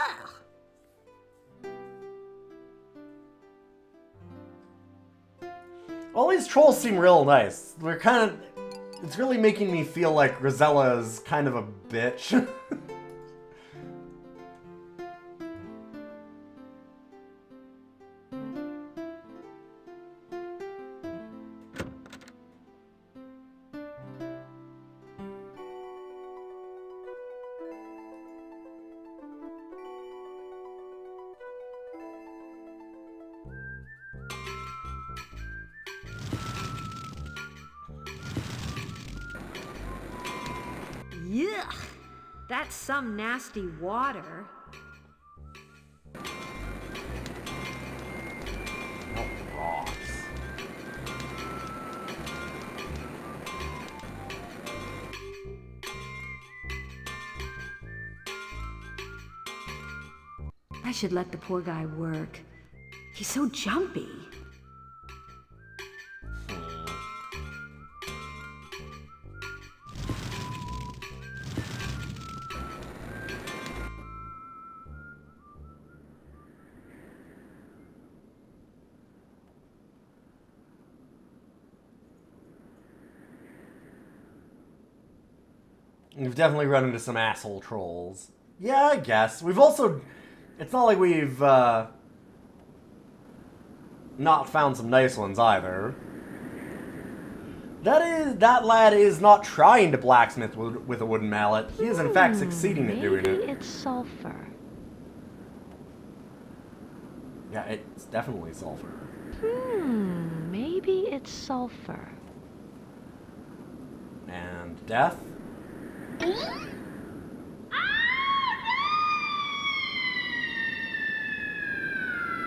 All these trolls seem real nice. They're kind of... It's really making me feel like Rosella is kind of a bitch. Yuck! That's some nasty water. Oh, rocks. I should let the poor guy work. He's so jumpy. We've definitely run into some asshole trolls. Yeah, I guess. We've also... It's not like we've, not found some nice ones either. That lad is not trying to blacksmith with a wooden mallet. He is in fact succeeding at doing it. Maybe it's sulfur. Yeah, it's definitely sulfur. Maybe it's sulfur. And death?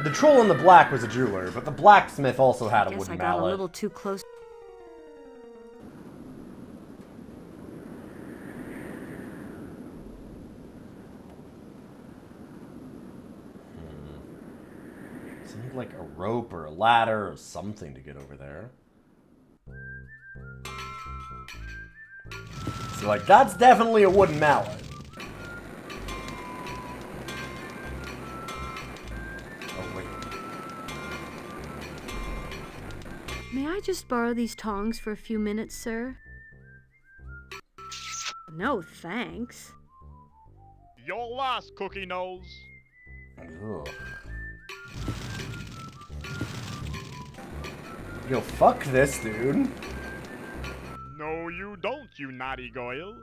The troll in the black was a jeweler, but the blacksmith also had a Guess wooden I got mallet. a little too close. Seemed like a rope or a ladder or something to get over there. So, like, that's definitely a wooden mallet. Oh, wait. May I just borrow these tongs for a few minutes, sir? No, thanks. You're lost, Cookie Nose. Ugh. Yo, fuck this, dude. No, you don't, you naughty goyle.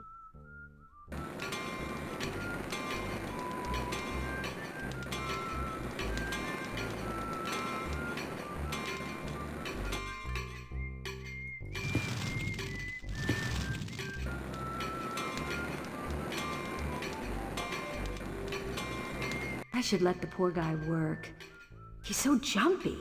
I should let the poor guy work. He's so jumpy.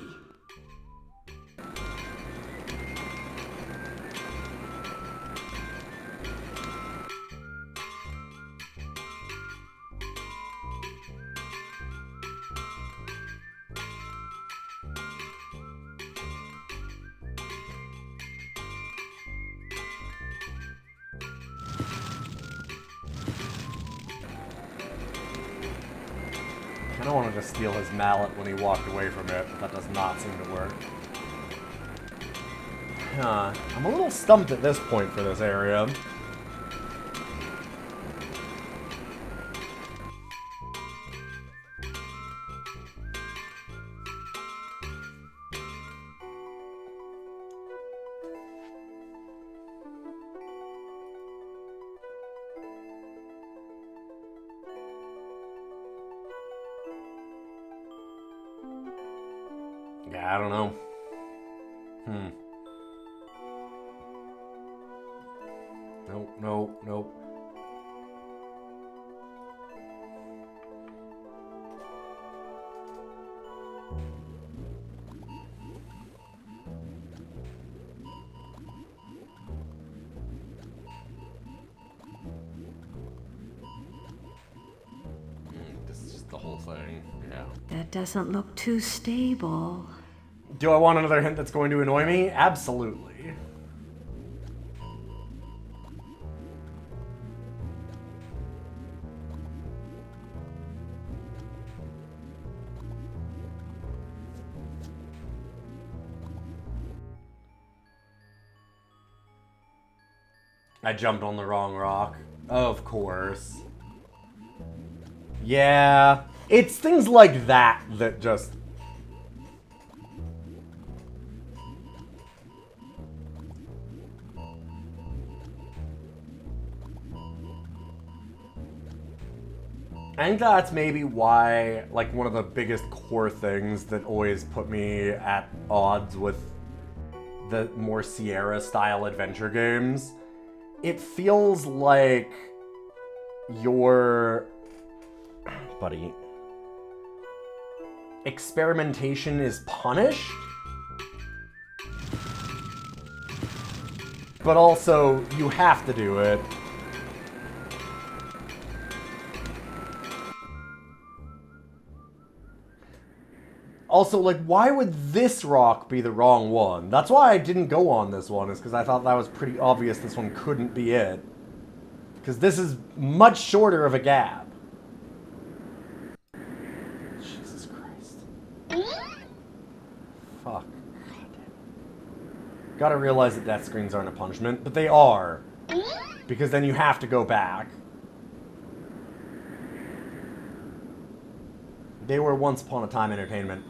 I don't want to just steal his mallet when he walked away from it, but that does not seem to work. Huh. I'm a little stumped at this point for this area. Yeah, I don't know. Nope. This is just the whole thing, yeah. That doesn't look too stable. Do I want another hint that's going to annoy me? Absolutely. I jumped on the wrong rock. Of course. Yeah. It's things like that that just... I think that's maybe why, like, one of the biggest core things that always put me at odds with the more Sierra-style adventure games. It feels like your... Buddy. Experimentation is punished? But also, you have to do it. Also, like, why would this rock be the wrong one? That's why I didn't go on this one, is because I thought that was pretty obvious this one couldn't be it. Because this is much shorter of a gap. Jesus Christ. Fuck. Gotta realize that death screens aren't a punishment, but they are. Because then you have to go back. They were once upon a time entertainment.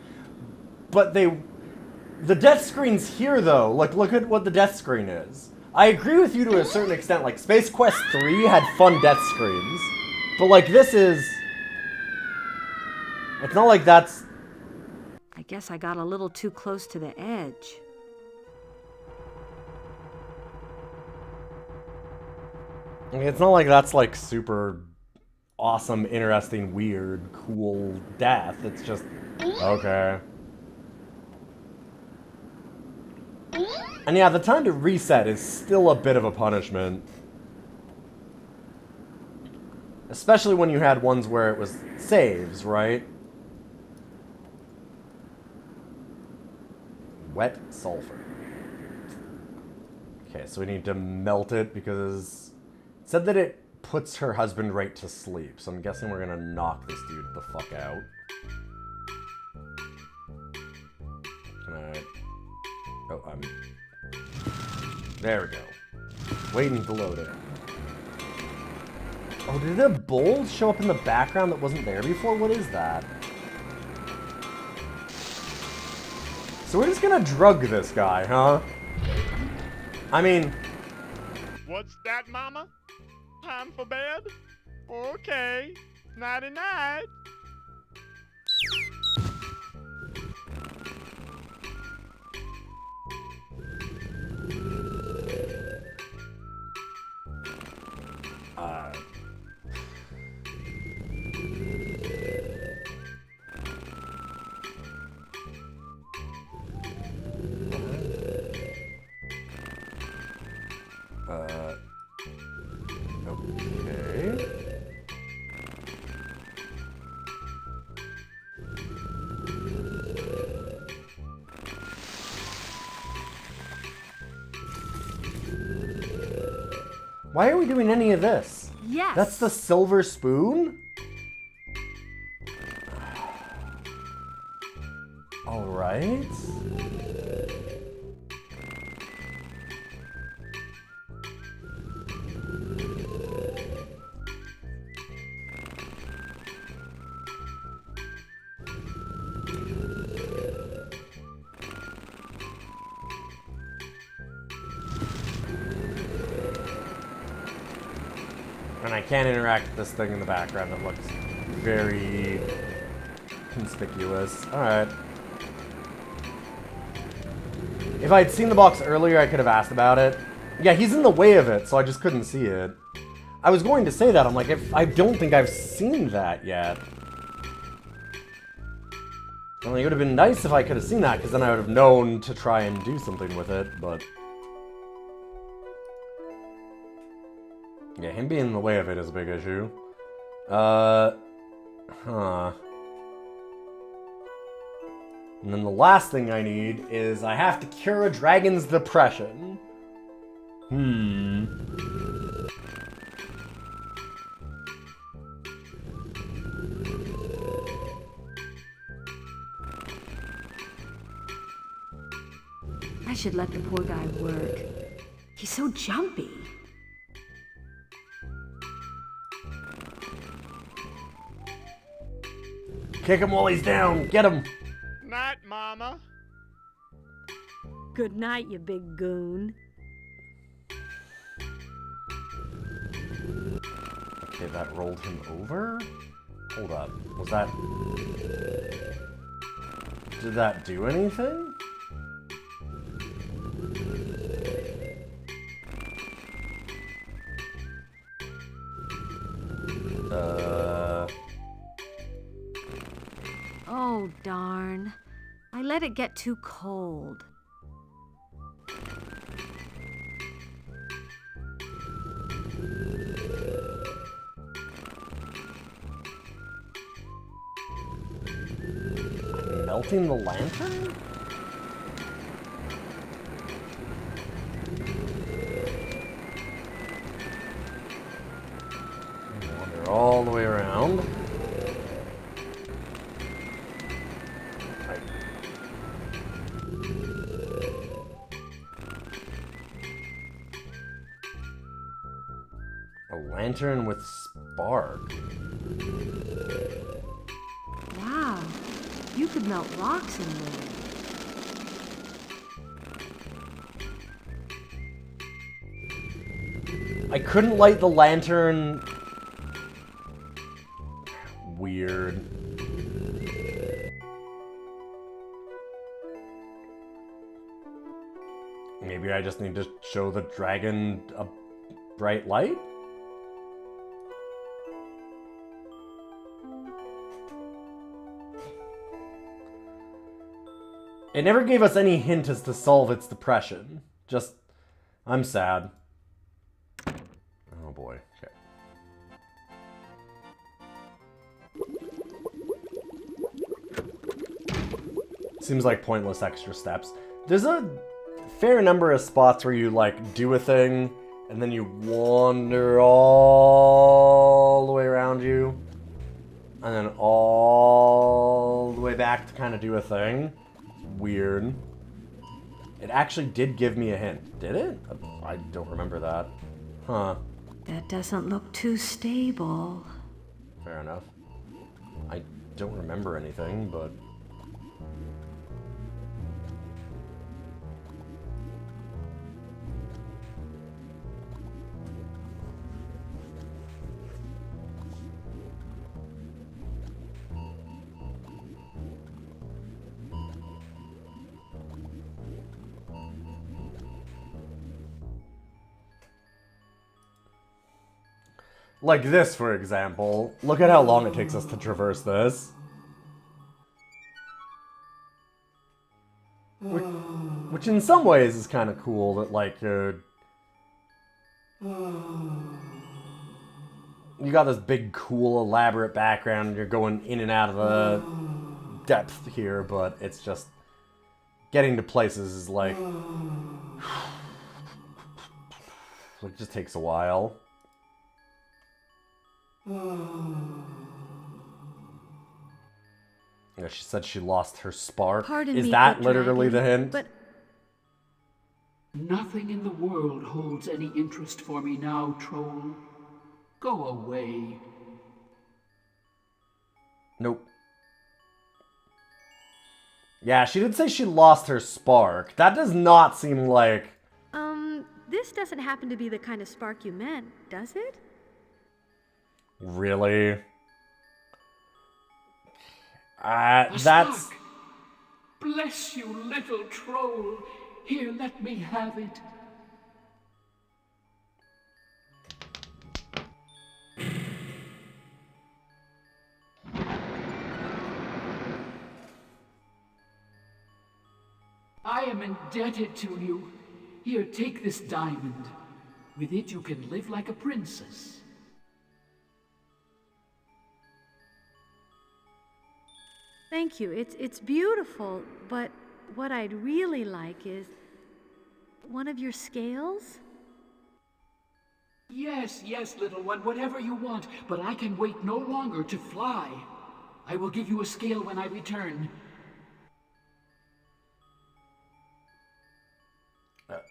But the death screens here, though, like, look at what the death screen is. I agree with you to a certain extent. Like, Space Quest 3 had fun death screens. But, like, this is... It's not like that's... I guess I got a little too close to the edge. I mean, it's not like that's, like, super awesome, interesting, weird, cool death. It's just... Okay. And yeah, the time to reset is still a bit of a punishment. Especially when you had ones where it was saves, right? Wet sulfur. Okay, so we need to melt it because it said that it puts her husband right to sleep. So I'm guessing we're gonna knock this dude the fuck out. Can I... Oh, there we go. Waiting to load it. Oh, did a bowl show up in the background that wasn't there before? What is that? So we're just gonna drug this guy, huh? I mean... What's that, Mama? Time for bed? Okay. Nighty-night. Okay. Why are we doing any of this? Yes. That's the silver spoon? All right. And I can't interact with this thing in the background that looks very conspicuous. Alright. If I'd seen the box earlier, I could have asked about it. Yeah, he's in the way of it, so I just couldn't see it. I was going to say that. I'm like, I don't think I've seen that yet. Well, it would have been nice if I could have seen that, because then I would have known to try and do something with it, but... Yeah, him being in the way of it is a big issue. Huh. And then the last thing I need is I have to cure a dragon's depression. I should let the poor guy work. He's so jumpy. Kick him while he's down. Get him. Night, Mama. Good night, you big goon. Okay, that rolled him over? Hold up. Was that... Did that do anything? let it get too cold. Melting the lantern? Wander all the way around. Right. A lantern with spark. Wow, you could melt rocks in there. I couldn't light the lantern. Weird. Maybe I just need to show the dragon a bright light? It never gave us any hint as to solve its depression. Just, I'm sad. Oh boy, okay. Seems like pointless extra steps. There's a fair number of spots where you like do a thing and then you wander all the way around you and then all the way back to kind of do a thing. Weird. It actually did give me a hint. Did it? I don't remember that. Huh. That doesn't look too stable. Fair enough. I don't remember anything, but... Like this, for example. Look at how long it takes us to traverse this. Which in some ways is kind of cool that, like, you got this big, cool, elaborate background and you're going in and out of the depth here, but it's just... Getting to places is like... It just takes a while. Yeah, she said she lost her spark. Pardon Is me, that good literally dragon, the hint? But Nothing in the world holds any interest for me now, troll. Go away. Nope. Yeah, she did say she lost her spark. That does not seem like... this doesn't happen to be the kind of spark you meant, does it? Really? A That's... spark. Bless you, little troll. Here, let me have it. I am indebted to you. Here, take this diamond. With it, you can live like a princess. Thank you. It's beautiful, but what I'd really like is one of your scales? Yes, yes, little one, whatever you want, but I can wait no longer to fly. I will give you a scale when I return.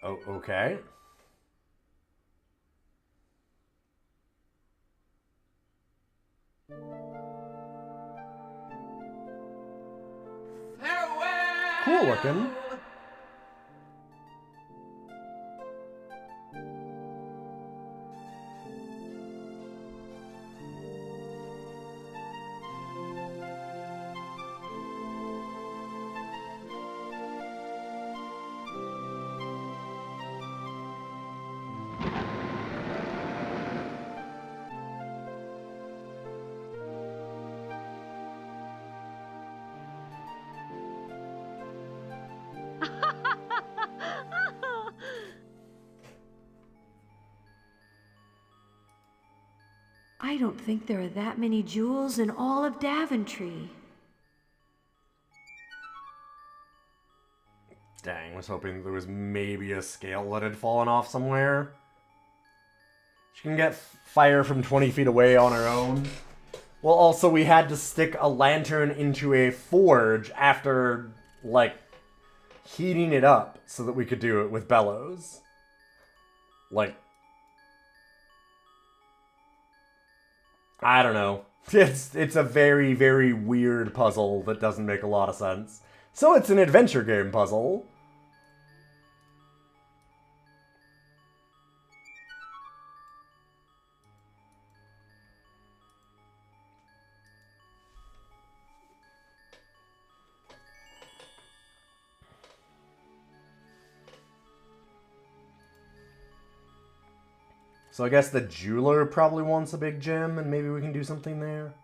Okay. Farewell! Cool looking. I don't think there are that many jewels in all of Daventry. Dang, I was hoping there was maybe a scale that had fallen off somewhere. She can get fire from 20 feet away on her own. Well, also, we had to stick a lantern into a forge after, like, heating it up so that we could do it with bellows. Like, I don't know. It's a very, very weird puzzle that doesn't make a lot of sense. So it's an adventure game puzzle. So I guess the jeweler probably wants a big gem, and maybe we can do something there.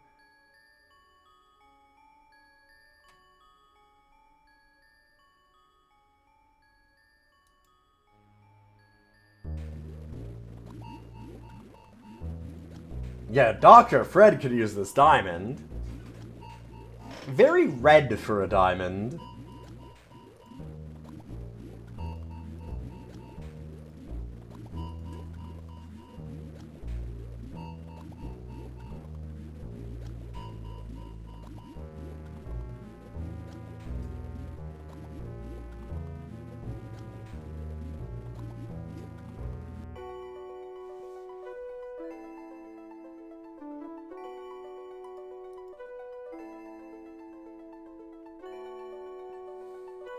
Yeah, Dr. Fred could use this diamond. Very red for a diamond.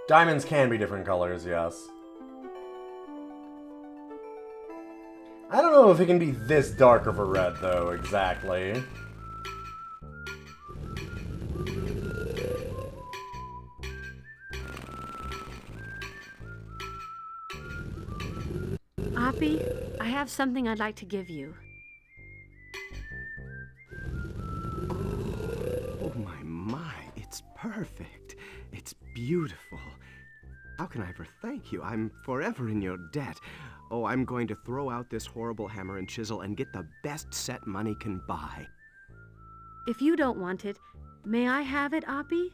Diamonds can be different colors, yes. I don't know if it can be this dark of a red, though, exactly. Oppie, I have something I'd like to give you. Oh my, it's perfect. It's beautiful. How can I ever thank you? I'm forever in your debt. Oh, I'm going to throw out this horrible hammer and chisel and get the best set money can buy. If you don't want it, may I have it, Oppie?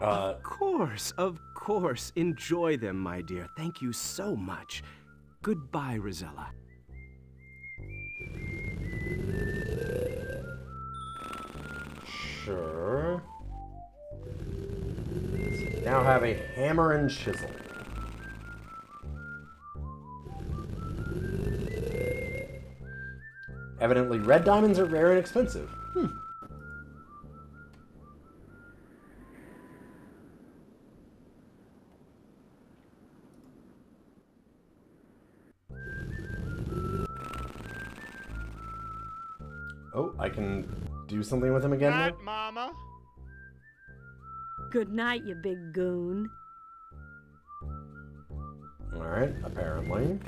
Of course. Enjoy them, my dear. Thank you so much. Goodbye, Rosella. Sure. So now have a hammer and chisel. Evidently, red diamonds are rare and expensive. Oh, I can do something with him again now? Night, Mama. Good night, you big goon. Alright, apparently.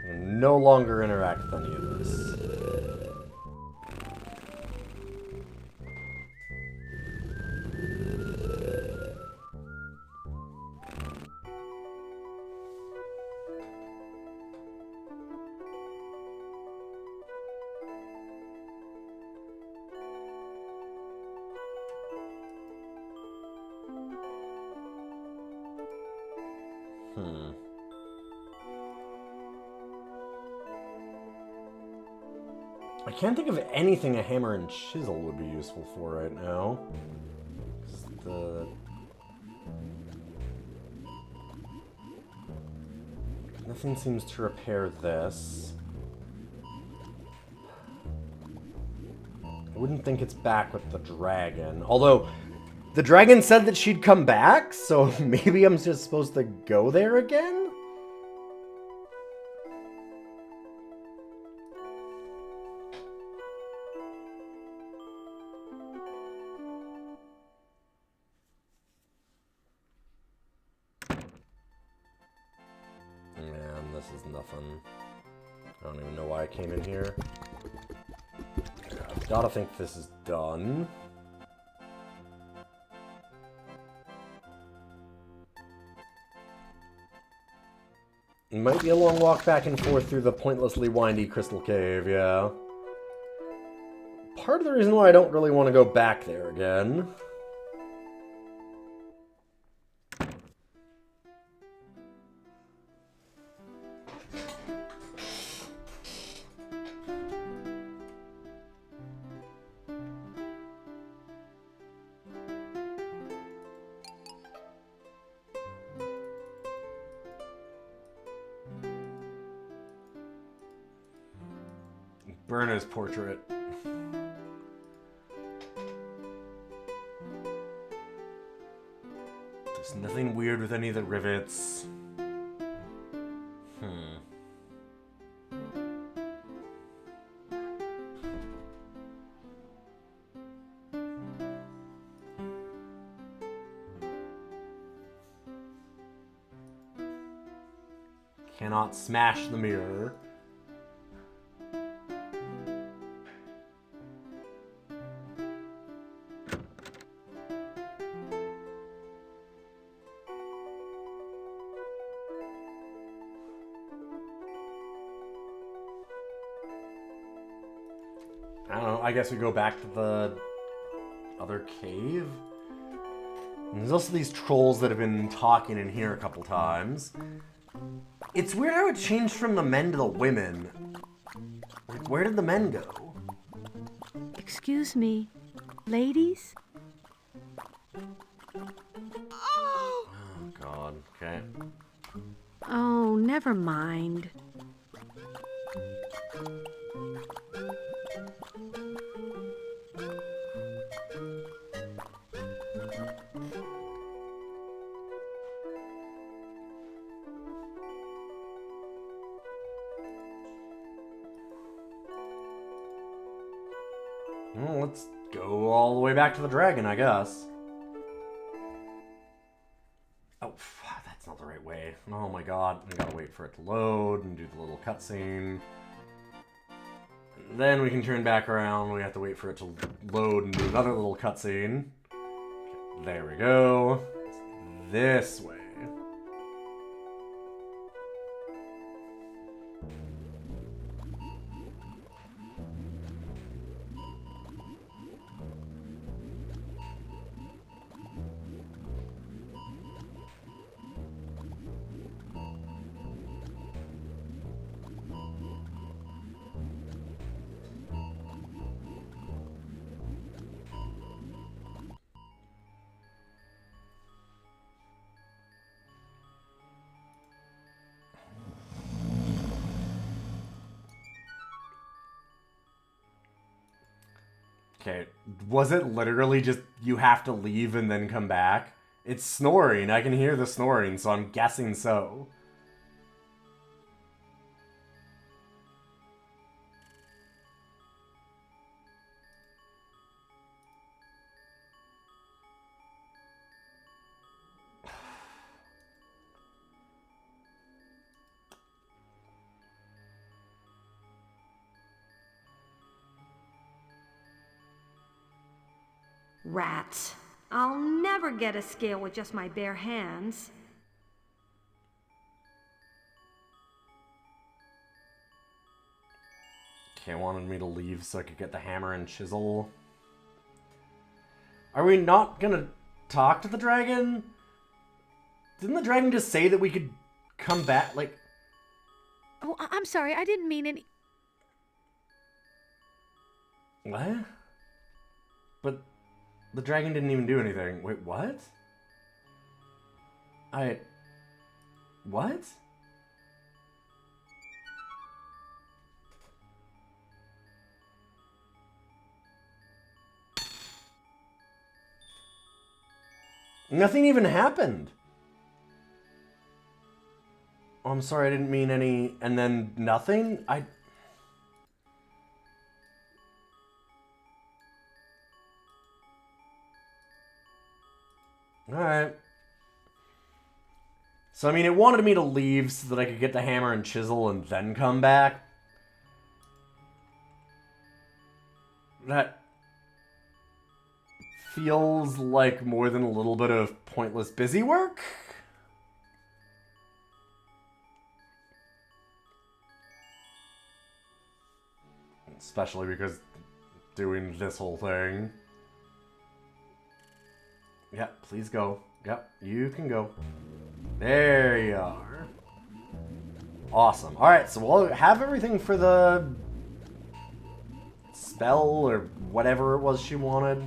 I can no longer interact with any of this. I can't think of anything a hammer and chisel would be useful for right now. Nothing seems to repair this. I wouldn't think it's back with the dragon. Although, the dragon said that she'd come back, so maybe I'm just supposed to go there again? Man, this is nothing. I don't even know why I came in here. I've gotta think this is done. It might be a long walk back and forth through the pointlessly windy crystal cave, yeah. Part of the reason why I don't really want to go back there again. Brenna's portrait. There's nothing weird with any of the rivets. Cannot smash the mirror. I don't know, I guess we go back to the other cave? And there's also these trolls that have been talking in here a couple times. It's weird how it changed from the men to the women. Like, where did the men go? Excuse me, ladies? Oh, God, okay. Oh, never mind. Well, let's go all the way back to the dragon, I guess. Oh, that's not the right way. Oh my god, I gotta wait for it to load and do the little cutscene. Then we can turn back around. We have to wait for it to load and do another little cutscene. There we go. This way. Okay, was it literally just you have to leave and then come back? It's snoring. I can hear the snoring, so I'm guessing so. Rats. I'll never get a scale with just my bare hands. Okay, wanted me to leave so I could get the hammer and chisel. Are we not gonna talk to the dragon? Didn't the dragon just say that we could come back, like... Oh, I'm sorry, I didn't mean any... What? But the dragon didn't even do anything. Wait, what? What? Nothing even happened. Oh, I'm sorry, I didn't mean any... And then nothing? Alright. So, I mean, it wanted me to leave so that I could get the hammer and chisel and then come back. That feels like more than a little bit of pointless busy work. Especially because doing this whole thing. Yeah, please go. Yep, you can go. There you are. Awesome. Alright, so we'll have everything for the spell or whatever it was she wanted.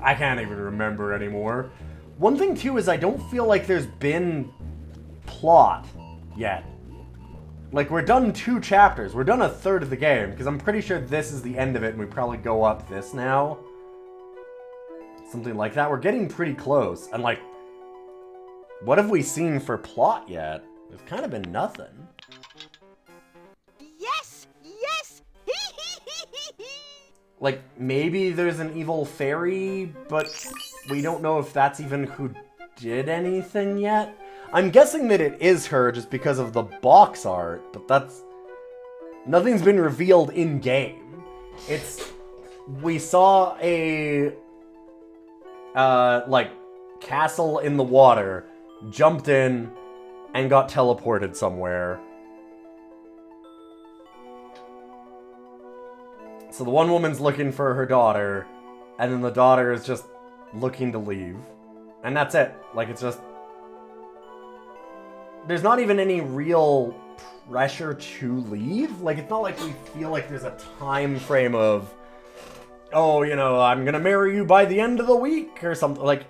I can't even remember anymore. One thing, too, is I don't feel like there's been plot yet. Like, we're done 2 chapters. We're done a third of the game, because I'm pretty sure this is the end of it, and we probably go up this now. Something like that. We're getting pretty close. And, like, what have we seen for plot yet? There's kind of been nothing. Yes! Yes! Like, maybe there's an evil fairy, but we don't know if that's even who did anything yet. I'm guessing that it is her just because of the box art, but that's... Nothing's been revealed in-game. It's... We saw a... like, castle in the water, jumped in, and got teleported somewhere. So the one woman's looking for her daughter, and then the daughter is just looking to leave. And that's it. Like, it's just... There's not even any real pressure to leave. Like, it's not like we feel like there's a time frame of, oh, you know, I'm gonna marry you by the end of the week, or something. Like,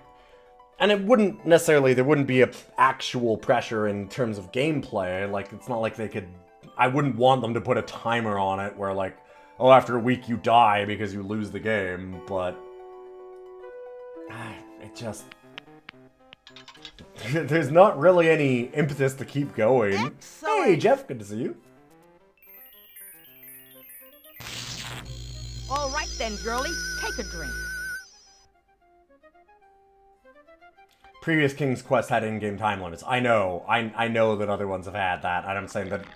and it wouldn't necessarily, there wouldn't be a actual pressure in terms of gameplay. Like, it's not like they could... I wouldn't want them to put a timer on it where, like, oh, after a week you die because you lose the game, but... It just... There's not really any impetus to keep going. Excellent. Hey, Jeff, good to see you. All right then, girlie, take a drink. Previous King's Quest had in-game time limits. I know. I know that other ones have had that, and I'm saying that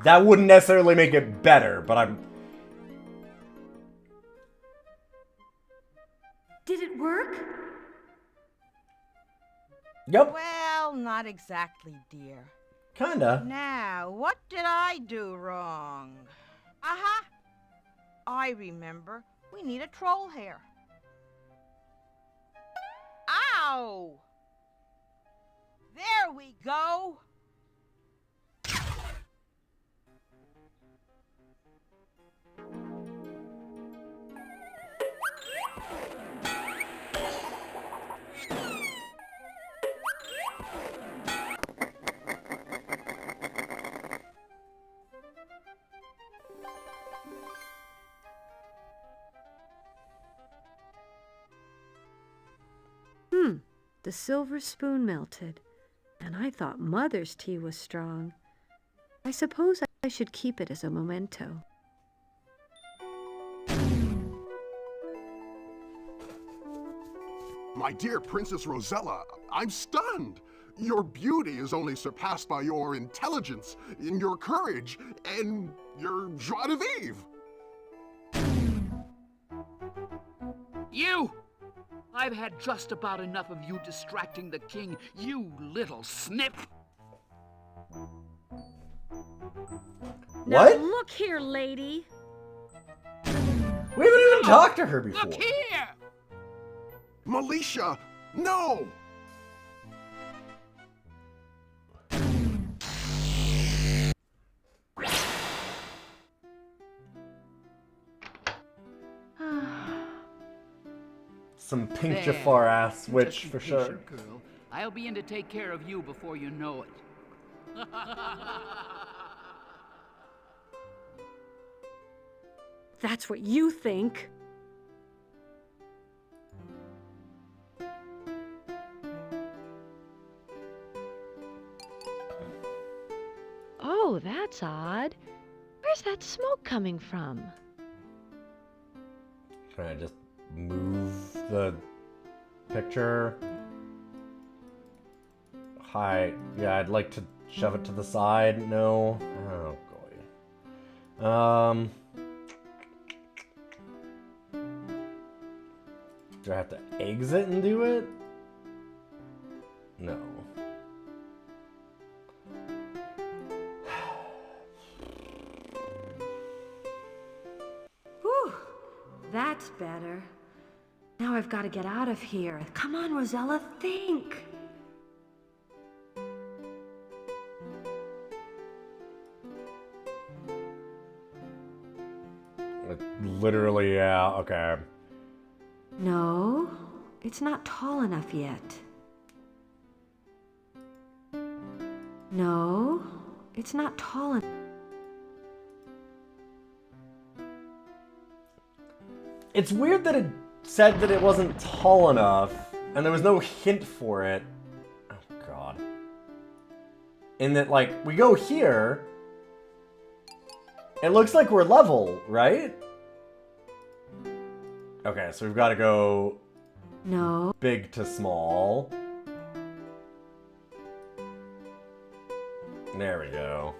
that wouldn't necessarily make it better, but I'm... Did it work? Yep. Well, not exactly, dear. Kinda. Now, what did I do wrong? Aha! I remember. We need a troll hair. Ow! There we go! The silver spoon melted, and I thought Mother's tea was strong. I suppose I should keep it as a memento. My dear Princess Rosella, I'm stunned. Your beauty is only surpassed by your intelligence, in your courage, and your joie de vivre. You! I've had just about enough of you distracting the king, you little snip! Now look here, lady. We haven't even talked to her before. Look here! Militia, no! Some pink Jafar ass witch for sure. Girl. I'll be in to take care of you before you know it. That's what you think. Oh, that's odd. Where's that smoke coming from? Can I just move the picture? Hi. Yeah, I'd like to shove it to the side. No. Oh, boy. Do I have to exit and do it? No. that's better. Now I've got to get out of here. Come on, Rosella, think. Literally, yeah, okay. No, it's not tall enough yet. No, it's not tall enough. It's weird that it said that it wasn't tall enough, and there was no hint for it. Oh, God. In that, like, we go here, it looks like we're level, right? Okay, so we've got to go... No. Big to small. There we go.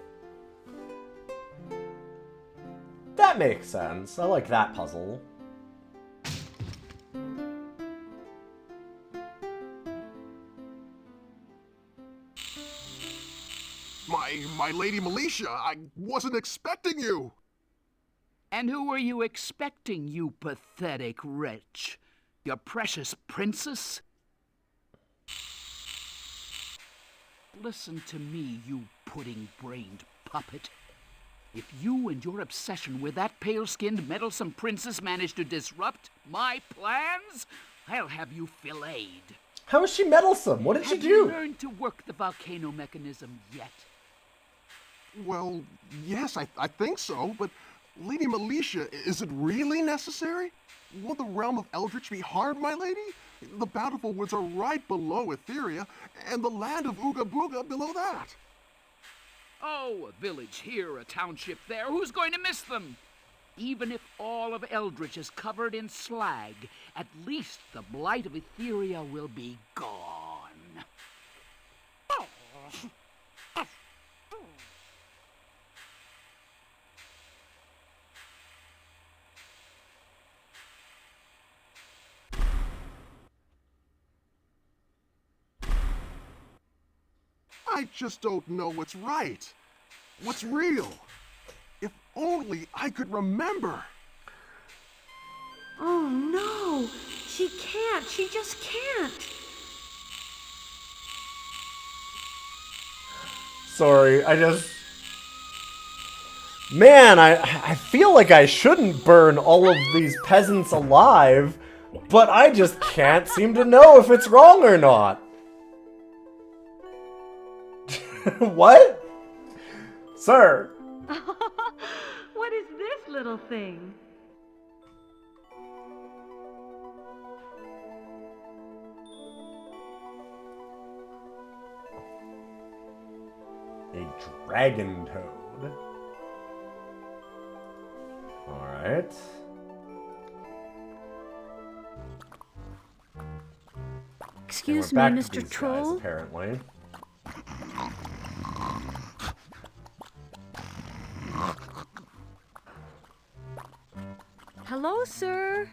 That makes sense. I like that puzzle. My Lady Militia, I wasn't expecting you. And who were you expecting, you pathetic wretch? Your precious princess? Listen to me, you pudding-brained puppet. If you and your obsession with that pale-skinned, meddlesome princess manage to disrupt my plans, I'll have you filleted. How is she meddlesome? What did she do? Have you learned to work the volcano mechanism yet? Well, yes, I think so, but Lady Militia, is it really necessary? Will the realm of Eldritch be hard, my lady? The Bountiful Woods are right below Etheria, and the land of Ooga Booga below that. Oh, a village here, a township there. Who's going to miss them? Even if all of Eldritch is covered in slag, at least the blight of Etheria will be gone. I just don't know what's right. What's real? If only I could remember. Oh no, she can't. She just can't. Sorry, Man, I feel like I shouldn't burn all of these peasants alive, but I just can't seem to know if it's wrong or not. What? Sir? What is this little thing? A dragon toad. Alright. Excuse me, Mr. Troll? Guys, apparently. Hello, sir.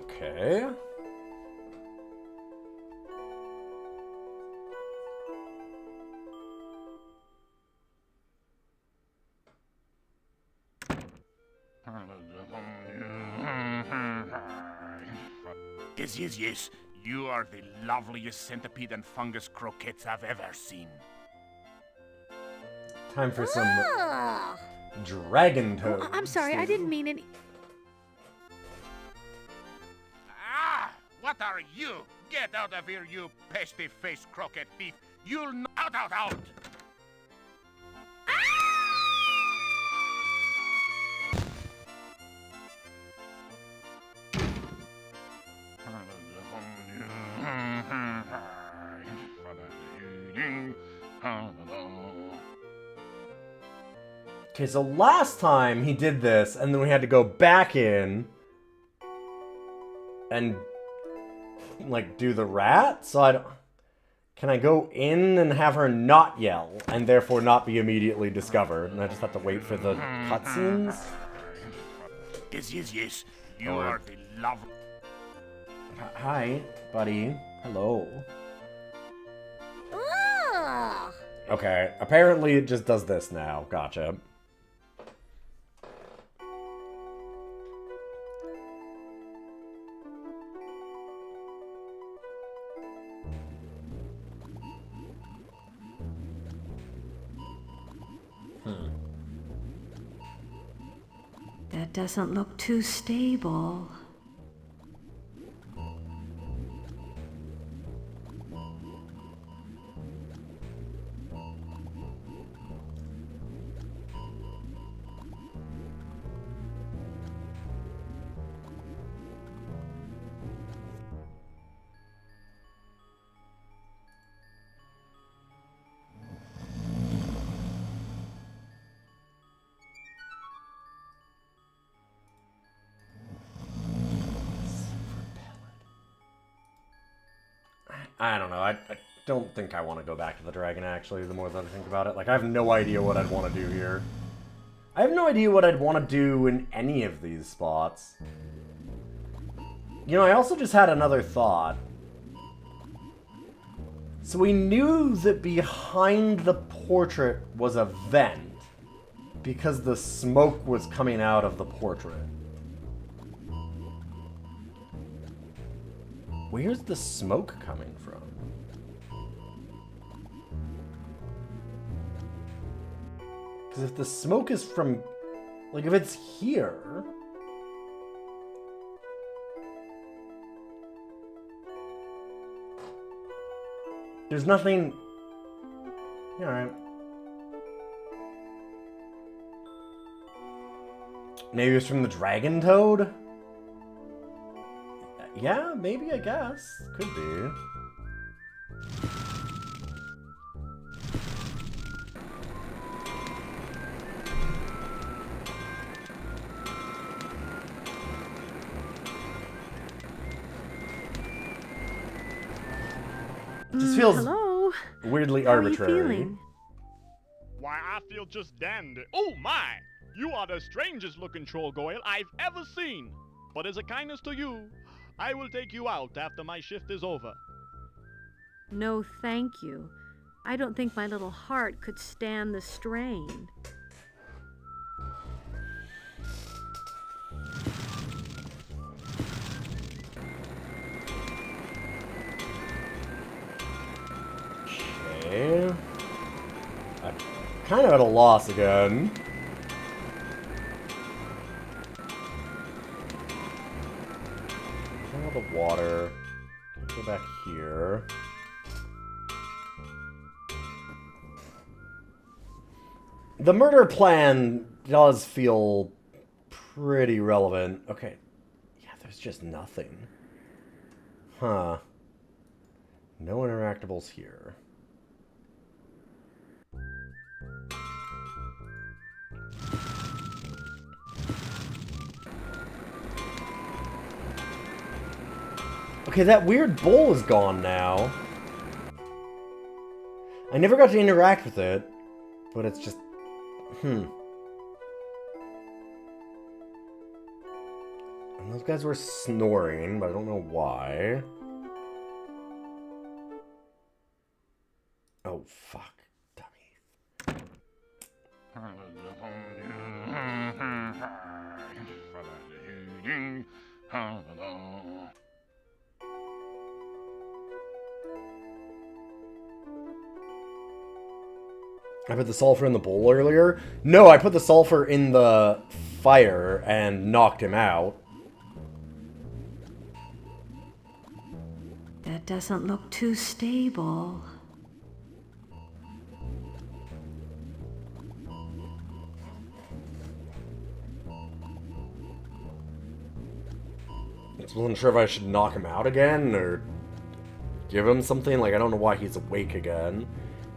Okay. Yes. You are the loveliest centipede and fungus croquettes I've ever seen. Time for some dragon toads. Oh, I'm sorry, I didn't mean any... What are you? Get out of here, you pasty-faced croquette thief! You'll out! Okay, so last time he did this, and then we had to go back in and like, do the rat, so I don't... Can I go in and have her not yell, and therefore not be immediately discovered, and I just have to wait for the cutscenes? Yes. You are the love. Hi, buddy. Hello. Okay, apparently it just does this now. Gotcha. That doesn't look too stable. I don't know. I don't think I want to go back to the dragon, actually, the more that I think about it. Like, I have no idea what I'd want to do here. I have no idea what I'd want to do in any of these spots. You know, I also just had another thought. So we knew that behind the portrait was a vent, because the smoke was coming out of the portrait. Where's the smoke coming from? Because if the smoke is from... Like, if it's here... There's nothing... Yeah, alright. Maybe it's from the dragon toad? Yeah, maybe, I guess. Could be. It just feels hello. weirdly How arbitrary. Are you feeling? Why, I feel just dandy. Oh my! You are the strangest looking troll goyle I've ever seen. But as a kindness to you, I will take you out after my shift is over. No, thank you. I don't think my little heart could stand the strain. Okay. I'm kind of at a loss again. The water. Go back here. The murder plan does feel pretty relevant. Okay. Yeah, there's just nothing. Huh. No interactables here. Okay, that weird bowl is gone now. I never got to interact with it, but it's just... And those guys were snoring, but I don't know why. Oh, fuck. Dummy. I put the sulfur in the bowl earlier. No, I put the sulfur in the fire and knocked him out. That doesn't look too stable. I wasn't sure if I should knock him out again or give him something. Like, I don't know why he's awake again.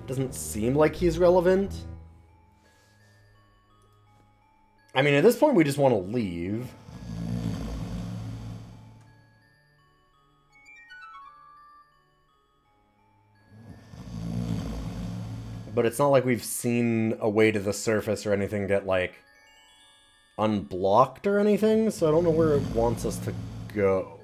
Doesn't seem like he's relevant. I mean, at this point, we just want to leave. But it's not like we've seen a way to the surface or anything get, like, unblocked or anything, so I don't know where it wants us to go.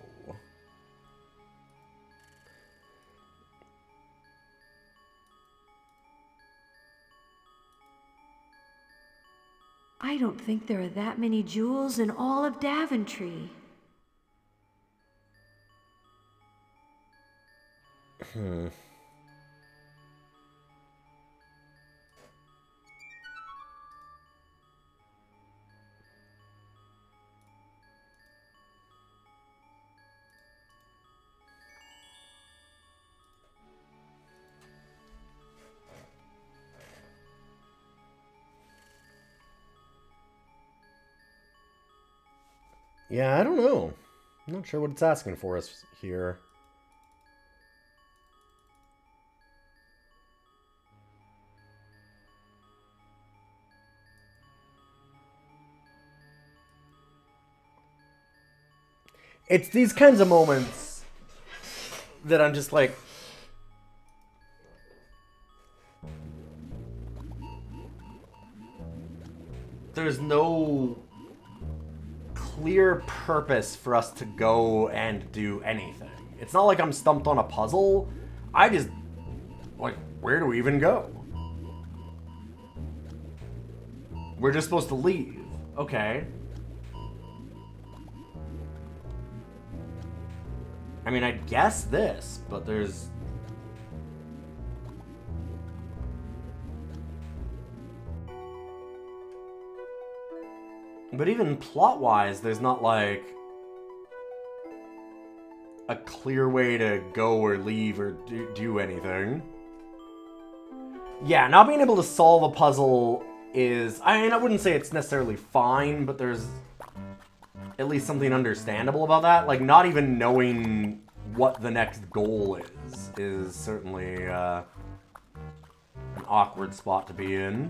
I don't think there are that many jewels in all of Daventry. Yeah, I don't know. I'm not sure what it's asking for us here. It's these kinds of moments that I'm just like... There's no clear purpose for us to go and do anything. It's not like I'm stumped on a puzzle. I just... Like, where do we even go? We're just supposed to leave. Okay. I mean, I guess this, but there's... But even plot-wise, there's not, like, a clear way to go or leave or do anything. Yeah, not being able to solve a puzzle is... I mean, I wouldn't say it's necessarily fine, but there's at least something understandable about that. Like, not even knowing what the next goal is certainly an awkward spot to be in.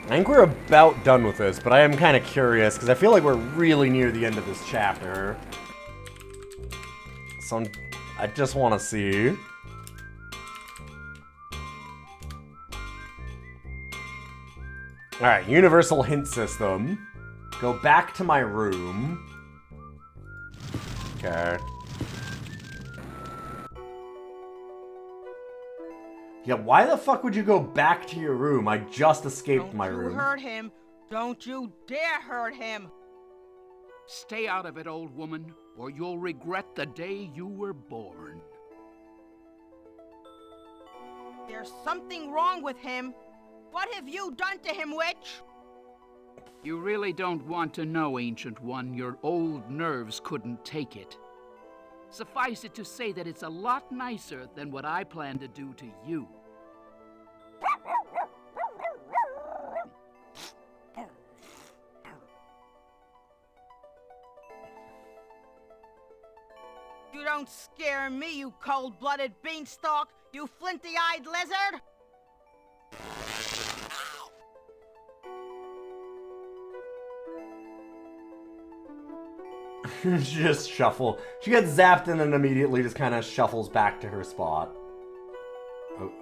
I think we're about done with this, but I am kind of curious, because I feel like we're really near the end of this chapter. So I just want to see. Alright, universal hint system. Go back to my room. Okay. Yeah, why the fuck would you go back to your room? I just escaped my room. Don't you hurt him. Don't you dare hurt him. Stay out of it, old woman, or you'll regret the day you were born. There's something wrong with him. What have you done to him, witch? You really don't want to know, Ancient One. Your old nerves couldn't take it. Suffice it to say that it's a lot nicer than what I plan to do to you. You don't scare me, you cold-blooded beanstalk, you flinty-eyed lizard! She just shuffle. She gets zapped and then immediately just kind of shuffles back to her spot.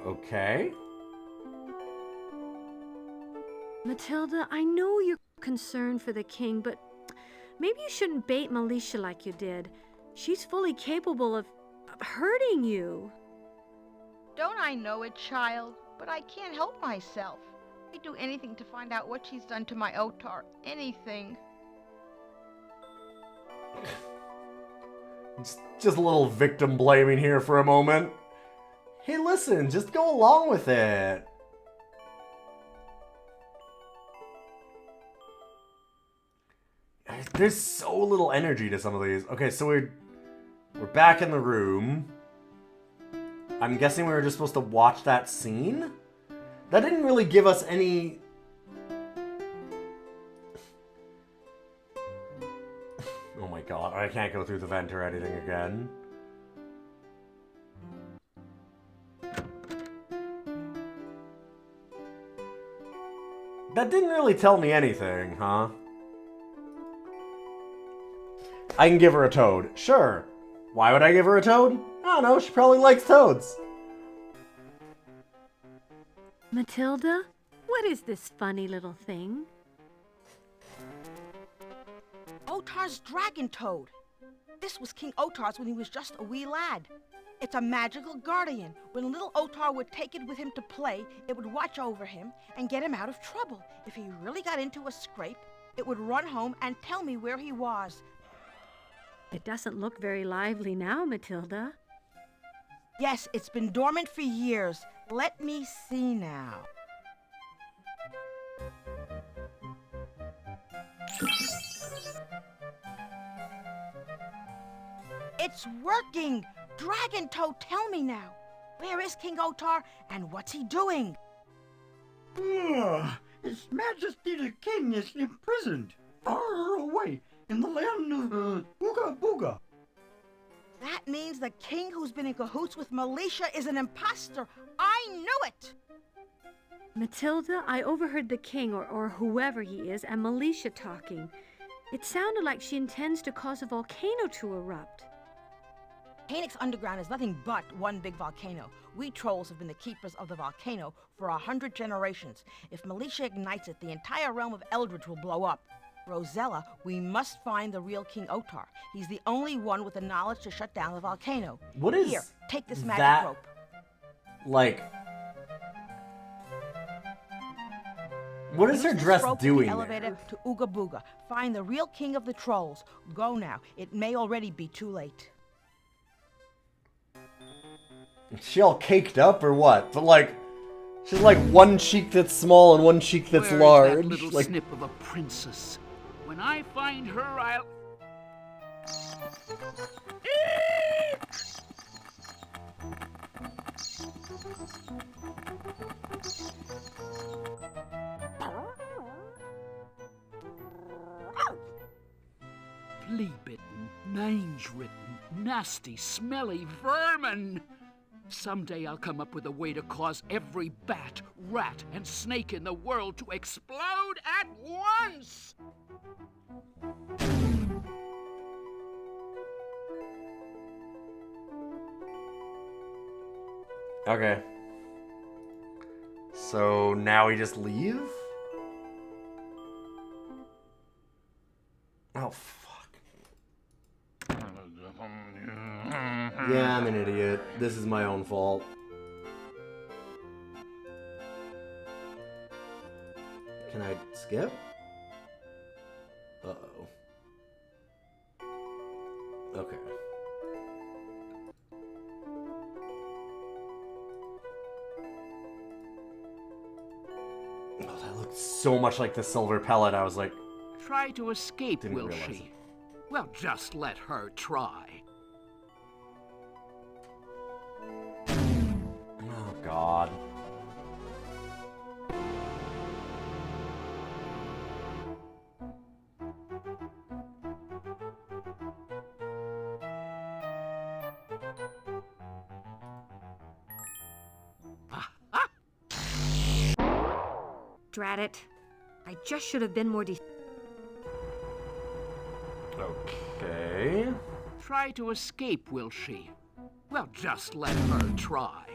Okay. Matilda, I know you're concerned for the king, but maybe you shouldn't bait Malicia like you did. She's fully capable of hurting you. Don't I know it, child? But I can't help myself. I'd do anything to find out what she's done to my Otar. Anything. Just a little victim blaming here for a moment. Hey, listen, just go along with it. There's so little energy to some of these. Okay, so we're back in the room. I'm guessing we were just supposed to watch that scene? That didn't really give us any... Oh my god, I can't go through the vent or anything again. That didn't really tell me anything, huh? I can give her a toad. Sure. Why would I give her a toad? I don't know, she probably likes toads. Matilda, what is this funny little thing? Otar's dragon toad. This was King Otar's when he was just a wee lad. It's a magical guardian. When little Otar would take it with him to play, it would watch over him and get him out of trouble. If he really got into a scrape, it would run home and tell me where he was. It doesn't look very lively now, Matilda. Yes, it's been dormant for years. Let me see now. It's working! Dragon Toad, tell me now. Where is King Otar and what's he doing? His Majesty the King is imprisoned, far away, in the land of Ooga Booga. That means the king who's been in cahoots with Militia is an imposter. I knew it! Matilda, I overheard the king, or whoever he is, and Militia talking. It sounded like she intends to cause a volcano to erupt. Phoenix Underground is nothing but one big volcano. We trolls have been the keepers of the volcano for 100 generations. If Militia ignites it, the entire realm of Eldritch will blow up. Rosella, we must find the real King Otar. He's the only one with the knowledge to shut down the volcano. What is Here, take this magic that, rope. Like, what is her dress doing? The elevator to Ooga Booga. Find the real king of the trolls. Go now. It may already be too late. Is she all caked up or what? But like, she's like one cheek that's small and one cheek that's large. Where is that little like, snip of a princess? When I find her, I'll... Flea-bitten, mange-ridden, nasty, smelly vermin! Someday I'll come up with a way to cause every bat, rat, and snake in the world to explode at once! okay. So now we just leave? Oh, fuck. Yeah, I'm an idiot. This is my own fault. Can I skip? Uh-oh. Okay. Oh, that looked so much like the silver pellet. I was like... Try to escape, will realize she? it. Well, just let her try. Oh, God. Drat it. I just should have been more Okay. Try to escape, will she? Well, just let her try.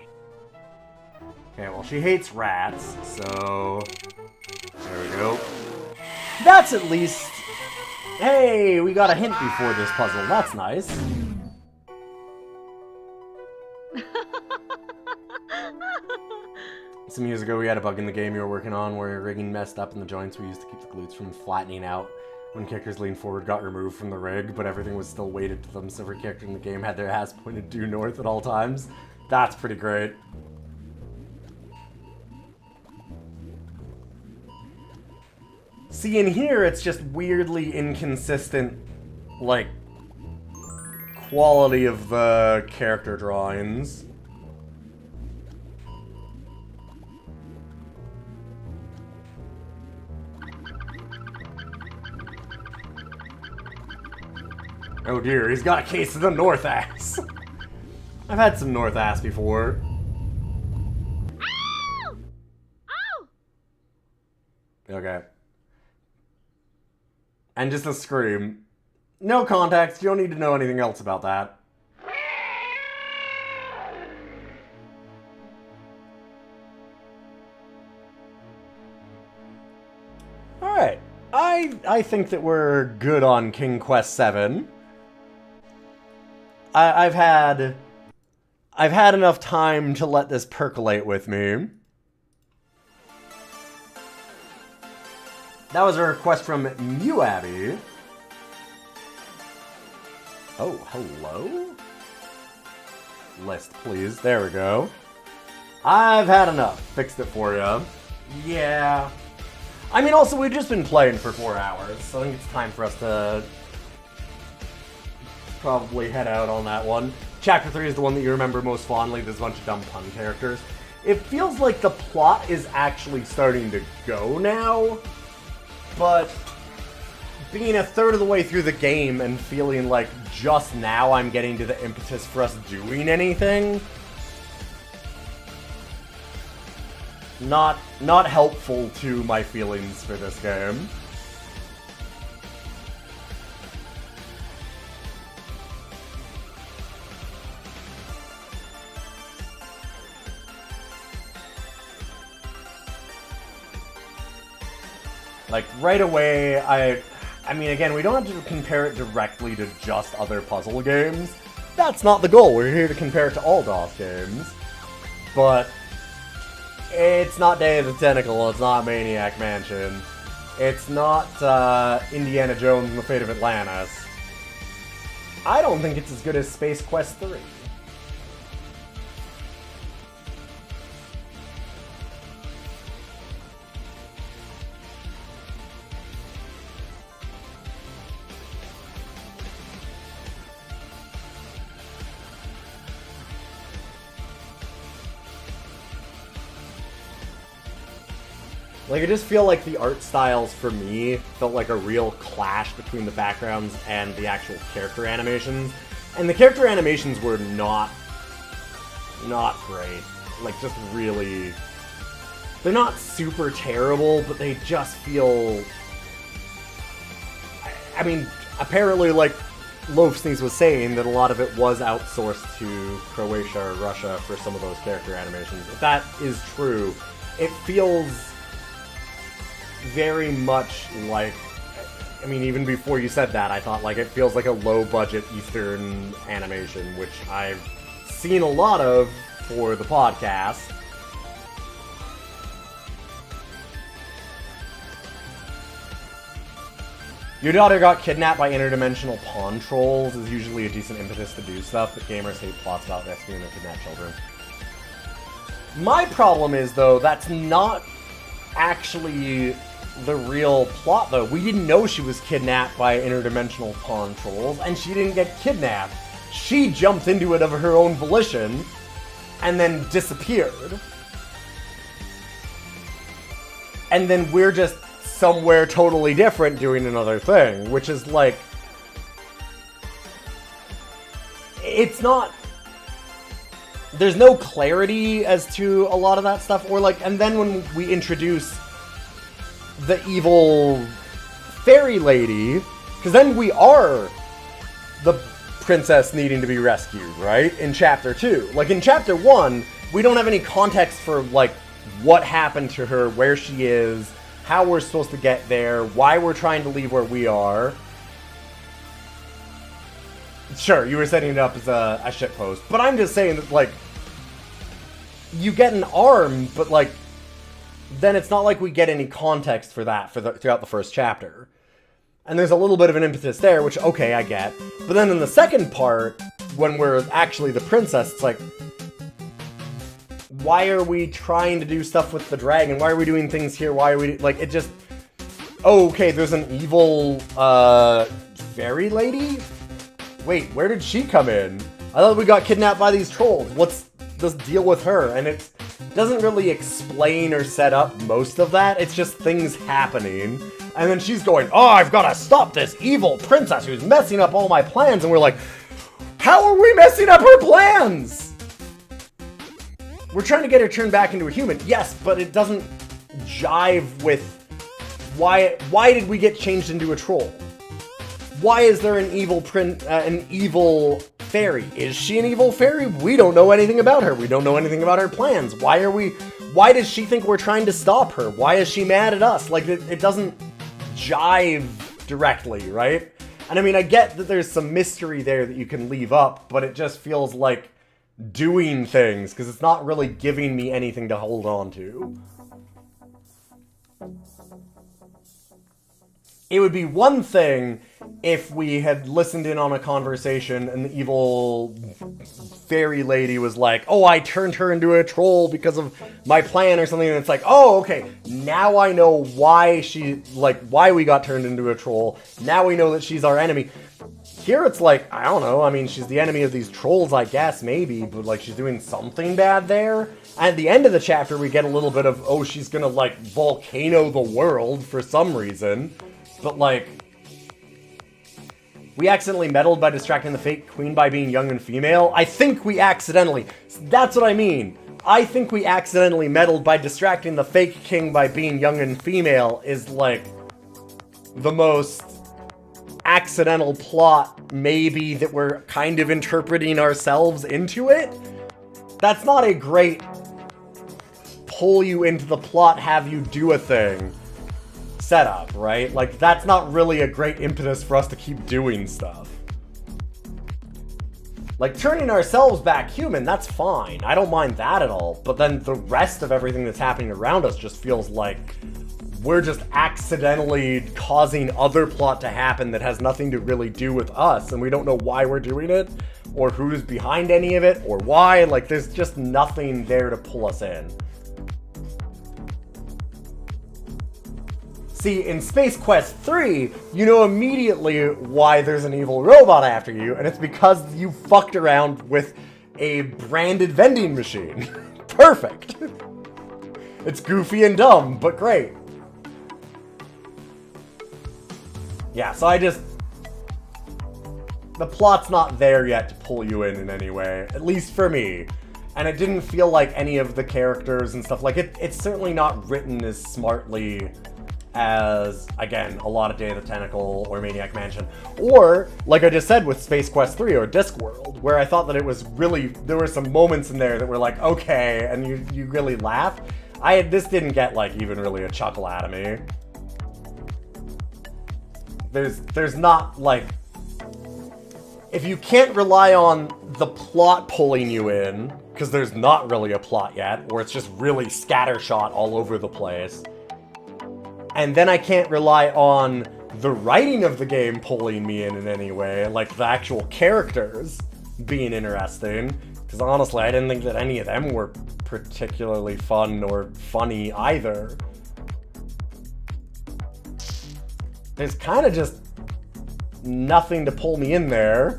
Okay, well, she hates rats, so... There we go. That's at least... Hey, we got a hint before this puzzle. That's nice. Some years ago, we had a bug in the game you were working on where your rigging messed up and the joints we used to keep the glutes from flattening out when kickers leaned forward got removed from the rig, but everything was still weighted to them, so every character in the game had their ass pointed due north at all times. That's pretty great. See, in here, it's just weirdly inconsistent, like, quality of the character drawings. Oh dear, he's got a case of the North Ass. I've had some North Ass before. Ow! Ow! Okay. And just a scream. No context, you don't need to know anything else about that. Alright. I think that we're good on King Quest 7. I've had enough time to let this percolate with me. That was a request from Mew Abby. Oh, hello? List, please. There we go. I've had enough. Fixed it for you. Yeah. I mean, also, we've just been playing for 4 hours, so I think it's time for us to probably head out on that one. Chapter 3 is the one that you remember most fondly. There's a bunch of dumb pun characters. It feels like the plot is actually starting to go now, but being a third of the way through the game and feeling like just now I'm getting to the impetus for us doing anything, not helpful to my feelings for this game. Like, right away, I mean, again, we don't have to compare it directly to just other puzzle games. That's not the goal. We're here to compare it to all DOS games. But it's not Day of the Tentacle. It's not Maniac Mansion. It's not Indiana Jones and the Fate of Atlantis. I don't think it's as good as Space Quest 3. Like, I just feel like the art styles, for me, felt like a real clash between the backgrounds and the actual character animations. And the character animations were not great. Like, just really... They're not super terrible, but they just feel... I mean, apparently, like, Loafsneeze was saying, that a lot of it was outsourced to Croatia or Russia for some of those character animations. If that is true, it feels very much like, I mean, even before you said that, I thought, like, it feels like a low-budget Eastern animation, which I've seen a lot of for the podcast. Your daughter got kidnapped by interdimensional pawn trolls is usually a decent impetus to do stuff, but gamers hate plots about rescuing their kidnapped children. My problem is, though, that's not actually the real plot, though. We didn't know she was kidnapped by interdimensional pawn trolls, and she didn't get kidnapped. She jumped into it of her own volition, and then disappeared. And then we're just somewhere totally different doing another thing, which is like... It's not... There's no clarity as to a lot of that stuff, or like, and then when we introduce the evil fairy lady, because then we are the princess needing to be rescued, right? In Chapter 2. Like, in Chapter 1, we don't have any context for, like, what happened to her, where she is, how we're supposed to get there, why we're trying to leave where we are. Sure, you were setting it up as a shitpost, but I'm just saying that, like, you get an arm, but, like, then it's not like we get any context for that throughout the first chapter. And there's a little bit of an impetus there, which, okay, I get. But then in the second part, when we're actually the princess, it's like, why are we trying to do stuff with the dragon? Why are we doing things here? Why are we... Like, it just... Oh, okay, there's an evil, fairy lady? Wait, where did she come in? I thought we got kidnapped by these trolls. What's this deal with her? And it's... doesn't really explain or set up most of that. It's just things happening. And then she's going, oh, I've got to stop this evil princess who's messing up all my plans. And we're like, how are we messing up her plans? We're trying to get her turned back into a human. Yes, but it doesn't jive with why did we get changed into a troll? Why is there an evil fairy? Is she an evil fairy? We don't know anything about her. We don't know anything about her plans. Why does she think we're trying to stop her? Why is she mad at us? Like, it doesn't jive directly, right? And I mean, I get that there's some mystery there that you can leave up, but it just feels like doing things, because it's not really giving me anything to hold on to. It would be one thing if we had listened in on a conversation and the evil fairy lady was like, oh, I turned her into a troll because of my plan or something, and it's like, oh, okay, now I know why why we got turned into a troll. Now we know that she's our enemy. Here it's like, I don't know, I mean, she's the enemy of these trolls, I guess, maybe, but like, she's doing something bad there. At the end of the chapter, we get a little bit of, oh, she's gonna, like, volcano the world for some reason. But, like, we accidentally meddled by distracting the fake queen by being young and female. I think we accidentally. That's what I mean. I think we accidentally meddled by distracting the fake king by being young and female is, like, the most accidental plot, maybe, that we're kind of interpreting ourselves into it. That's not a great pull you into the plot, have you do a thing setup, right? Like, that's not really a great impetus for us to keep doing stuff. Like, turning ourselves back human, that's fine. I don't mind that at all. But then the rest of everything that's happening around us just feels like we're just accidentally causing other plot to happen that has nothing to really do with us, and we don't know why we're doing it, or who's behind any of it, or why. Like, there's just nothing there to pull us in. See, in Space Quest 3, you know immediately why there's an evil robot after you, and it's because you fucked around with a branded vending machine. Perfect. It's goofy and dumb, but great. Yeah, so the plot's not there yet to pull you in any way, at least for me. And it didn't feel like any of the characters and stuff, like, it's certainly not written as smartly as, again, a lot of Day of the Tentacle or Maniac Mansion. Or, like I just said with Space Quest 3 or Discworld, where I thought that it was really, there were some moments in there that were like, okay, and you really laugh. This didn't get, like, even really a chuckle out of me. There's not, like, if you can't rely on the plot pulling you in, because there's not really a plot yet, or it's just really scattershot all over the place, and then I can't rely on the writing of the game pulling me in any way, like the actual characters being interesting, because honestly, I didn't think that any of them were particularly fun or funny either. There's kind of just nothing to pull me in there.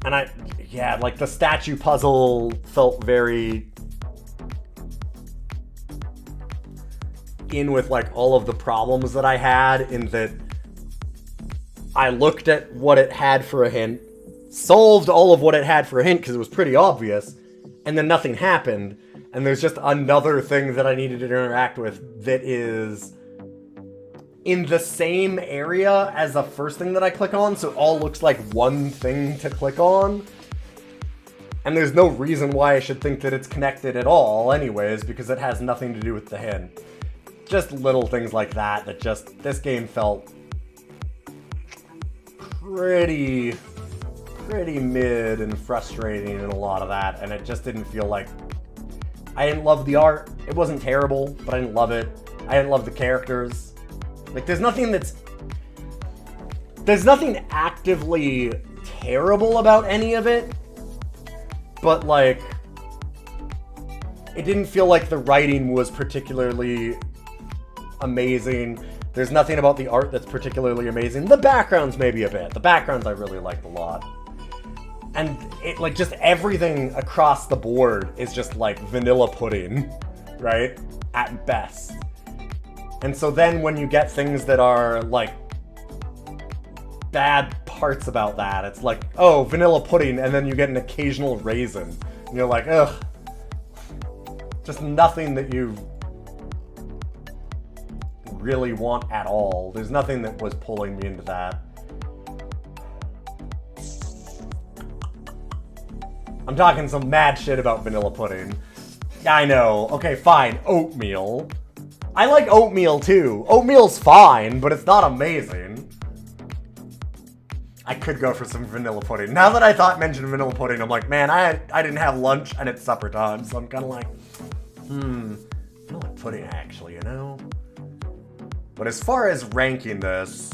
And yeah, like the statue puzzle felt very in with like all of the problems that I had, in that I looked at what it had for a hint, solved all of what it had for a hint because it was pretty obvious, and then nothing happened. And there's just another thing that I needed to interact with that is in the same area as the first thing that I click on, so it all looks like one thing to click on. And there's no reason why I should think that it's connected at all anyways, because it has nothing to do with the hint. Just little things like that just, this game felt pretty mid and frustrating in a lot of that, and it just didn't feel like, I didn't love the art. It wasn't terrible, but I didn't love it. I didn't love the characters. Like, there's nothing actively terrible about any of it, but like, it didn't feel like the writing was particularly amazing. There's nothing about the art that's particularly amazing. The backgrounds maybe a bit. The backgrounds I really liked a lot. And it, like, just everything across the board is just, like, vanilla pudding, right? At best. And so then when you get things that are, like, bad parts about that, it's like, oh, vanilla pudding, and then you get an occasional raisin. And you're like, ugh. Just nothing that you really want at all. There's nothing that was pulling me into that. I'm talking some mad shit about vanilla pudding. I know. Okay, fine. Oatmeal. I like oatmeal too. Oatmeal's fine, but it's not amazing. I could go for some vanilla pudding. Now that I mentioned vanilla pudding, I'm like, man, I didn't have lunch and it's supper time, so I'm kind of like, vanilla pudding actually, you know? But as far as ranking this,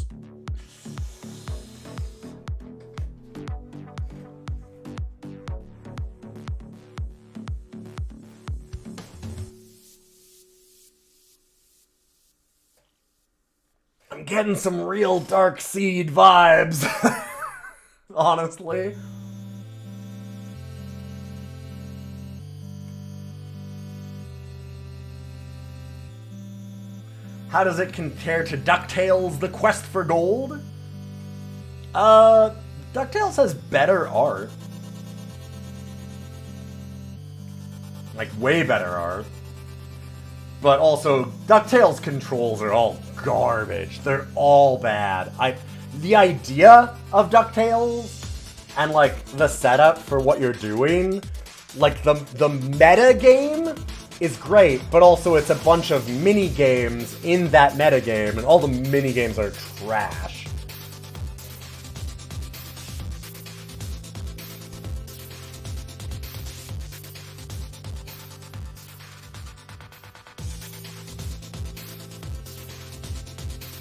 I'm getting some real DOScider vibes, honestly. How does it compare to DuckTales: The Quest for Gold? DuckTales has better art. Like, way better art. But also, DuckTales controls are all garbage. They're all bad. The idea of DuckTales and, like, the setup for what you're doing, like, the meta game is great, but also it's a bunch of mini games in that meta game, and all the mini games are trash.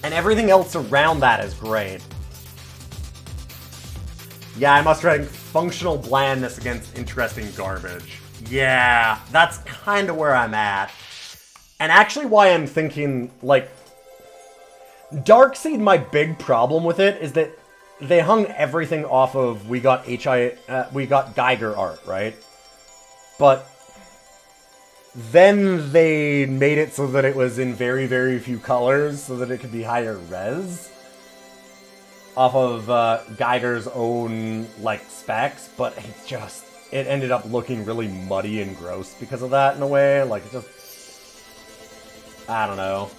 And everything else around that is great. Yeah, I must rank functional blandness against interesting garbage. Yeah, that's kind of where I'm at. And actually why I'm thinking, like, DOScider, my big problem with it is that they hung everything off of we got Geiger art, right? But then they made it so that it was in very, very few colors so that it could be higher res off of Geiger's own, like, specs, but it ended up looking really muddy and gross because of that in a way. Like, it just, I don't know.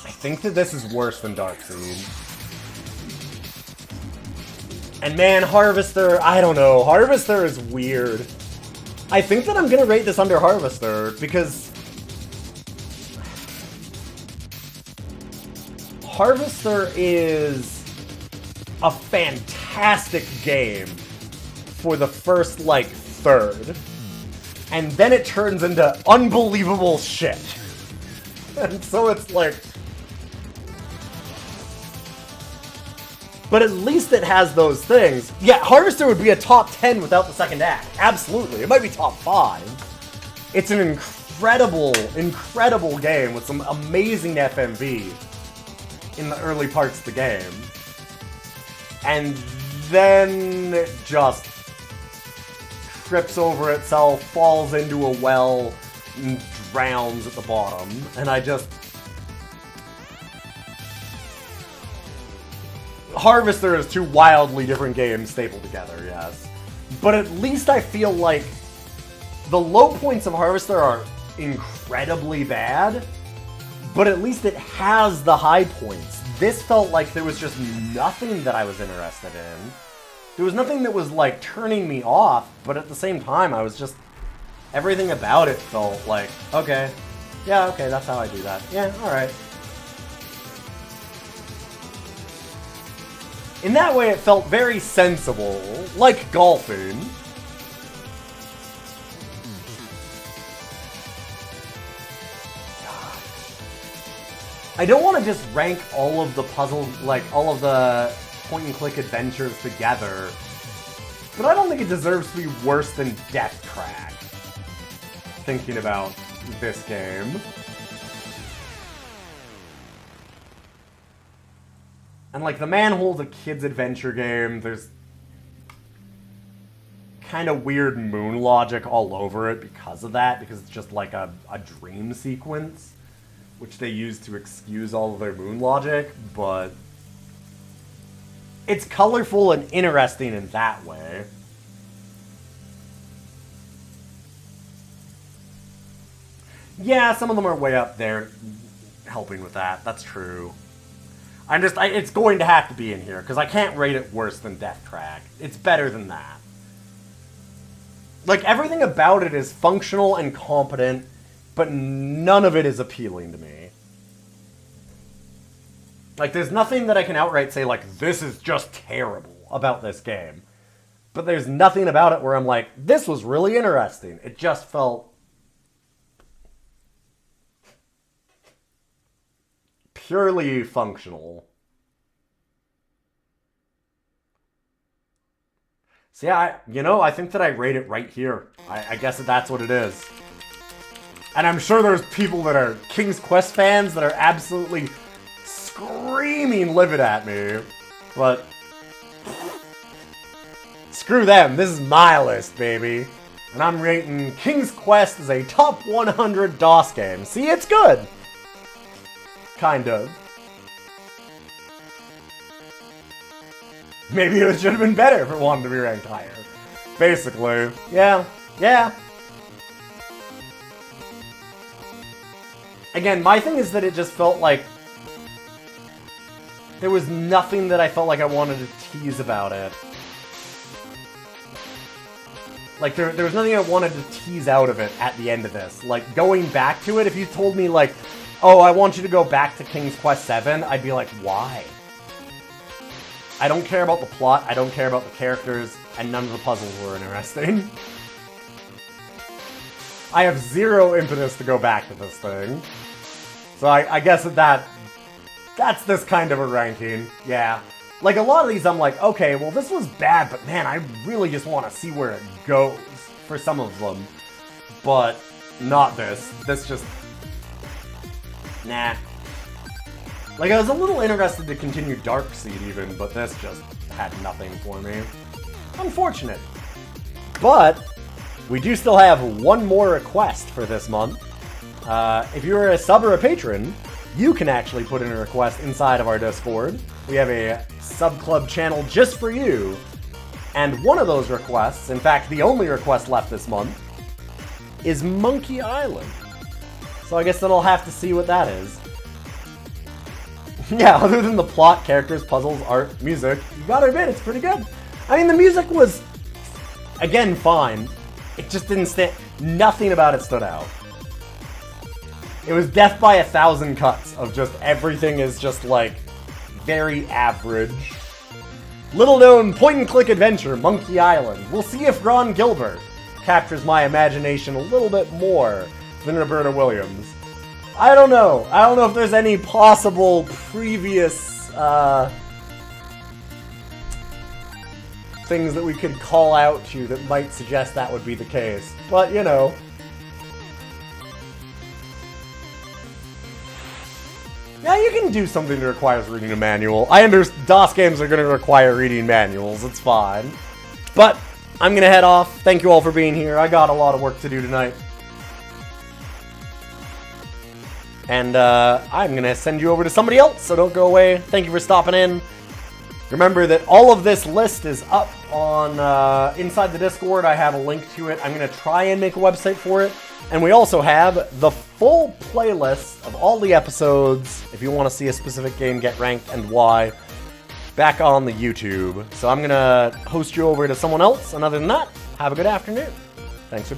I think that this is worse than DOScider. And man, Harvester, I don't know. Harvester is weird. I think that I'm gonna rate this under Harvester because Harvester is a fantastic game for the first, like, third. And then it turns into unbelievable shit. And so it's like, but at least it has those things. Yeah, Harvester would be a top 10 without the second act. Absolutely. It might be top 5. It's an incredible, incredible game with some amazing FMV in the early parts of the game. And then it just trips over itself, falls into a well, and drowns at the bottom. And Harvester is two wildly different games stapled together, yes. But at least I feel like the low points of Harvester are incredibly bad, but at least it has the high points. This felt like there was just nothing that I was interested in. There was nothing that was, like, turning me off, but at the same time, I was just... everything about it felt like, okay, yeah, okay, that's how I do that. Yeah, alright. In that way, it felt very sensible, like golfing. I don't want to just rank all of the puzzle, like, all of the point-and-click adventures together, but I don't think it deserves to be worse than Death Crack. Thinking about this game. And like the Manhole's a kid's adventure game. There's kind of weird moon logic all over it because of that, because it's just like a dream sequence, which they use to excuse all of their moon logic, but it's colorful and interesting in that way. Yeah, some of them are way up there helping with that. That's true. It's going to have to be in here, because I can't rate it worse than Death Track. It's better than that. Like, everything about it is functional and competent, but none of it is appealing to me. Like, there's nothing that I can outright say, like, this is just terrible about this game. But there's nothing about it where I'm like, this was really interesting. It just felt purely functional. So yeah, I think that I rate it right here. I guess that's what it is. And I'm sure there's people that are King's Quest fans that are absolutely screaming livid at me. But screw them, this is my list, baby. And I'm rating King's Quest as a top 100 DOS game. See, it's good. Kind of. Maybe it should have been better if it wanted to be ranked higher. Basically. Yeah. Again, my thing is that it just felt like there was nothing that I felt like I wanted to tease about it. Like, there was nothing I wanted to tease out of it at the end of this. Like, going back to it, if you told me, like, oh, I want you to go back to King's Quest 7, I'd be like, why? I don't care about the plot, I don't care about the characters, and none of the puzzles were interesting. I have zero impetus to go back to this thing. So I guess that's this kind of a ranking, yeah. Like, a lot of these I'm like, okay, well this was bad, but man, I really just want to see where it goes for some of them. But not this. This just... nah. Like, I was a little interested to continue Darkseid even, but this just had nothing for me. Unfortunate. But we do still have one more request for this month. If you're a sub or a patron, you can actually put in a request inside of our Discord. We have a sub-club channel just for you. And one of those requests, in fact, the only request left this month, is Monkey Island. So I guess then I'll have to see what that is. Yeah, other than the plot, characters, puzzles, art, music, you gotta admit, it's pretty good. I mean, the music was, again, fine. It just didn't stand... nothing about it stood out. It was death by 1,000 cuts of just everything is just, like, very average. Little-known point-and-click adventure, Monkey Island. We'll see if Ron Gilbert captures my imagination a little bit more than Roberta Williams. I don't know. I don't know if there's any possible previous things that we could call out to that might suggest that would be the case. But, you know. Yeah, you can do something that requires reading a manual. I understand DOS games are going to require reading manuals. It's fine. But I'm going to head off. Thank you all for being here. I got a lot of work to do tonight. And I'm going to send you over to somebody else, so don't go away. Thank you for stopping in. Remember that all of this list is up on inside the Discord. I have a link to it. I'm going to try and make a website for it. And we also have the full playlist of all the episodes, if you want to see a specific game get ranked and why, back on the YouTube. So I'm going to host you over to someone else. And other than that, have a good afternoon. Thanks for being here.